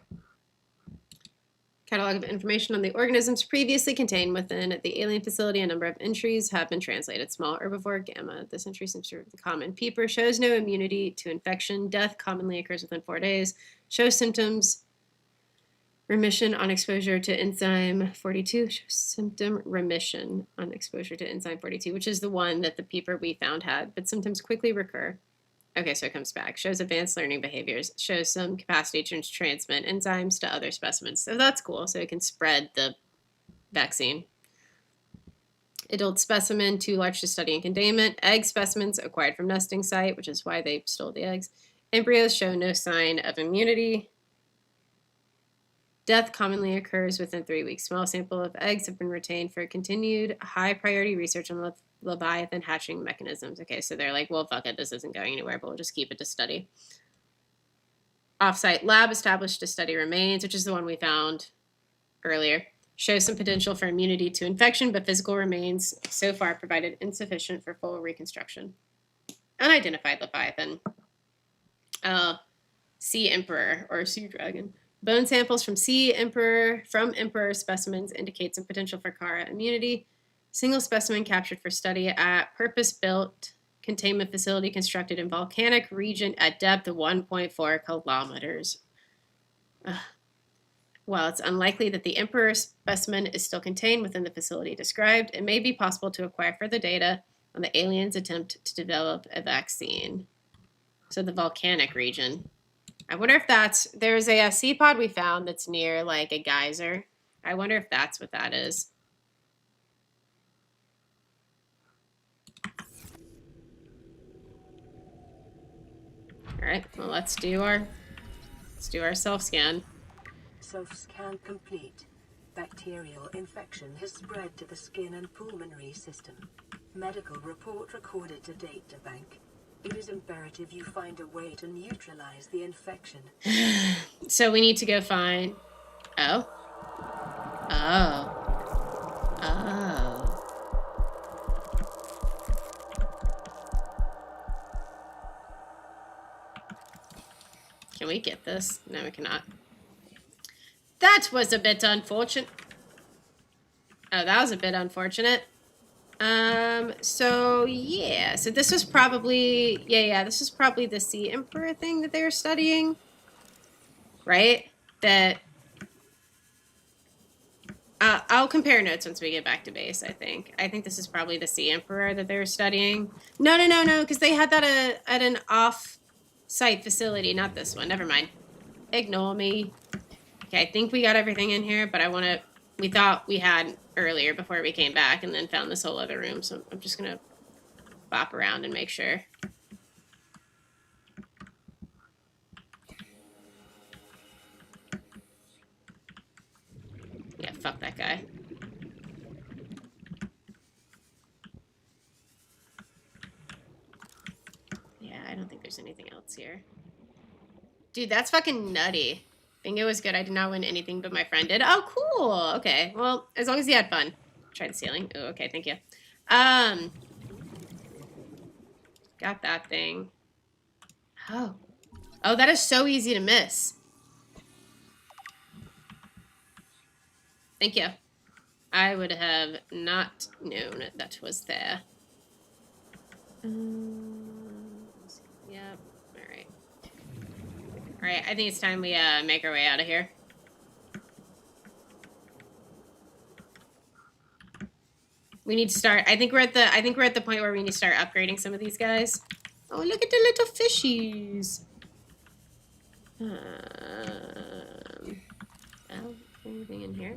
Catalog of information on the organisms previously contained within the alien facility. A number of entries have been translated. Small herbivore, gamma. This entry seems to be the common peeper. Shows no immunity to infection. Death commonly occurs within 4 days. Shows symptoms. Remission on exposure to enzyme 42. Shows symptom remission on exposure to enzyme 42, which is the one that the peeper we found had, but symptoms quickly recur. Okay, so it comes back. Shows advanced learning behaviors. Shows some capacity to transmit enzymes to other specimens. So that's cool. So it can spread the vaccine. Adult specimen, too large to study in containment. Egg specimens acquired from nesting site, which is why they stole the eggs. Embryos show no sign of immunity. Death commonly occurs within 3 weeks. Small sample of eggs have been retained for continued high priority research on Leviathan hatching mechanisms. Okay, so they're like, well, fuck it, this isn't going anywhere, but we'll just keep it to study. Offsite lab established to study remains, which is the one we found earlier. Shows some potential for immunity to infection, but physical remains so far provided insufficient for full reconstruction. Unidentified Leviathan. Sea Emperor or Sea Dragon. Bone samples from Emperor specimens indicate some potential for Kara immunity. Single specimen captured for study at purpose-built containment facility constructed in volcanic region at depth of 1.4 kilometers. While it's unlikely that the Emperor specimen is still contained within the facility described, it may be possible to acquire further data on the aliens' attempt to develop a vaccine. So the volcanic region. I wonder if there's a sea pod we found that's near like a geyser. I wonder if that's what that is. All right, well, let's do our self-scan. Self-scan complete. Bacterial infection has spread to the skin and pulmonary system. Medical report recorded to databank. It is imperative you find a way to neutralize the infection. So we need to go find... Oh. Can we get this? No, we cannot. That was a bit unfortunate. Oh, that was a bit unfortunate. So yeah. So this was probably... this was probably the Sea Emperor thing that they were studying. Right? That... I'll compare notes once we get back to base, I think. I think this is probably the Sea Emperor that they were studying. No, because they had that at an off-site facility, not this one. Never mind. Ignore me. Okay, I think we got everything in here, but we thought we had earlier before we came back and then found this whole other room, so I'm just gonna bop around and make sure. Yeah, fuck that guy. Yeah, I don't think there's anything else here. Dude, that's fucking nutty. Bingo was good. I did not win anything, but my friend did. Oh, cool. Okay. Well, as long as he had fun. Try the ceiling. Oh, okay. Thank you. Got that thing. Oh. Oh, that is so easy to miss. Thank you. I would have not known that was there. Yep. All right. All right. I think it's time we make our way out of here. We need to start. I think we're at the point where we need to start upgrading some of these guys. Oh, look at the little fishies. Oh, anything in here?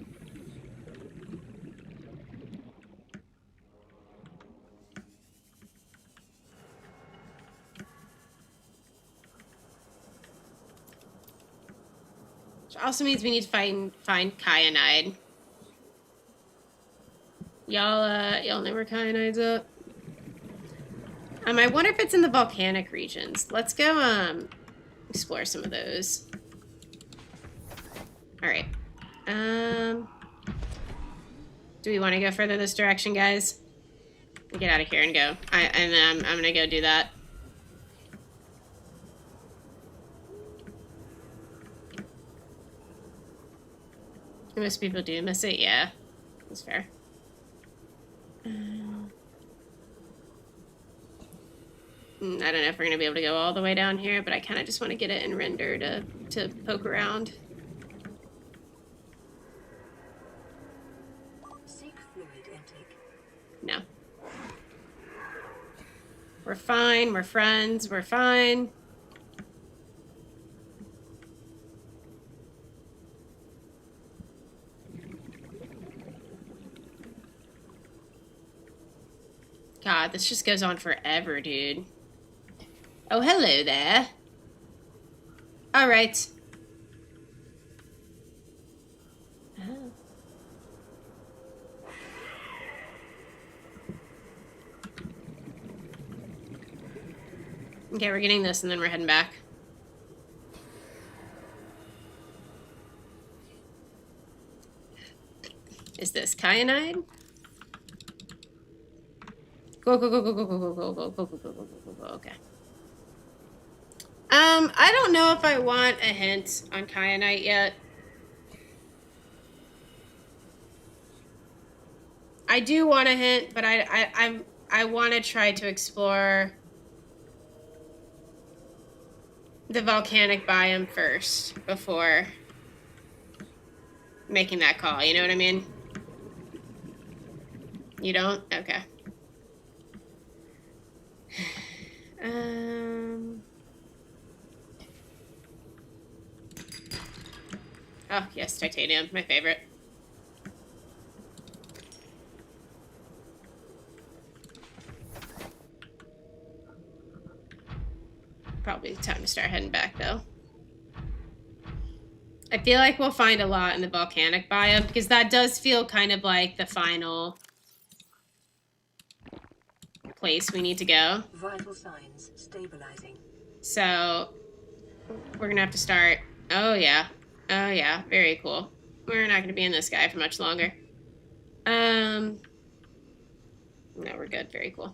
Which also means we need to find kyanide. Y'all know where kyanide's up? I wonder if it's in the volcanic regions. Let's go explore some of those. All right. Do we want to go further this direction, guys? We'll get out of here and go. I'm gonna go do that. Most people do miss it. Yeah, that's fair. I don't know if we're gonna be able to go all the way down here, but I kind of just want to get it in render to poke around. Seek fluid intake. No. We're fine. We're friends. We're fine. God, this just goes on forever, dude. Oh, hello there. All right. Oh. Okay, we're getting this and then we're heading back. Is this kyanide? Go, go, go, go, go, go, go, go, go, go, go, go, go, go, go, okay. I don't know if I want a hint on kyanite yet. I do want a hint, but I want to try to explore the volcanic biome first before making that call. You know what I mean? You don't? Okay. Oh, yes, titanium, my favorite. Probably time to start heading back, though. I feel like we'll find a lot in the volcanic biome, because that does feel kind of like the final place we need to go. Vital signs stabilizing. So, we're gonna have to start. Oh, yeah. Oh, yeah. Very cool. We're not gonna be in this guy for much longer. No, we're good. Very cool.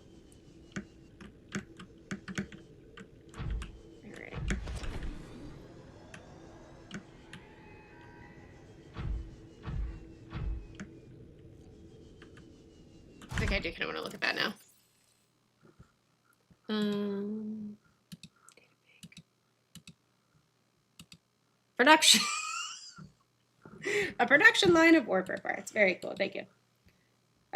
Alright. I think I do kind of want to look at that now. Production. A production line of warper parts. Very cool. Thank you.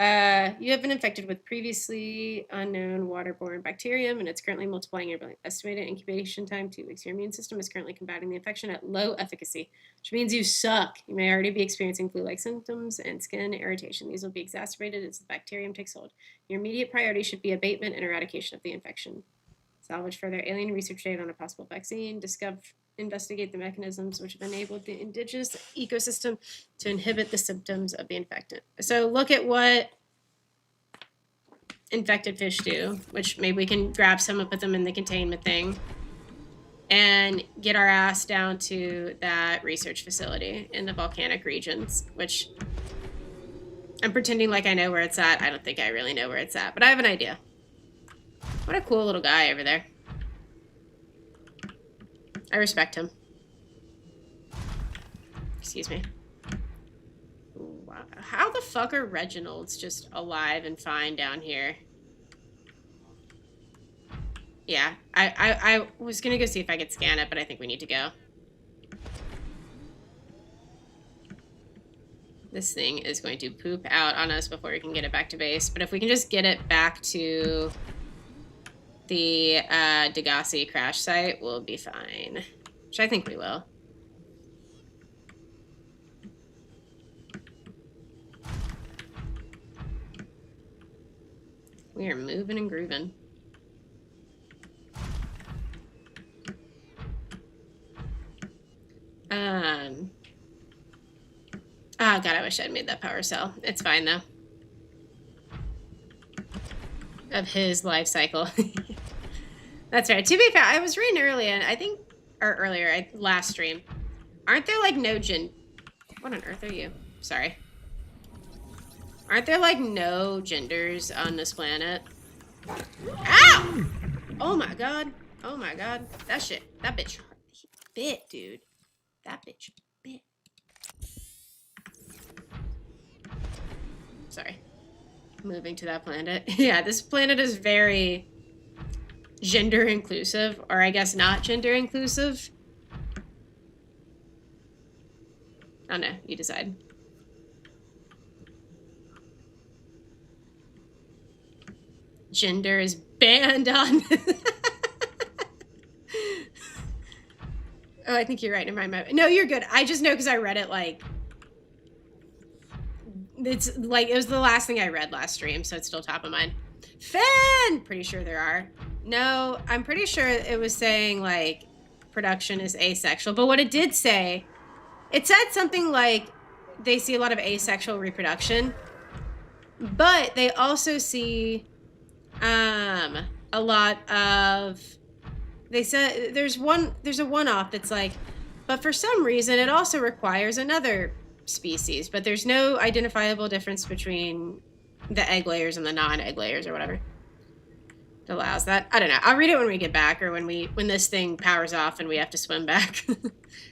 You have been infected with previously unknown waterborne bacterium, and it's currently multiplying your estimated incubation time 2 weeks. Your immune system is currently combating the infection at low efficacy, which means you suck. You may already be experiencing flu-like symptoms and skin irritation. These will be exacerbated as the bacterium takes hold. Your immediate priority should be abatement and eradication of the infection. Salvage further alien research data on a possible vaccine. Investigate the mechanisms which have enabled the indigenous ecosystem to inhibit the symptoms of the infected. So look at what infected fish do, which maybe we can grab some and put them in the containment thing and get our ass down to that research facility in the volcanic regions, which I'm pretending like I know where it's at. I don't think I really know where it's at, but I have an idea. What a cool little guy over there. I respect him. Excuse me. Wow. How the fuck are Reginalds just alive and fine down here? Yeah, I was gonna go see if I could scan it, but I think we need to go. This thing is going to poop out on us before we can get it back to base. But if we can just get it back to the Degassi crash site, we'll be fine. Which I think we will. We are moving and grooving. Oh god, I wish I'd made that power cell. It's fine though. Of his life cycle. That's right. To be fair, I was reading earlier, and I think, or earlier, last stream. Aren't there like no what on earth are you? Sorry. Aren't there like no genders on this planet? Ow! Oh my god. Oh my god. That bitch bit, dude. That bitch bit. Sorry. Moving to that planet. Yeah, this planet is very gender inclusive, or I guess not gender inclusive. Oh no, you decide. Gender is banned on. Oh, I think you're right. Never mind. No, you're good. I just know because I read it like. It's like it was the last thing I read last stream, so it's still top of mind. Finn! Pretty sure there are. No, I'm pretty sure it was saying like production is asexual, but what it did say, it said something like they see a lot of asexual reproduction, but they also see a lot of. They said there's a one-off that's like, but for some reason it also requires another species, but there's no identifiable difference between the egg layers and the non-egg layers or whatever. It allows that. I don't know. I'll read it when we get back or when this thing powers off and we have to swim back.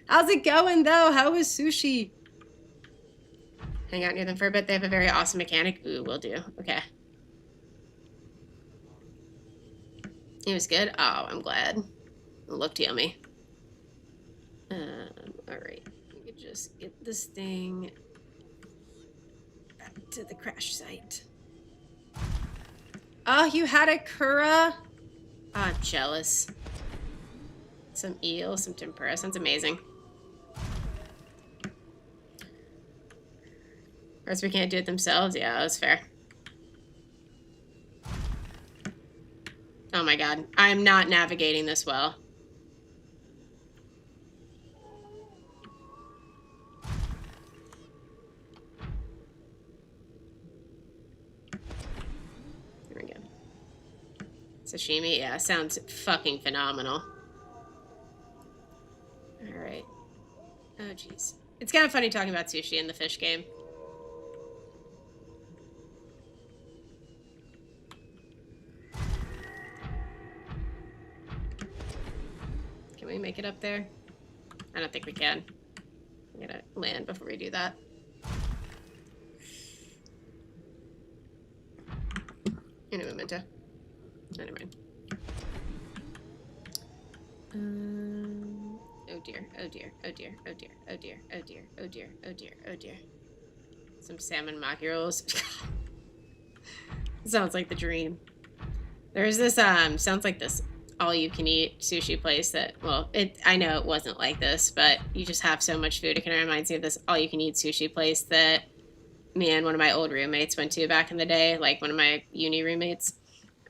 How's it going though? How is sushi? Hang out near them for a bit. They have a very awesome mechanic. Ooh, will do. Okay. It was good. Oh, I'm glad. It looked yummy. All right. We could just get this thing back to the crash site. Oh, you had a Kura? Oh, I'm jealous. Some eel, some tempura. Sounds amazing. Or else we can't do it themselves? Yeah, that's fair. Oh my god. I am not navigating this well. There we go. Sashimi? Yeah, sounds fucking phenomenal. Alright. Oh, jeez. It's kind of funny talking about sushi in the fish game. Can we make it up there? I don't think we can. We gotta land before we do that. In a memento. Never mind. Oh dear, oh dear, oh dear, oh dear, oh dear, oh dear, oh dear, oh dear, oh dear. Some salmon maki rolls. Sounds like the dream. There's this sounds like this all-you-can-eat sushi place that, well, I know it wasn't like this, but you just have so much food. It kind of reminds me of this all-you-can-eat sushi place that me and one of my old roommates went to back in the day, like one of my uni roommates,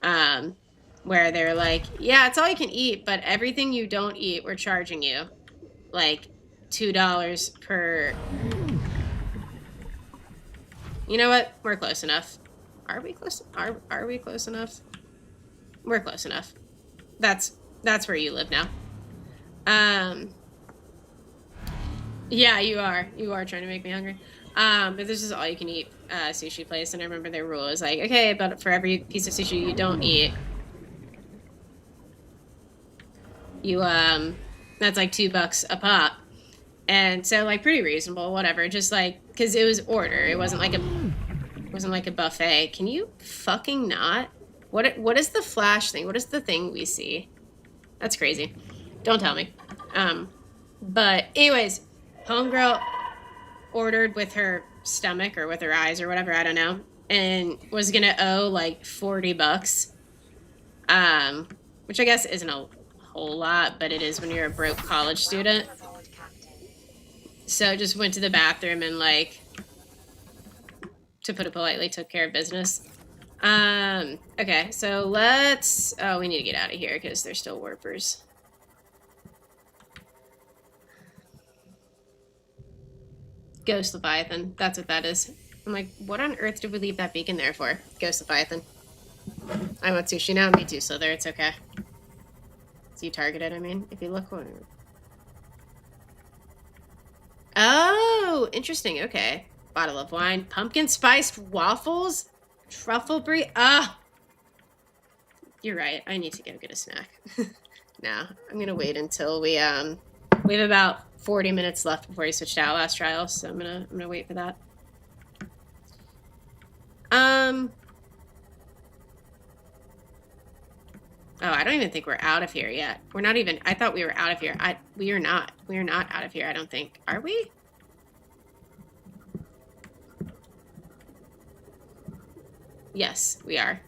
where they're like, yeah, it's all you can eat, but everything you don't eat, we're charging you like $2 per. You know what? We're close enough. Are we close? Are we close enough? We're close enough. That's where you live now. Yeah, you are. You are trying to make me hungry. But this is all you can eat sushi place, and I remember their rule is like, okay, but for every piece of sushi you don't eat, you that's like $2 a pop. And so like pretty reasonable, whatever. Just like because it was order, it wasn't like a buffet. Can you fucking not? What is the flash thing? What is the thing we see? That's crazy. Don't tell me. But anyways, homegirl ordered with her stomach or with her eyes or whatever, I don't know, and was gonna owe like $40. Which I guess isn't a whole lot, but it is when you're a broke college student. So just went to the bathroom and like, to put it politely, took care of business. Okay, so we need to get out of here because there's still warpers. Ghost Leviathan, that's what that is. I'm like, what on earth did we leave that beacon there for? Ghost Leviathan. I want sushi now, me too, so there, it's okay. So you targeted, I mean, if you look one. Oh, interesting, okay. Bottle of wine, pumpkin spiced waffles, truffle brie. You're right. I need to go get a snack. Now I'm gonna wait until we have about 40 minutes left before he switched out last trial, so I'm gonna wait for that. Oh, I don't even think we're out of here yet. We're not even. I thought we were out of here. We are not. We are not out of here. I don't think. Are we? Yes, we are.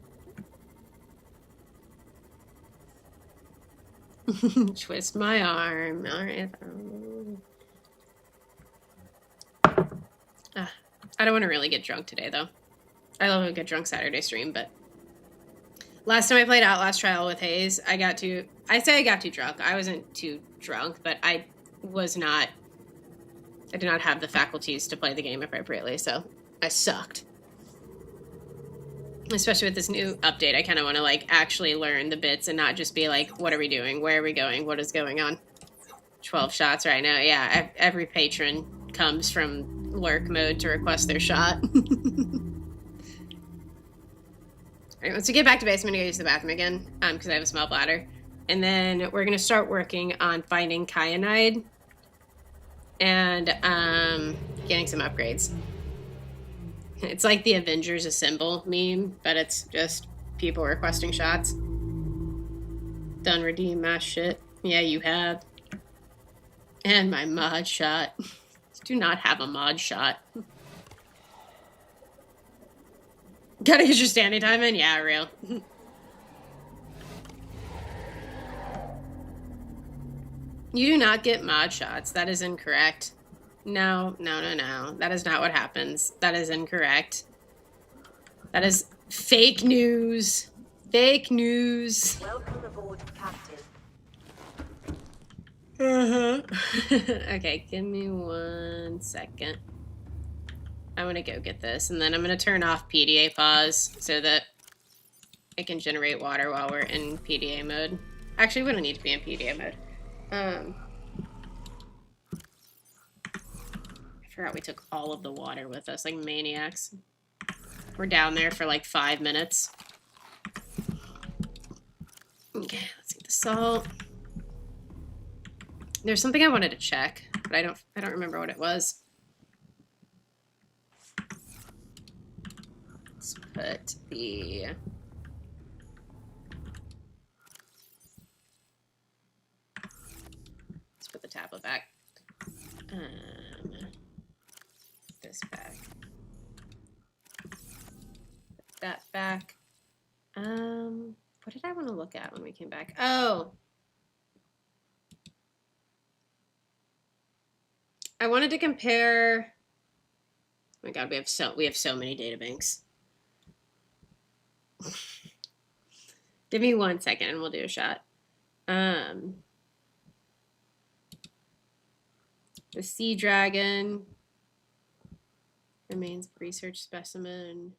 Twist my arm. All right. I don't want to really get drunk today, though. I love a good drunk Saturday stream, but last time I played Outlast Trial with Hayes, I got too drunk. I wasn't too drunk, but I did not have the faculties to play the game appropriately, so I sucked. Especially with this new update, I kind of want to like actually learn the bits and not just be like, what are we doing? Where are we going? What is going on? 12 shots right now. Yeah, every patron comes from lurk mode to request their shot. Alright, once we get back to base, I'm gonna go use the bathroom again, because I have a small bladder. And then we're gonna start working on finding kyanide and getting some upgrades. It's like the Avengers Assemble meme, but it's just people requesting shots. Done redeem my shit. Yeah, you have. And my mod shot. Do not have a mod shot. Gotta get your standing time in? Yeah, real. You do not get mod shots. That is incorrect. No. That is not what happens. That is incorrect. That is fake news. Fake news. Welcome aboard, Captain. Okay, give me 1 second. I'm gonna go get this, and then I'm gonna turn off PDA pause so that it can generate water while we're in PDA mode. Actually, we don't need to be in PDA mode. I forgot we took all of the water with us, like maniacs. We're down there for like 5 minutes. Okay, let's get the salt. There's something I wanted to check, but I don't remember what it was. Let's put the tablet back. This back. That back. What did I want to look at when we came back? Oh. I wanted to compare. Oh my god, we have so many data banks. Give me 1 second and we'll do a shot. The sea dragon remains research specimen.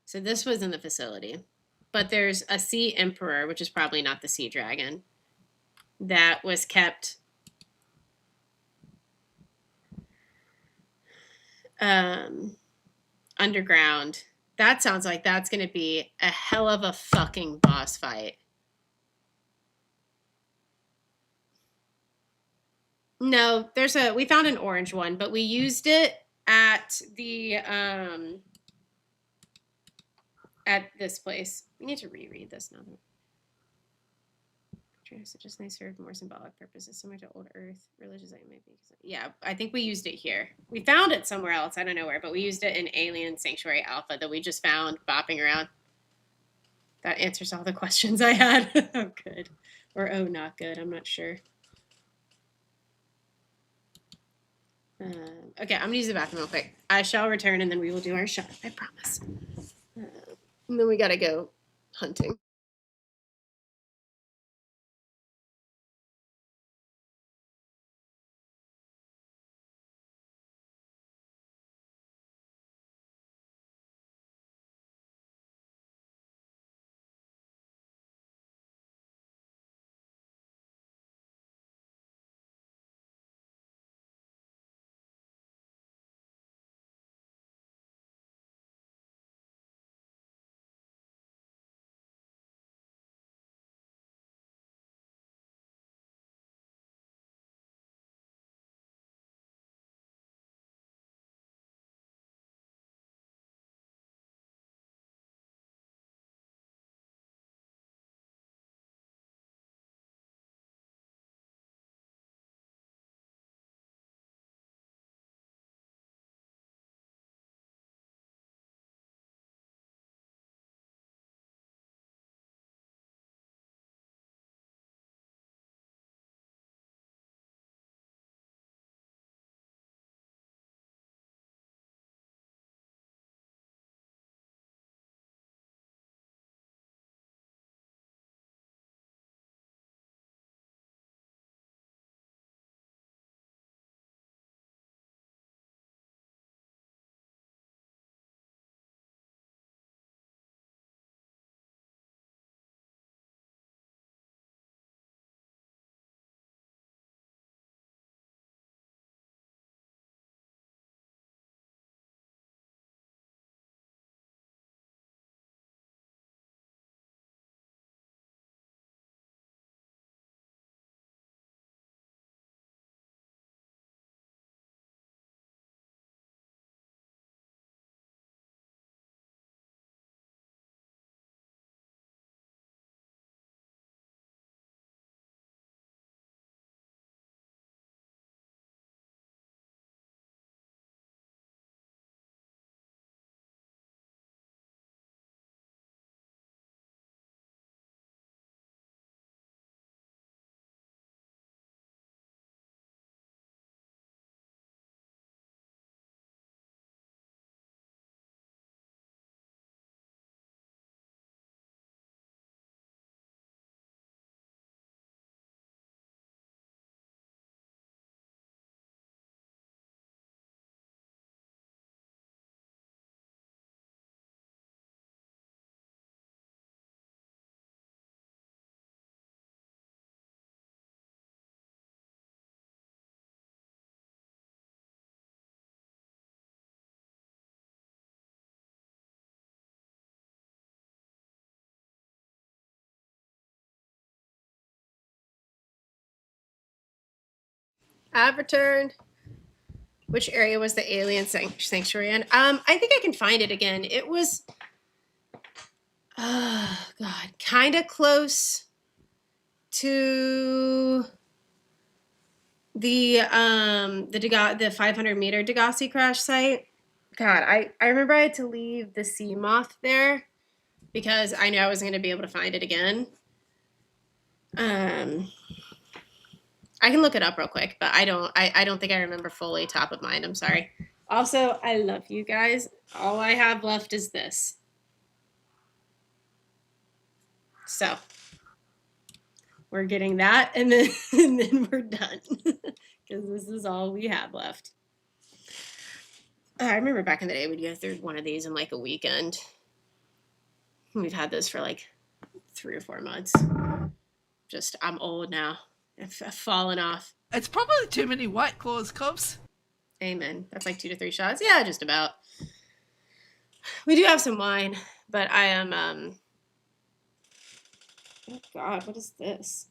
So this was in the facility, but there's a sea emperor, which is probably not the sea dragon, that was kept underground. That sounds like that's going to be a hell of a fucking boss fight. No, we found an orange one, but we used it at this place. We need to reread this now. Just they served more symbolic purposes, similar to old Earth religious. Yeah, I think we used it here. We found it somewhere else. I don't know where, but we used it in Alien Sanctuary Alpha that we just found bopping around. That answers all the questions I had. Oh, good. Or oh, not good. I'm not sure. Okay, I'm going to use the bathroom real quick. I shall return, and then we will do our shot. I promise. And then we got to go hunting. I've returned. Which area was the alien sanctuary in? I think I can find it again. It was. Oh God, kind of close to the 500-meter Degassi crash site. God, I remember I had to leave the sea moth there because I knew I wasn't going to be able to find it again. I can look it up real quick, but I don't think I remember fully top of mind. I'm sorry. Also, I love you guys. All I have left is this. So we're getting that, and then we're done because this is all we have left. I remember back in the day we'd go through one of these in like a weekend. We've had this for like 3 or 4 months. Just I'm old now. I've fallen off. It's probably too many White Claws, Cubs. Amen. That's like 2 to 3 shots. Yeah, just about. We do have some wine, but I am oh God, what is this?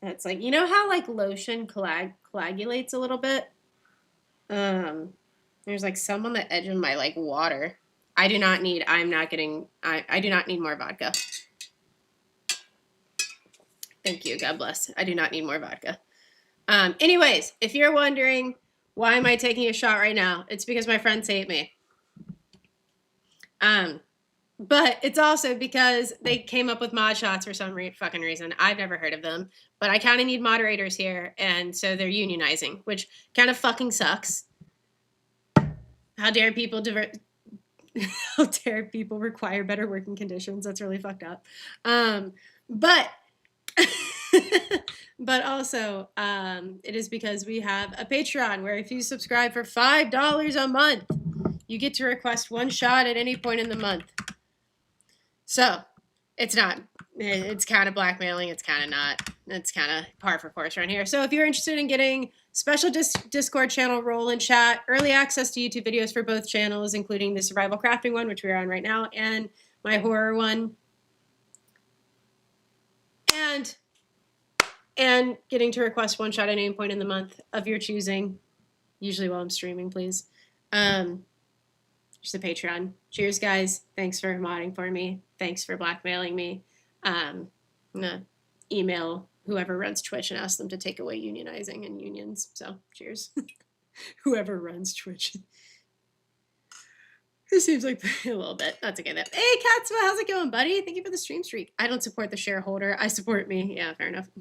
It's like, you know how like lotion coagulates a little bit? There's like some on the edge of my like water. I do not need more vodka. Thank you. God bless. I do not need more vodka. Anyways, if you're wondering why am I taking a shot right now, it's because my friends hate me. But it's also because they came up with mod shots for some fucking reason. I've never heard of them, but I kind of need moderators here, and so they're unionizing, which kind of fucking sucks. How dare people how dare people require better working conditions? That's really fucked up. But but also it is because we have a Patreon where if you subscribe for $5 a month, you get to request 1 shot at any point in the month. So it's kind of blackmailing. It's kind of not. It's kind of par for course around here. So if you're interested in getting special Discord channel roll and chat, early access to YouTube videos for both channels, including the survival crafting one, which we're on right now, and my horror one, and getting to request 1 shot at any point in the month of your choosing, usually while I'm streaming, please. Just a Patreon. Cheers, guys. Thanks for modding for me. Thanks for blackmailing me. I'm gonna email whoever runs Twitch and ask them to take away unionizing and unions. So, cheers. Whoever runs Twitch. It seems like a little bit. That's okay. Hey, Katsuma, how's it going, buddy? Thank you for the stream streak. I don't support the shareholder. I support me. Yeah, fair enough.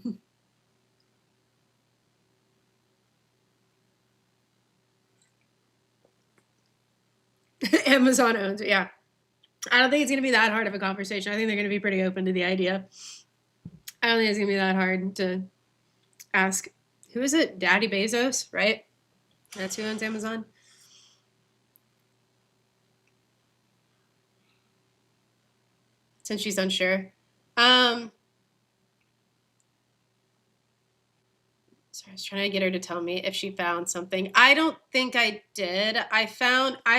Amazon owns it, yeah. I don't think it's going to be that hard of a conversation. I think they're going to be pretty open to the idea. I don't think it's going to be that hard to ask. Who is it? Daddy Bezos, right? That's who owns Amazon. Since she's unsure. So I was trying to get her to tell me if she found something. I don't think I did. I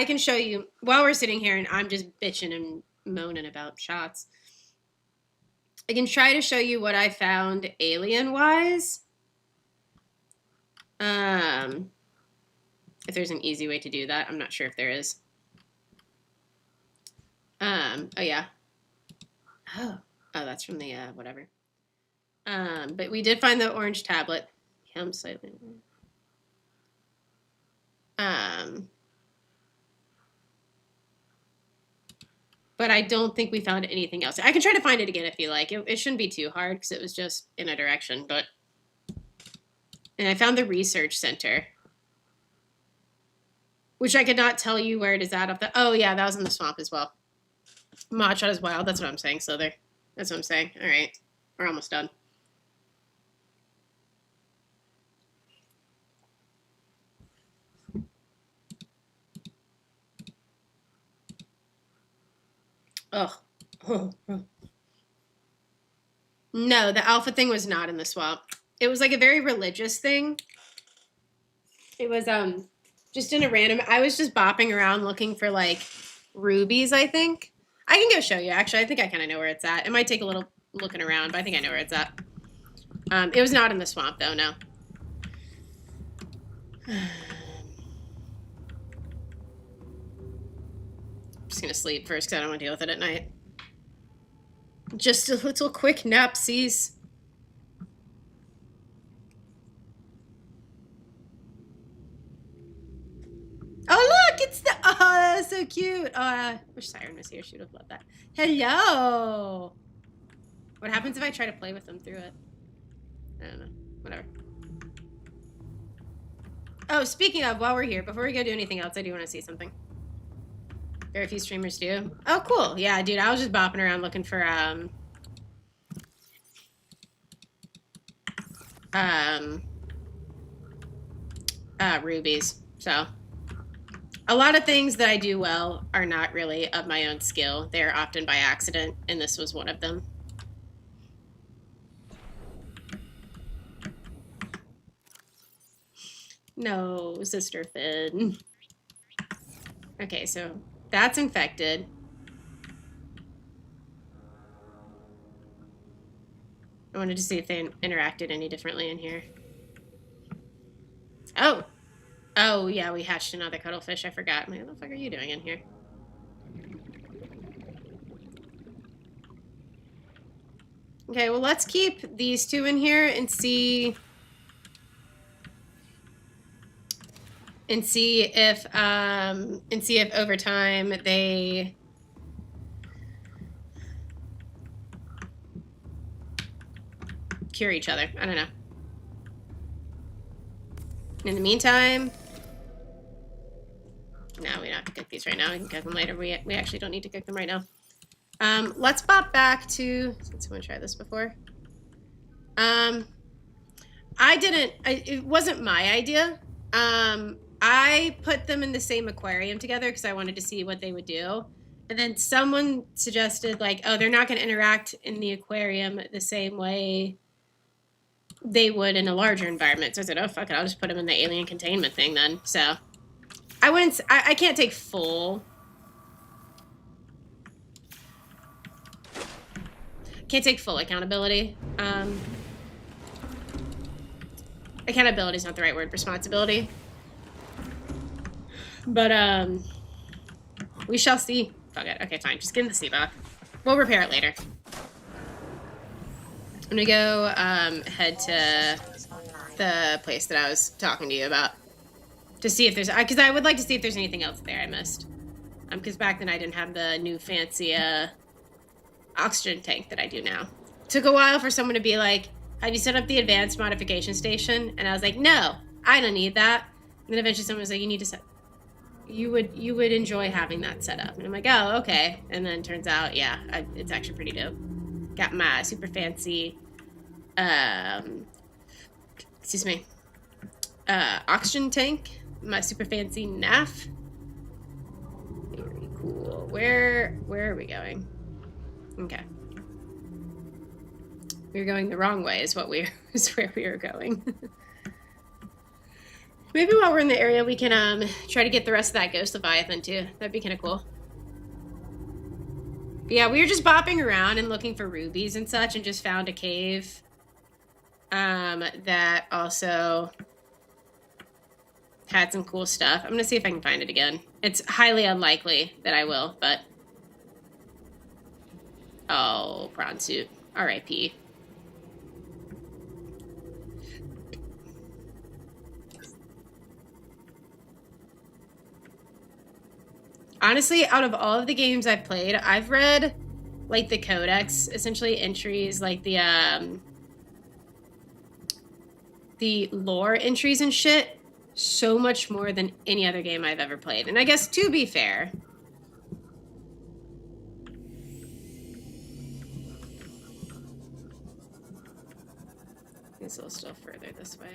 can show you while we're sitting here and I'm just bitching and moaning about shots. I can try to show you what I found alien-wise. If there's an easy way to do that. I'm not sure if there is. Oh yeah. Oh, that's from the whatever. But we did find the orange tablet. I'm slightly. But I don't think we found anything else. I can try to find it again if you like. It shouldn't be too hard because it was just in a direction. And I found the research center, which I could not tell you where it is at. Oh yeah, that was in the swamp as well. Mod shot is wild. That's what I'm saying, Slither. That's what I'm saying. All right, we're almost done. Oh. No, the alpha thing was not in the swamp. It was like a very religious thing. It was just in a random. I was just bopping around looking for like rubies, I think. I can go show you. Actually, I think I kind of know where it's at. It might take a little looking around, but I think I know where it's at. It was not in the swamp though, no. just gonna sleep first because I don't want to deal with it at night. Just a little quick napsies. Oh, look! It's the... Oh, that's so cute. Oh, I wish Siren was here. She would have loved that. Hello! What happens if I try to play with them through it? I don't know. Whatever. Oh, speaking of, while we're here, before we go do anything else, I do want to see something. Very few streamers do. Oh, cool. Yeah, dude, I was just bopping around looking for, rubies. So, a lot of things that I do well are not really of my own skill. They're often by accident, and this was one of them. No, Sister Finn. Okay, so that's infected. I wanted to see if they interacted any differently in here. Oh! Oh, yeah, we hatched another cuttlefish. I forgot. What the fuck are you doing in here? Okay, well, let's keep these two in here and see... And see if over time they... cure each other. I don't know. In the meantime... No, we don't have to cook these right now. We can cook them later. We actually don't need to cook them right now. Let's pop back to... Did someone try this before? It wasn't my idea. I put them in the same aquarium together because I wanted to see what they would do. And then someone suggested, like, oh, they're not going to interact in the aquarium the same way they would in a larger environment. So I said, oh, fuck it, I'll just put them in the alien containment thing then. So I can't take full... Can't take full accountability. Accountability is not the right word. Responsibility. But, we shall see. Fuck it. Okay, fine. Just give him the sea bath. We'll repair it later. I'm gonna go, head to the place that I was talking to you about. To see if there's... Because I would like to see if there's anything else there I missed. Because back then I didn't have the new fancy, oxygen tank that I do now. Took a while for someone to be like, have you set up the advanced modification station? And I was like, no, I don't need that. And then eventually someone was like, you need to set... You would enjoy having that set up. And I'm like, oh, okay. And then turns out, yeah, it's actually pretty dope. Got my super fancy, oxygen tank. My super fancy NAF. Very cool. Where are we going? Okay. We're going the wrong way is where we are going. Maybe while we're in the area, we can try to get the rest of that ghost leviathan too. That'd be kind of cool. But yeah, we were just bopping around and looking for rubies and such, and just found a cave that also had some cool stuff. I'm gonna see if I can find it again. It's highly unlikely that I will, but oh, prawn suit. R.I.P. Honestly, out of all of the games I've played, I've read, like, the codex, essentially entries, like the lore entries and shit, so much more than any other game I've ever played. And I guess, to be fair, it's a little still further this way.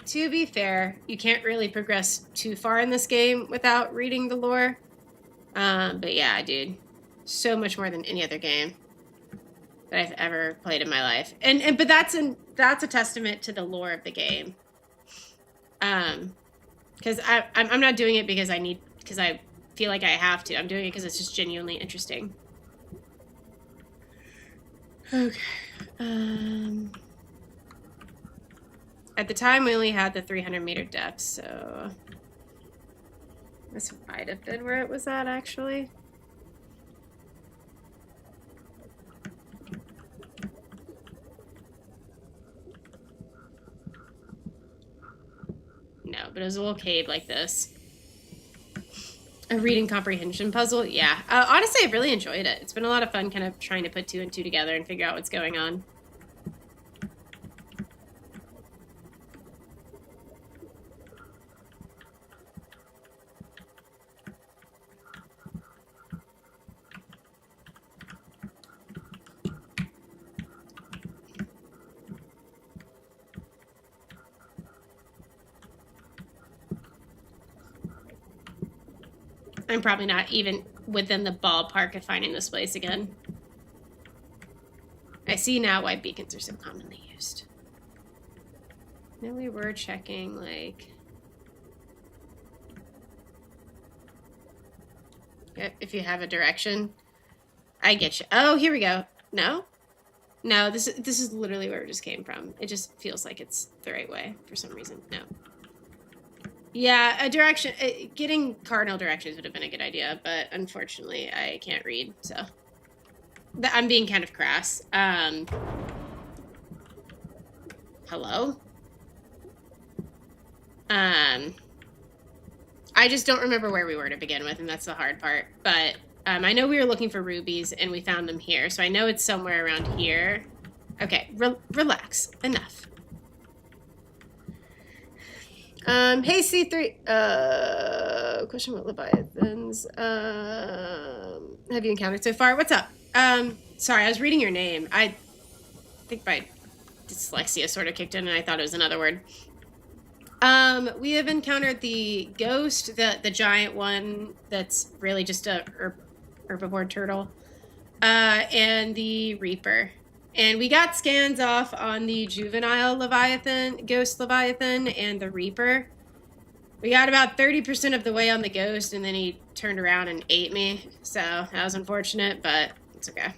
To be fair, you can't really progress too far in this game without reading the lore. But yeah, dude, so much more than any other game that I've ever played in my life. But that's a testament to the lore of the game. Because I'm not doing it because I feel like I have to. I'm doing it because it's just genuinely interesting. Okay. At the time, we only had the 300-meter depth, so This might have been where it was at, actually. No, but it was a little cave like this. A reading comprehension puzzle? Yeah. Honestly, I've really enjoyed it. It's been a lot of fun kind of trying to put 2 and 2 together and figure out what's going on. I'm probably not even within the ballpark of finding this place again. I see now why beacons are so commonly used. No, we were checking, like... if you have a direction. I get you. Oh, here we go. No? No, this is literally where it just came from. It just feels like it's the right way for some reason. No. Yeah, a direction... getting cardinal directions would have been a good idea, but unfortunately I can't read, so... I'm being kind of crass. Hello? I just don't remember where we were to begin with, and that's the hard part. But I know we were looking for rubies, and we found them here, so I know it's somewhere around here. Okay, relax. Enough. Hey, C3. Question about Leviathans. Have you encountered so far? What's up? Sorry, I was reading your name. I think my dyslexia sort of kicked in and I thought it was another word. We have encountered the ghost, the giant one that's really just a herbivore turtle, and the reaper. And we got scans off on the juvenile Leviathan, ghost Leviathan, and the reaper. We got about 30% of the way on the ghost, and then he turned around and ate me. So that was unfortunate, but it's okay.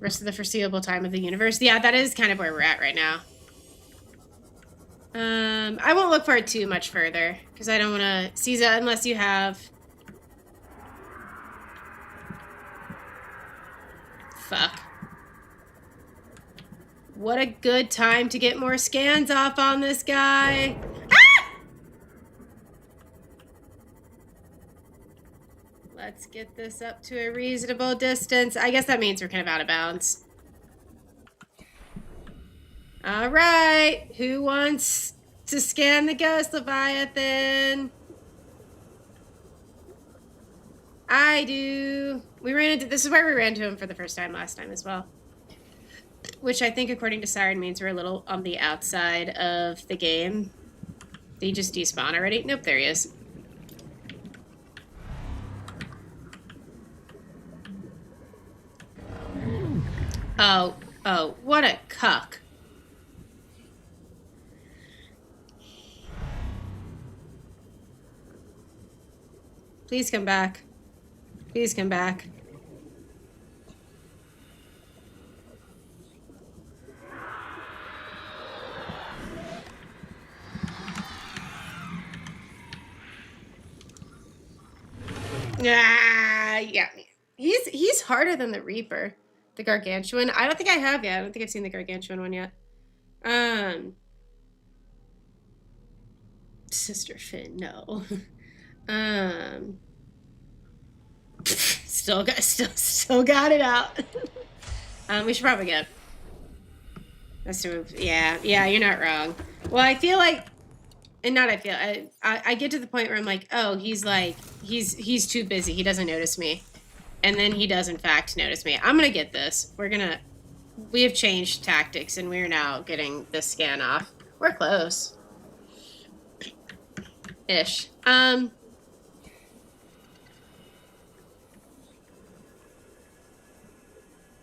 Rest of the foreseeable time of the universe. Yeah, that is kind of where we're at right now. I won't look for it too much further, because I don't want to... Caesar, unless you have... Fuck. What a good time to get more scans off on this guy. Ah! Let's get this up to a reasonable distance. I guess that means we're kind of out of bounds. All right. Who wants to scan the ghost Leviathan? I do. We ran into... This is where we ran into him for the first time last time as well. Which I think, according to Siren, means we're a little on the outside of the game. Did he just despawn already? Nope, there he is. Oh, what a cuck. Please come back. Please come back. Ah, you got me. He's harder than the Reaper. The Gargantuan. I don't think I have yet. I don't think I've seen the Gargantuan one yet. Sister Finn, no. Still got it out. We should probably get... That's to move. Yeah, you're not wrong. Well, I feel like... And not I feel... I get to the point where I'm like, oh, he's too busy. He doesn't notice me. And then he does, in fact, notice me. I'm gonna get this. We have changed tactics, and we're now getting this scan off. We're close. Ish.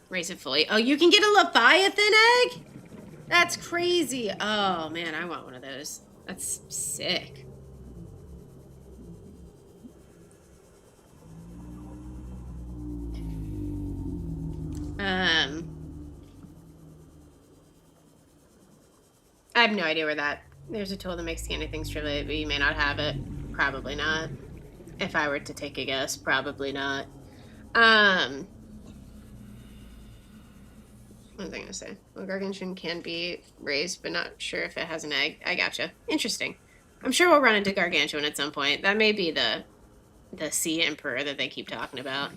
Raise it fully. Oh, you can get a Leviathan egg? That's crazy. Oh, man, I want one of those. That's sick. I have no idea where that There's a tool that makes scanning things trivial, but you may not have it. Probably not. If I were to take a guess, probably not. What was I gonna say? Well, gargantuan can be raised, but not sure if it has an egg. I gotcha. Interesting. I'm sure we'll run into gargantuan at some point. That may be the sea emperor that they keep talking about.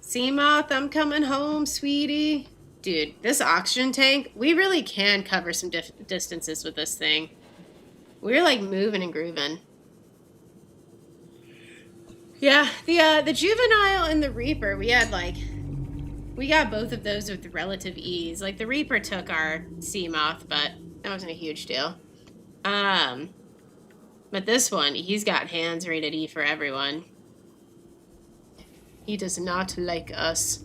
Sea moth, I'm coming home, sweetie. Dude, this oxygen tank, we really can cover some distances with this thing. We're like moving and grooving. Yeah, the juvenile and the reaper, we got both of those with relative ease. Like the reaper took our sea moth, but that wasn't a huge deal. But this one, he's got hands rated E for everyone. He does not like us.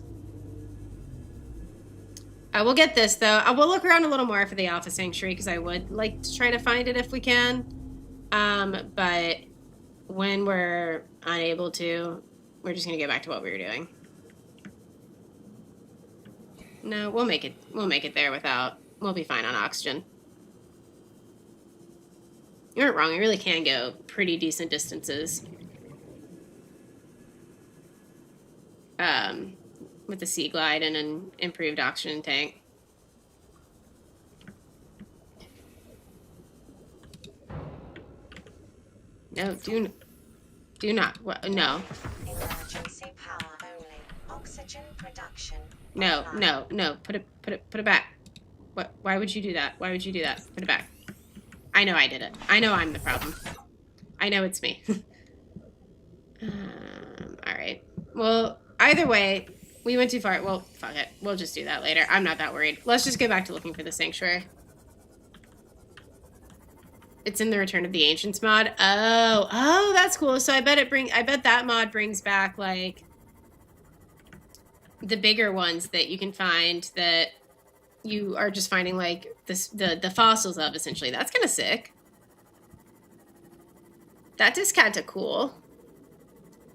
We'll get this, though. I will look around a little more for the Alpha Sanctuary, because I would like to try to find it if we can. But when we're unable to, we're just going to go back to what we were doing. No, we'll make it. We'll make it there without. We'll be fine on oxygen. You weren't wrong. We really can go pretty decent distances. With the Sea Glide and an improved oxygen tank. No, do not. No. Emergency power only. Oxygen production. No. Put it back. What? Why would you do that? Why would you do that? Put it back. I know I did it. I know I'm the problem. I know it's me. All right. Well, either way, we went too far. Well, fuck it. We'll just do that later. I'm not that worried. Let's just go back to looking for the sanctuary. It's in the Return of the Ancients mod. Oh, that's cool. So I bet that mod brings back like the bigger ones that you can find that you are just finding like the fossils of, essentially. That's kind of sick. That is kind of cool.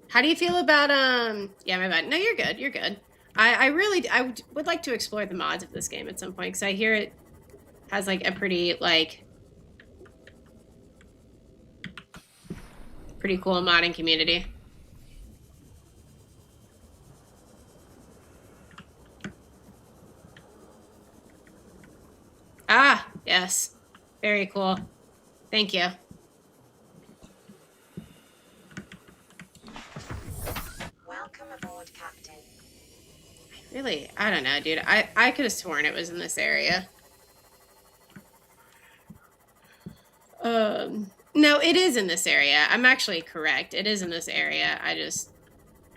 How do you feel about yeah, my bad. No, you're good. You're good. I would like to explore the mods of this game at some point, because I hear it has like a pretty cool modding community. Ah, yes. Very cool. Thank you. Welcome aboard, Captain. Really? I don't know, dude. I could have sworn it was in this area. No, it is in this area. I'm actually correct. It is in this area.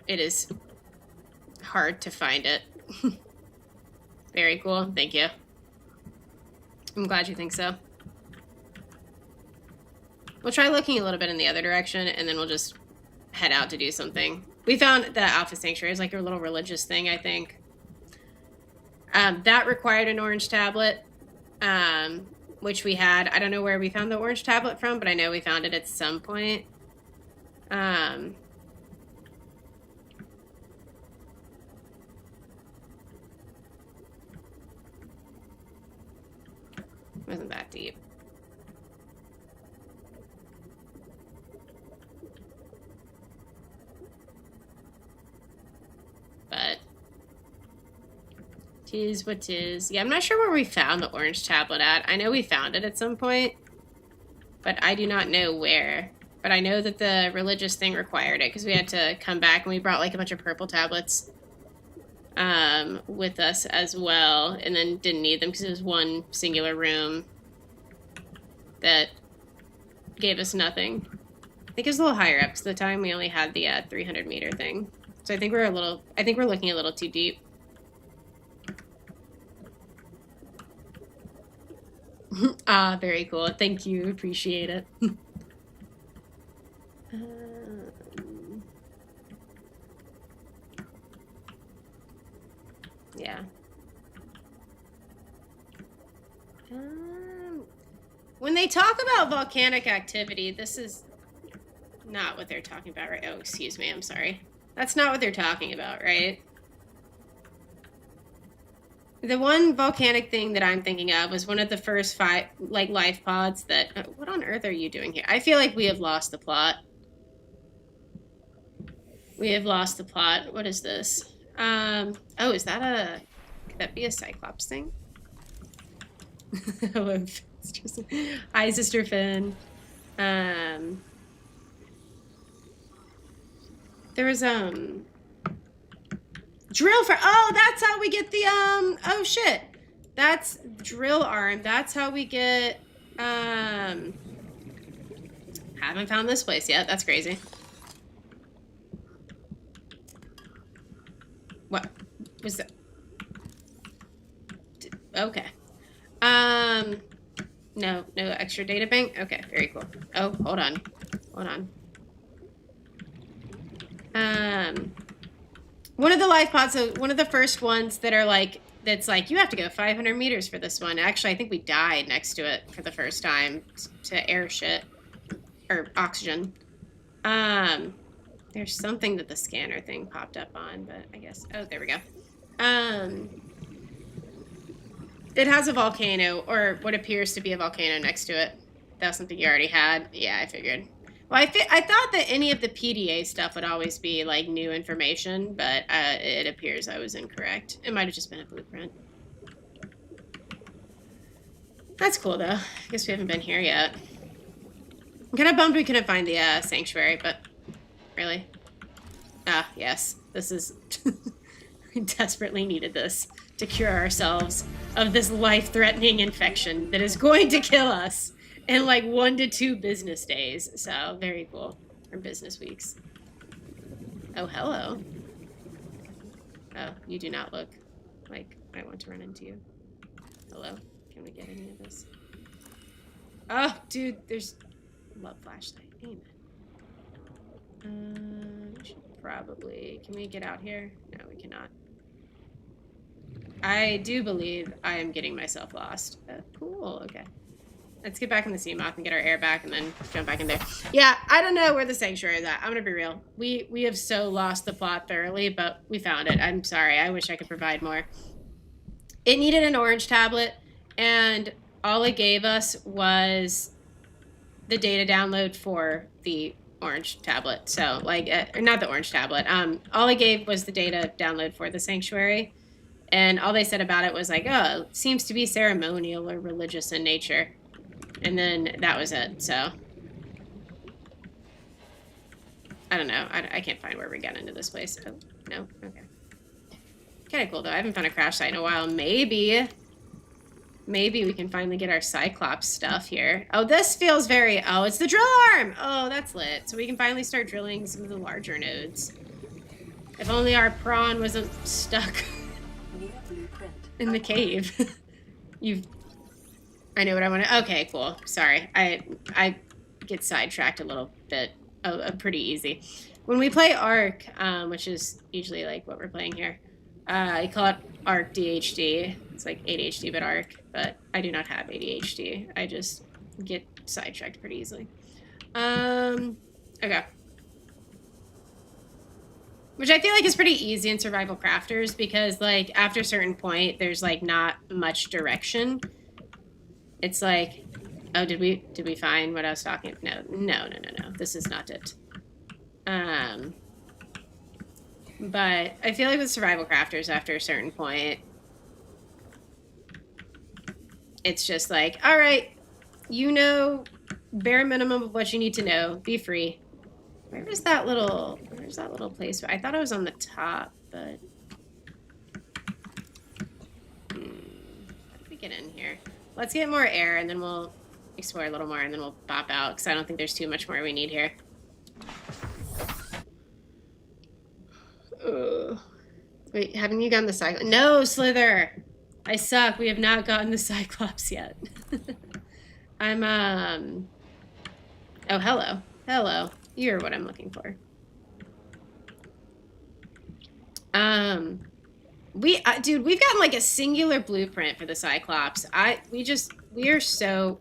It is hard to find it. Very cool. Thank you. I'm glad you think so. We'll try looking a little bit in the other direction, and then we'll just head out to do something. We found the Alpha Sanctuary is like a little religious thing, I think. That required an orange tablet, which we had. I don't know where we found the orange tablet from, but I know we found it at some point. Wasn't that deep. But tis what tis. Yeah, I'm not sure where we found the orange tablet at. I know we found it at some point, but I do not know where. But I know that the religious thing required it, because we had to come back and we brought like a bunch of purple tablets with us as well, and then didn't need them because it was one singular room that gave us nothing. I think it was a little higher up, because at the time we only had the 300 meter thing. So I think we're looking a little too deep. Ah, very cool. Thank you. Appreciate it. Yeah. When they talk about volcanic activity, this is not what they're talking about, right? Oh, excuse me. I'm sorry. That's not what they're talking about, right? The one volcanic thing that I'm thinking of was one of the first 5 like life pods that what on earth are you doing here? I feel like we have lost the plot. We have lost the plot. What is this? Oh, is that a could that be a Cyclops thing? It's just, hi, Sister Finn. There was drill for that's how we get the oh shit. That's drill arm. That's how we get haven't found this place yet. That's crazy. What was that? Okay. No extra data bank. Okay, very cool. Oh, hold on. One of the life pods, so one of the first ones that are like, that's like, you have to go 500 meters for this one. Actually, I think we died next to it for the first time to air shit. Or oxygen. There's something that the scanner thing popped up on, but I guess, oh, there we go. It has a volcano, or what appears to be a volcano next to it. That's something you already had. Yeah, I figured. Well, I thought that any of the PDA stuff would always be, like, new information, but it appears I was incorrect. It might have just been a blueprint. That's cool, though. I guess we haven't been here yet. I'm kind of bummed we couldn't find the sanctuary, but really? Ah, yes. This is... we desperately needed this to cure ourselves of this life-threatening infection that is going to kill us in like 1 to 2 business days. So, very cool. Or business weeks. Oh, hello. Oh, you do not look like I want to run into you. Hello? Can we get any of this? Oh, dude, there's... Love flashlight. Amen. We should probably... Can we get out here? No, we cannot. I do believe I am getting myself lost. Cool, okay. Let's get back in the Seamoth and get our air back and then jump back in there. Yeah, I don't know where the sanctuary is at. I'm gonna be real. We have so lost the plot thoroughly, but we found it. I'm sorry. I wish I could provide more. It needed an orange tablet, and all it gave us was the data download for the orange tablet. So, like, or not the orange tablet. All it gave was the data download for the sanctuary. And all they said about it was like, oh, it seems to be ceremonial or religious in nature. And then that was it, so. I don't know. I can't find where we got into this place. Oh, no? Okay. Kind of cool, though. I haven't found a crash site in a while. Maybe we can finally get our Cyclops stuff here. Oh, this feels very... Oh, it's the drill arm! Oh, that's lit. So we can finally start drilling some of the larger nodes. If only our prawn wasn't stuck in the cave. I know what I want to... Okay, cool. Sorry. I get sidetracked a little bit. Pretty easy. When we play Arc, which is usually like what we're playing here, I call it Arc DHD. It's like ADHD but Arc, but I do not have ADHD. I just get sidetracked pretty easily. Okay. Which I feel like is pretty easy in survival crafters because, like, after a certain point, there's, like, not much direction. It's like, oh, did we find what I was talking about? No. This is not it. But I feel like with survival crafters, after a certain point, it's just like, all right, you know, bare minimum of what you need to know. Be free. Where's that little place? I thought I was on the top, but... How do we get in here? Let's get more air, and then we'll explore a little more, and then we'll pop out, because I don't think there's too much more we need here. Wait, haven't you gotten the Cyclops? No, Slither! I suck. We have not gotten the Cyclops yet. I'm, Oh, hello. Hello. You're what I'm looking for. Dude, we've gotten like a singular blueprint for the Cyclops. We are so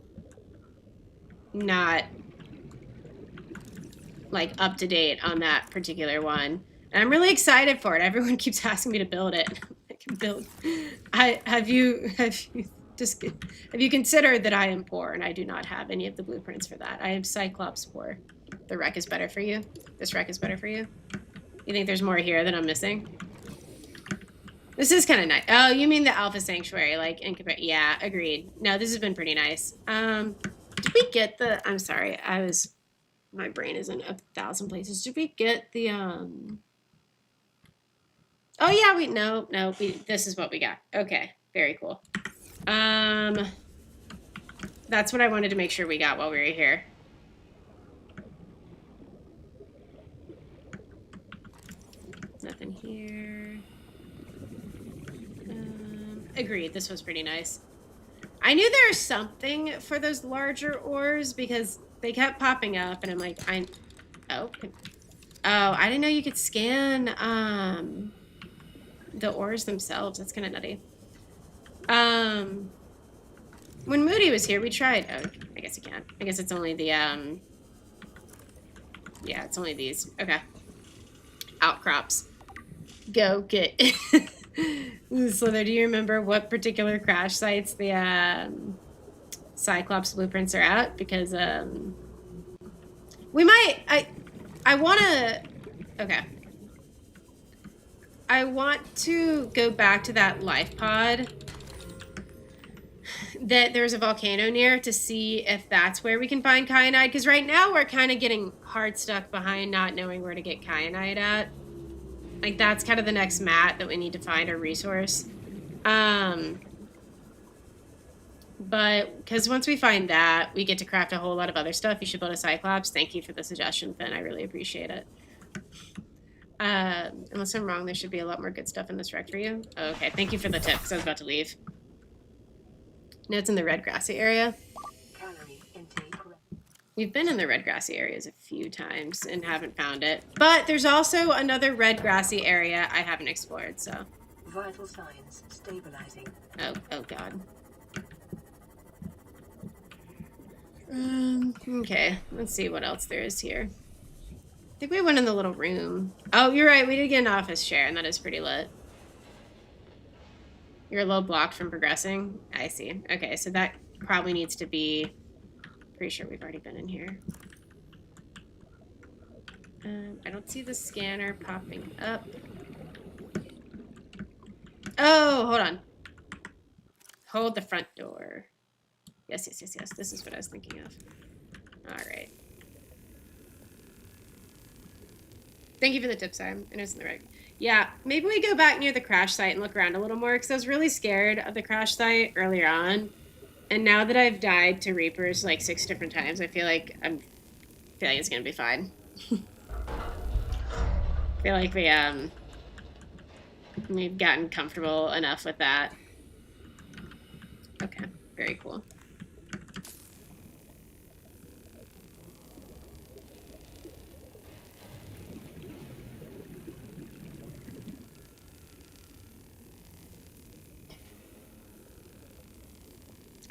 not like up to date on that particular one. And I'm really excited for it. Everyone keeps asking me to build it. Like, build. Have you considered that I am poor and I do not have any of the blueprints for that? I am Cyclops poor. The wreck is better for you. This wreck is better for you. You think there's more here that I'm missing? This is kind of nice. Oh, you mean the Alpha Sanctuary, like in yeah, agreed. No, this has been pretty nice. Did we get the? I'm sorry, my brain is in 1,000 places. Did we get the Oh yeah, this is what we got. Okay, very cool. That's what I wanted to make sure we got while we were here. Nothing here. Agreed, this was pretty nice. I knew there was something for those larger ores because they kept popping up and I'm like, oh, I didn't know you could scan, the ores themselves. That's kind of nutty. When Moody was here, we tried. Oh, I guess you can't. I guess it's only the, yeah, it's only these. Okay. Outcrops. Go get. Slither, do you remember what particular crash sites the Cyclops blueprints are at? Because we might. I want to. Okay. I want to go back to that life pod that there's a volcano near to see if that's where we can find kyanite. Because right now we're kind of getting hard stuck behind not knowing where to get kyanite at. Like, that's kind of the next mat that we need to find or resource. But, because once we find that, we get to craft a whole lot of other stuff. You should build a Cyclops. Thank you for the suggestion, Finn. I really appreciate it. Unless I'm wrong, there should be a lot more good stuff in this wreck for you. Oh, okay, thank you for the tip, because I was about to leave. No, it's in the red grassy area. Calorie intake. We've been in the red grassy areas a few times and haven't found it. But there's also another red grassy area I haven't explored, so. Vital signs stabilizing. Oh god. Okay, let's see what else there is here. I think we went in the little room. Oh, you're right, we did get an office chair, and that is pretty lit. You're a little blocked from progressing? I see. Okay, so that probably needs to be... Pretty sure we've already been in here. I don't see the scanner popping up. Oh, hold on. Hold the front door. Yes. This is what I was thinking of. All right. Thank you for the tip, Sam. I know it's in the right. Yeah, maybe we go back near the crash site and look around a little more because I was really scared of the crash site earlier on. And now that I've died to Reapers like 6 different times, I feel like it's gonna be fine. I feel like we've gotten comfortable enough with that. Okay, very cool.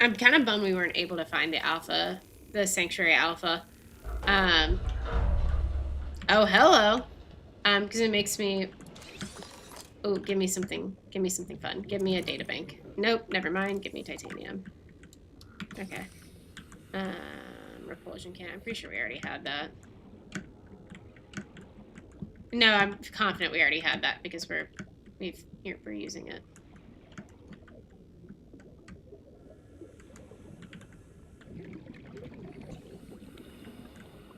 I'm kind of bummed we weren't able to find the Sanctuary Alpha. Oh, hello. Because it makes me... Oh, give me something fun. Give me a data bank. Nope, never mind. Give me titanium. Okay. Repulsion can. I'm pretty sure we already had that. No, I'm confident we already had that because we're using it.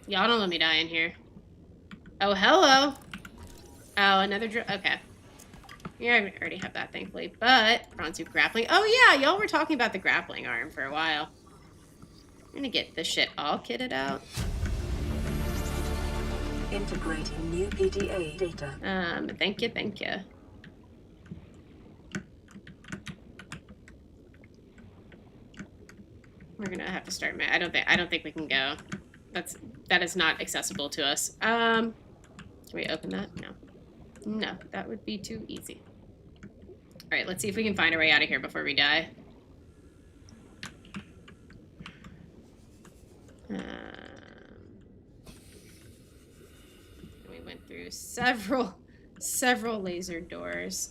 Y'all don't let me die in here. Oh, hello. Oh, another okay. Yeah, I already have that, thankfully. But, bronze suit grappling. Oh, yeah, y'all were talking about the grappling arm for a while. I'm gonna get this shit all kitted out. Integrating new PDA data. Thank you. We're gonna have to start. I don't think we can go. That is not accessible to us. Can we open that? No, that would be too easy. All right, let's see if we can find our way out of here before we die. We went through several laser doors.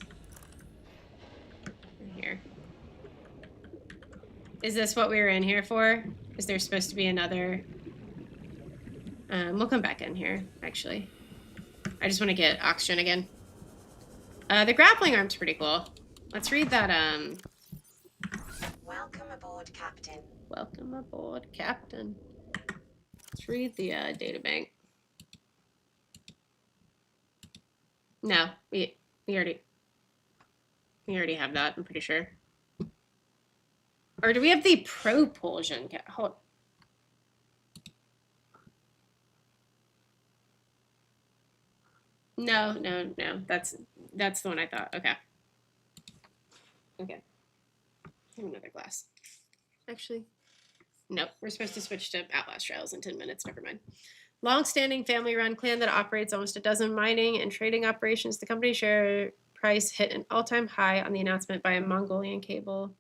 Is this what we were in here for? Is there supposed to be another? We'll come back in here, actually. I just want to get oxygen again. The grappling arm's pretty cool. Let's read that, Welcome aboard, Captain. Welcome aboard, Captain. Let's read the, data bank. No, we already have that, I'm pretty sure. Or do we have the propulsion? Hold. No. That's the one I thought. Okay. Have another glass. Actually, nope. We're supposed to switch to Outlast Trials in 10 minutes. Never mind. Long-standing family-run clan that operates almost a dozen mining and trading operations. The company share price hit an all-time high on the announcement by a Mongolian cabal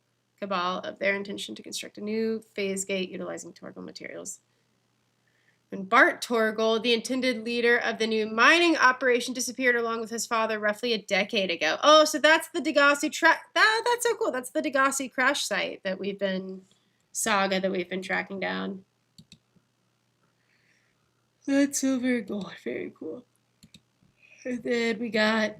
of their intention to construct a new phase gate utilizing Torgal materials. When Bart Torgal, the intended leader of the new mining operation, disappeared along with his father roughly a decade ago. Oh, so that's the Degassi that's so cool. That's the Degassi crash site that we've been tracking down. That's so very cool. Very cool. And then we got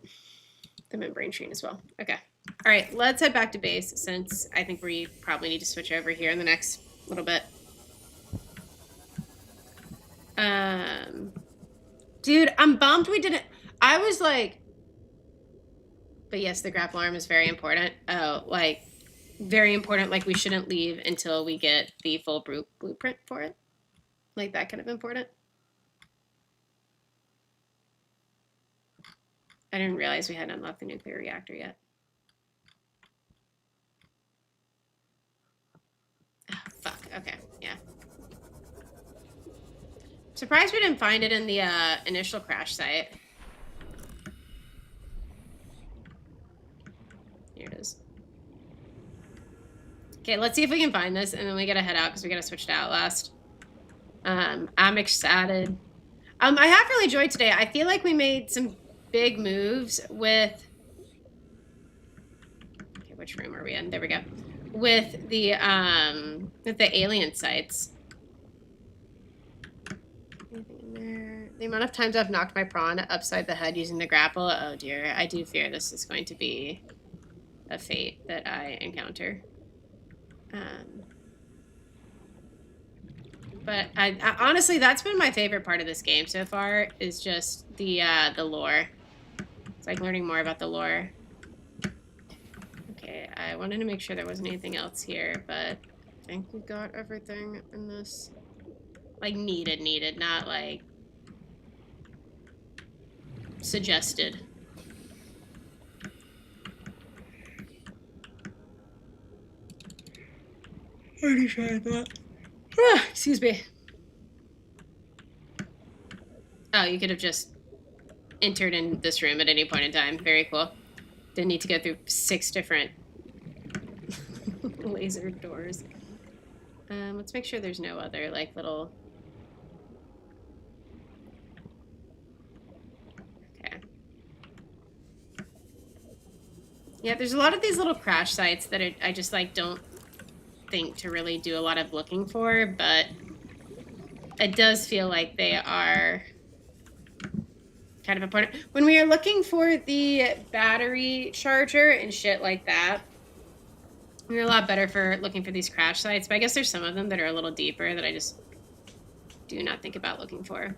the membrane train as well. Okay. All right, let's head back to base since I think we probably need to switch over here in the next little bit. Dude, I'm bummed we didn't. I was like, but yes, the grapple arm is very important. Oh, like, very important. Like, we shouldn't leave until we get the full blueprint for it. Like, that kind of important. I didn't realize we hadn't unlocked the nuclear reactor yet. Oh, fuck. Okay, yeah. Surprised we didn't find it in the initial crash site. Here it is. Okay, let's see if we can find this, and then we gotta head out because we gotta switch to Outlast. I'm excited. I have really enjoyed today. I feel like we made some big moves with. Okay, which room are we in? There we go. With the alien sites. Anything in there? The amount of times I've knocked my prawn upside the head using the grapple. Oh dear, I do fear this is going to be a fate that I encounter. But I honestly, that's been my favorite part of this game so far, is just the lore. It's like learning more about the lore. Okay, I wanted to make sure there wasn't anything else here, but I think we got everything in this. Like, needed, not like suggested. Already tried that. Ah, excuse me. Oh, you could have just entered in this room at any point in time. Very cool. Didn't need to go through 6 different laser doors. Let's make sure there's no other, like, little... Okay. Yeah, there's a lot of these little crash sites that I just, like, don't think to really do a lot of looking for, but it does feel like they are kind of important. When we are looking for the battery charger and shit like that, we're a lot better for looking for these crash sites, but I guess there's some of them that are a little deeper that I just do not think about looking for.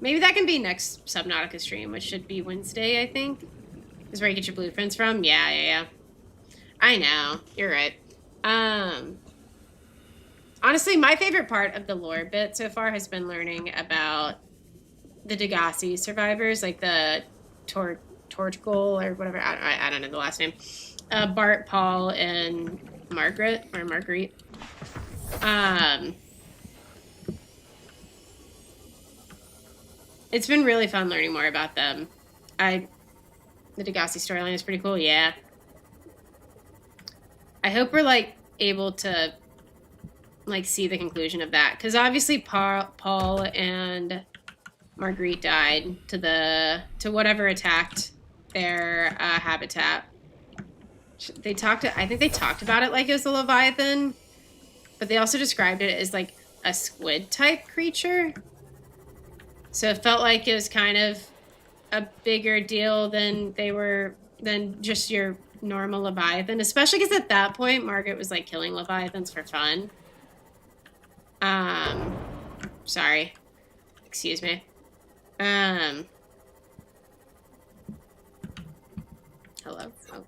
Maybe that can be next Subnautica stream, which should be Wednesday, I think. Is where you get your blueprints from? Yeah. I know. You're right. Honestly, my favorite part of the lore bit so far has been learning about the Degassi survivors, like the Torgal or whatever. I don't know the last name. Bart, Paul, and Margaret, or Marguerite. It's been really fun learning more about them. The Degassi storyline is pretty cool, yeah. I hope we're, like, able to, like, see the conclusion of that. Because obviously Paul and Marguerite died to whatever attacked their habitat. I think they talked about it like it was a Leviathan, but they also described it as like a squid type creature. So it felt like it was kind of a bigger deal than just your normal Leviathan, especially because at that point Margaret was like killing Leviathans for fun. Sorry. Excuse me. Hello? Oh.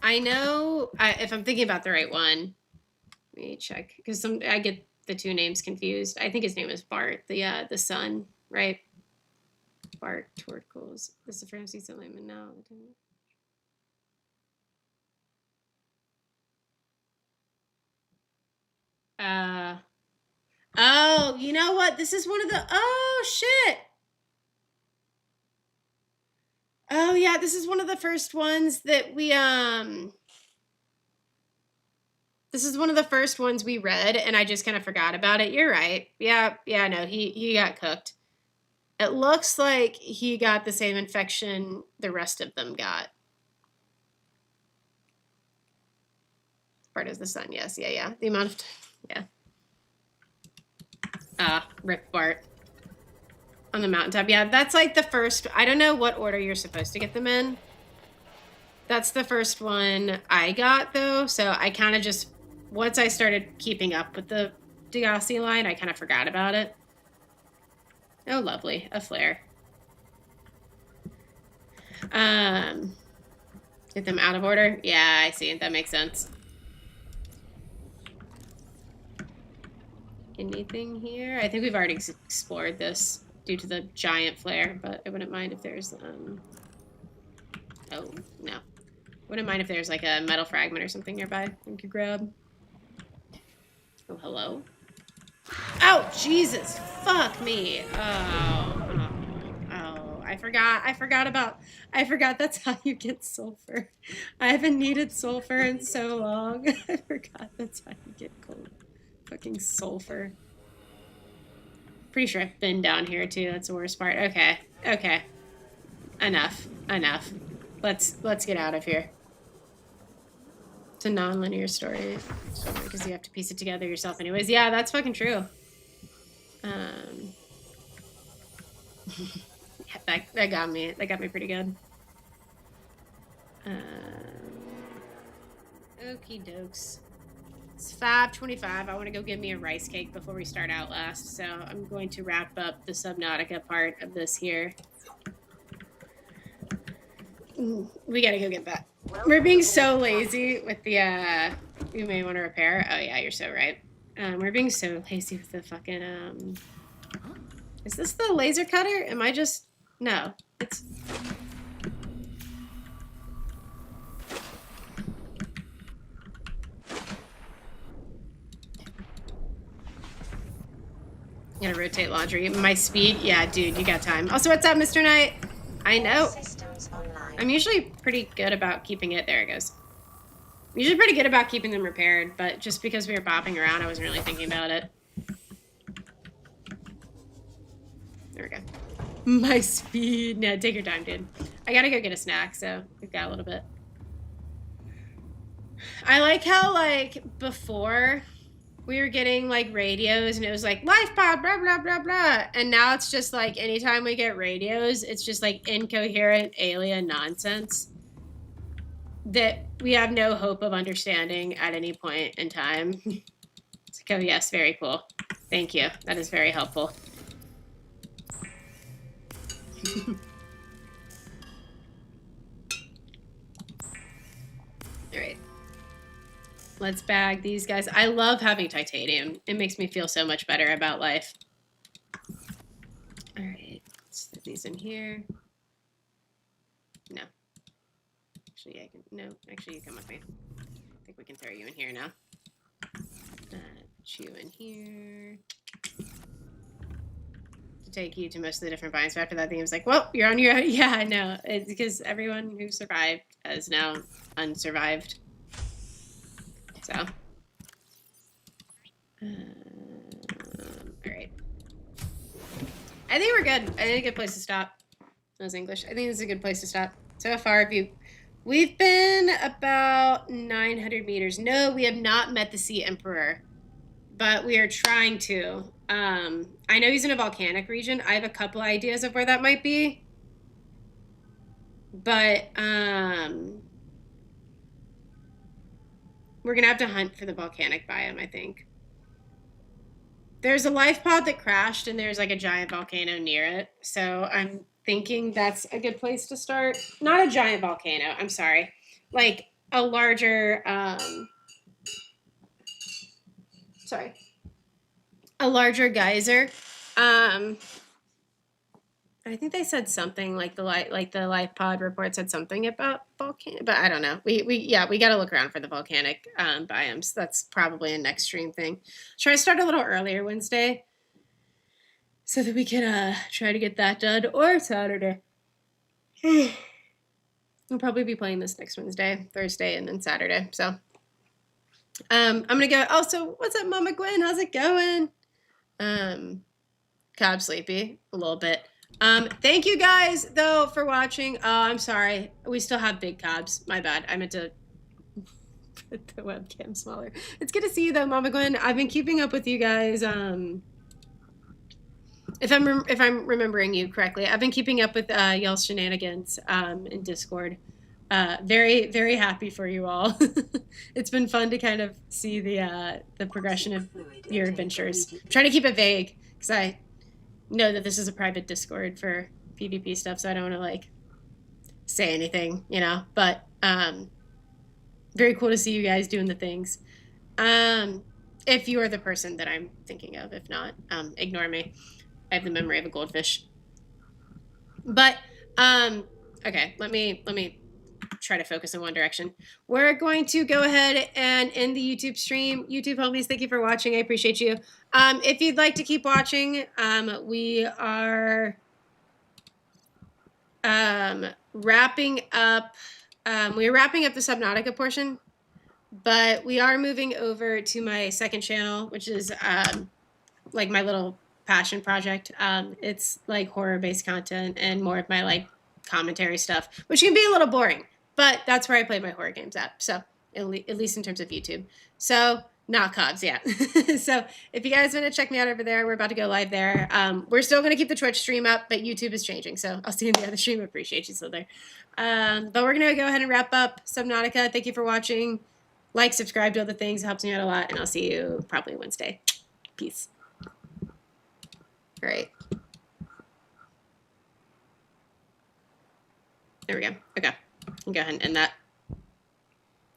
I know if I'm thinking about the right one. Let me check because I get the two names confused. I think his name is Bart, the son, right? Bart Tortles. This is the first season I'm now. Oh, you know what? This is one of the. Oh shit. Oh yeah, this is one of the first ones that we This is one of the first ones we read, and I just kind of forgot about it. You're right. Yeah, no, he got cooked. It looks like he got the same infection the rest of them got. Part of the sun, yes, yeah. The amount of time, yeah. Rip Bart. On the mountaintop. Yeah, that's like the first. I don't know what order you're supposed to get them in. That's the first one I got, though. So I kind of just, once I started keeping up with the Degassi line, I kind of forgot about it. Oh, lovely. A flare. Get them out of order? Yeah, I see. That makes sense. Anything here? I think we've already explored this due to the giant flare, but I wouldn't mind if there's, oh, no. Wouldn't mind if there's like a metal fragment or something nearby we could grab. Oh, hello? Oh, Jesus! Fuck me! Oh, I forgot that's how you get sulfur. I haven't needed sulfur in so long. I forgot that's how you get cold. Fucking sulfur. Pretty sure I've been down here too. That's the worst part. Okay. Enough. Let's get out of here. It's a non-linear story because you have to piece it together yourself anyways. Yeah, that's fucking true. Yeah, that got me. That got me pretty good. Okie dokes. It's 5:25. I want to go get me a rice cake before we start Outlast, so I'm going to wrap up the Subnautica part of this here. We gotta go get that. We're being so lazy with the, you may want to repair. Oh yeah, you're so right. We're being so lazy with the fucking, is this the laser cutter? Am I just, no, it's... I'm gonna rotate laundry. My speed? Yeah, dude, you got time. Also, what's up, Mr. Knight? I know. I'm usually pretty good about keeping it. There it goes. I'm usually pretty good about keeping them repaired, but just because we were bopping around, I wasn't really thinking about it. There we go. My speed. No, take your time, dude. I gotta go get a snack, so we've got a little bit. I like how, like, before... we were getting like radios and it was like life pod blah blah blah blah, and now it's just like anytime we get radios it's just like incoherent alien nonsense that we have no hope of understanding at any point in time. It's like, oh yes, very cool, thank you, that is very helpful. All right, let's bag these guys. I love having titanium. It makes me feel so much better about life. All right, let's put these in here. No. Actually, I can, no, actually you come with me. I think we can throw you in here now. Put you in here. To take you to most of the different vines. But after that, the game's like, well, you're on your own. Yeah, I know. It's because everyone who survived is now unsurvived. So, all right. I think we're good. I think a good place to stop. That was English. I think this is a good place to stop. So far, if you We've been about 900 meters. No, we have not met the Sea Emperor, but we are trying to. I know he's in a volcanic region. I have a couple ideas of where that might be. But we're going to have to hunt for the volcanic biome, I think. There's a life pod that crashed, and there's like a giant volcano near it. So I'm thinking that's a good place to start. Not a giant volcano, I'm sorry. Like a larger, a larger geyser. I think they said something like the life pod report said something about volcano, but I don't know. We got to look around for the volcanic biomes. That's probably a next stream thing. Try to start a little earlier Wednesday, so that we can try to get that done, or Saturday. We'll probably be playing this next Wednesday, Thursday, and then Saturday. So I'm gonna go. Also, what's up, Mama Gwen? How's it going? Cobb sleepy a little bit. Thank you guys though for watching. Oh, I'm sorry. We still have big Cobbs. My bad. I meant to put the webcam smaller. It's good to see you though, Mama Gwen. I've been keeping up with you guys. If I'm remembering you correctly, I've been keeping up with y'all's shenanigans in Discord. Very, very happy for you all. It's been fun to kind of see the progression of your adventures. I'm trying to keep it vague because I know that this is a private Discord for PvP stuff, so I don't want to like say anything, you know. But very cool to see you guys doing the things. If you are the person that I'm thinking of, if not, ignore me. I have the memory of a goldfish. But okay, let me try to focus in one direction. We're going to go ahead and end the YouTube stream. YouTube homies, thank you for watching. I appreciate you. If you'd like to keep watching, we are wrapping up. We're wrapping up the Subnautica portion, but we are moving over to my second channel, which is like my little passion project. It's like horror-based content and more of my like commentary stuff, which can be a little boring, but that's where I play my horror games at. So at least in terms of YouTube. So not Cobbs, yeah. So if you guys want to check me out over there, we're about to go live there. We're still going to keep the Twitch stream up, but YouTube is changing. So I'll see you in the other stream. Appreciate you still there. But we're going to go ahead and wrap up Subnautica. Thank you for watching. Like, subscribe to other things. It helps me out a lot. And I'll see you probably Wednesday. Peace. All right. There we go. Okay. I'll go ahead and end that.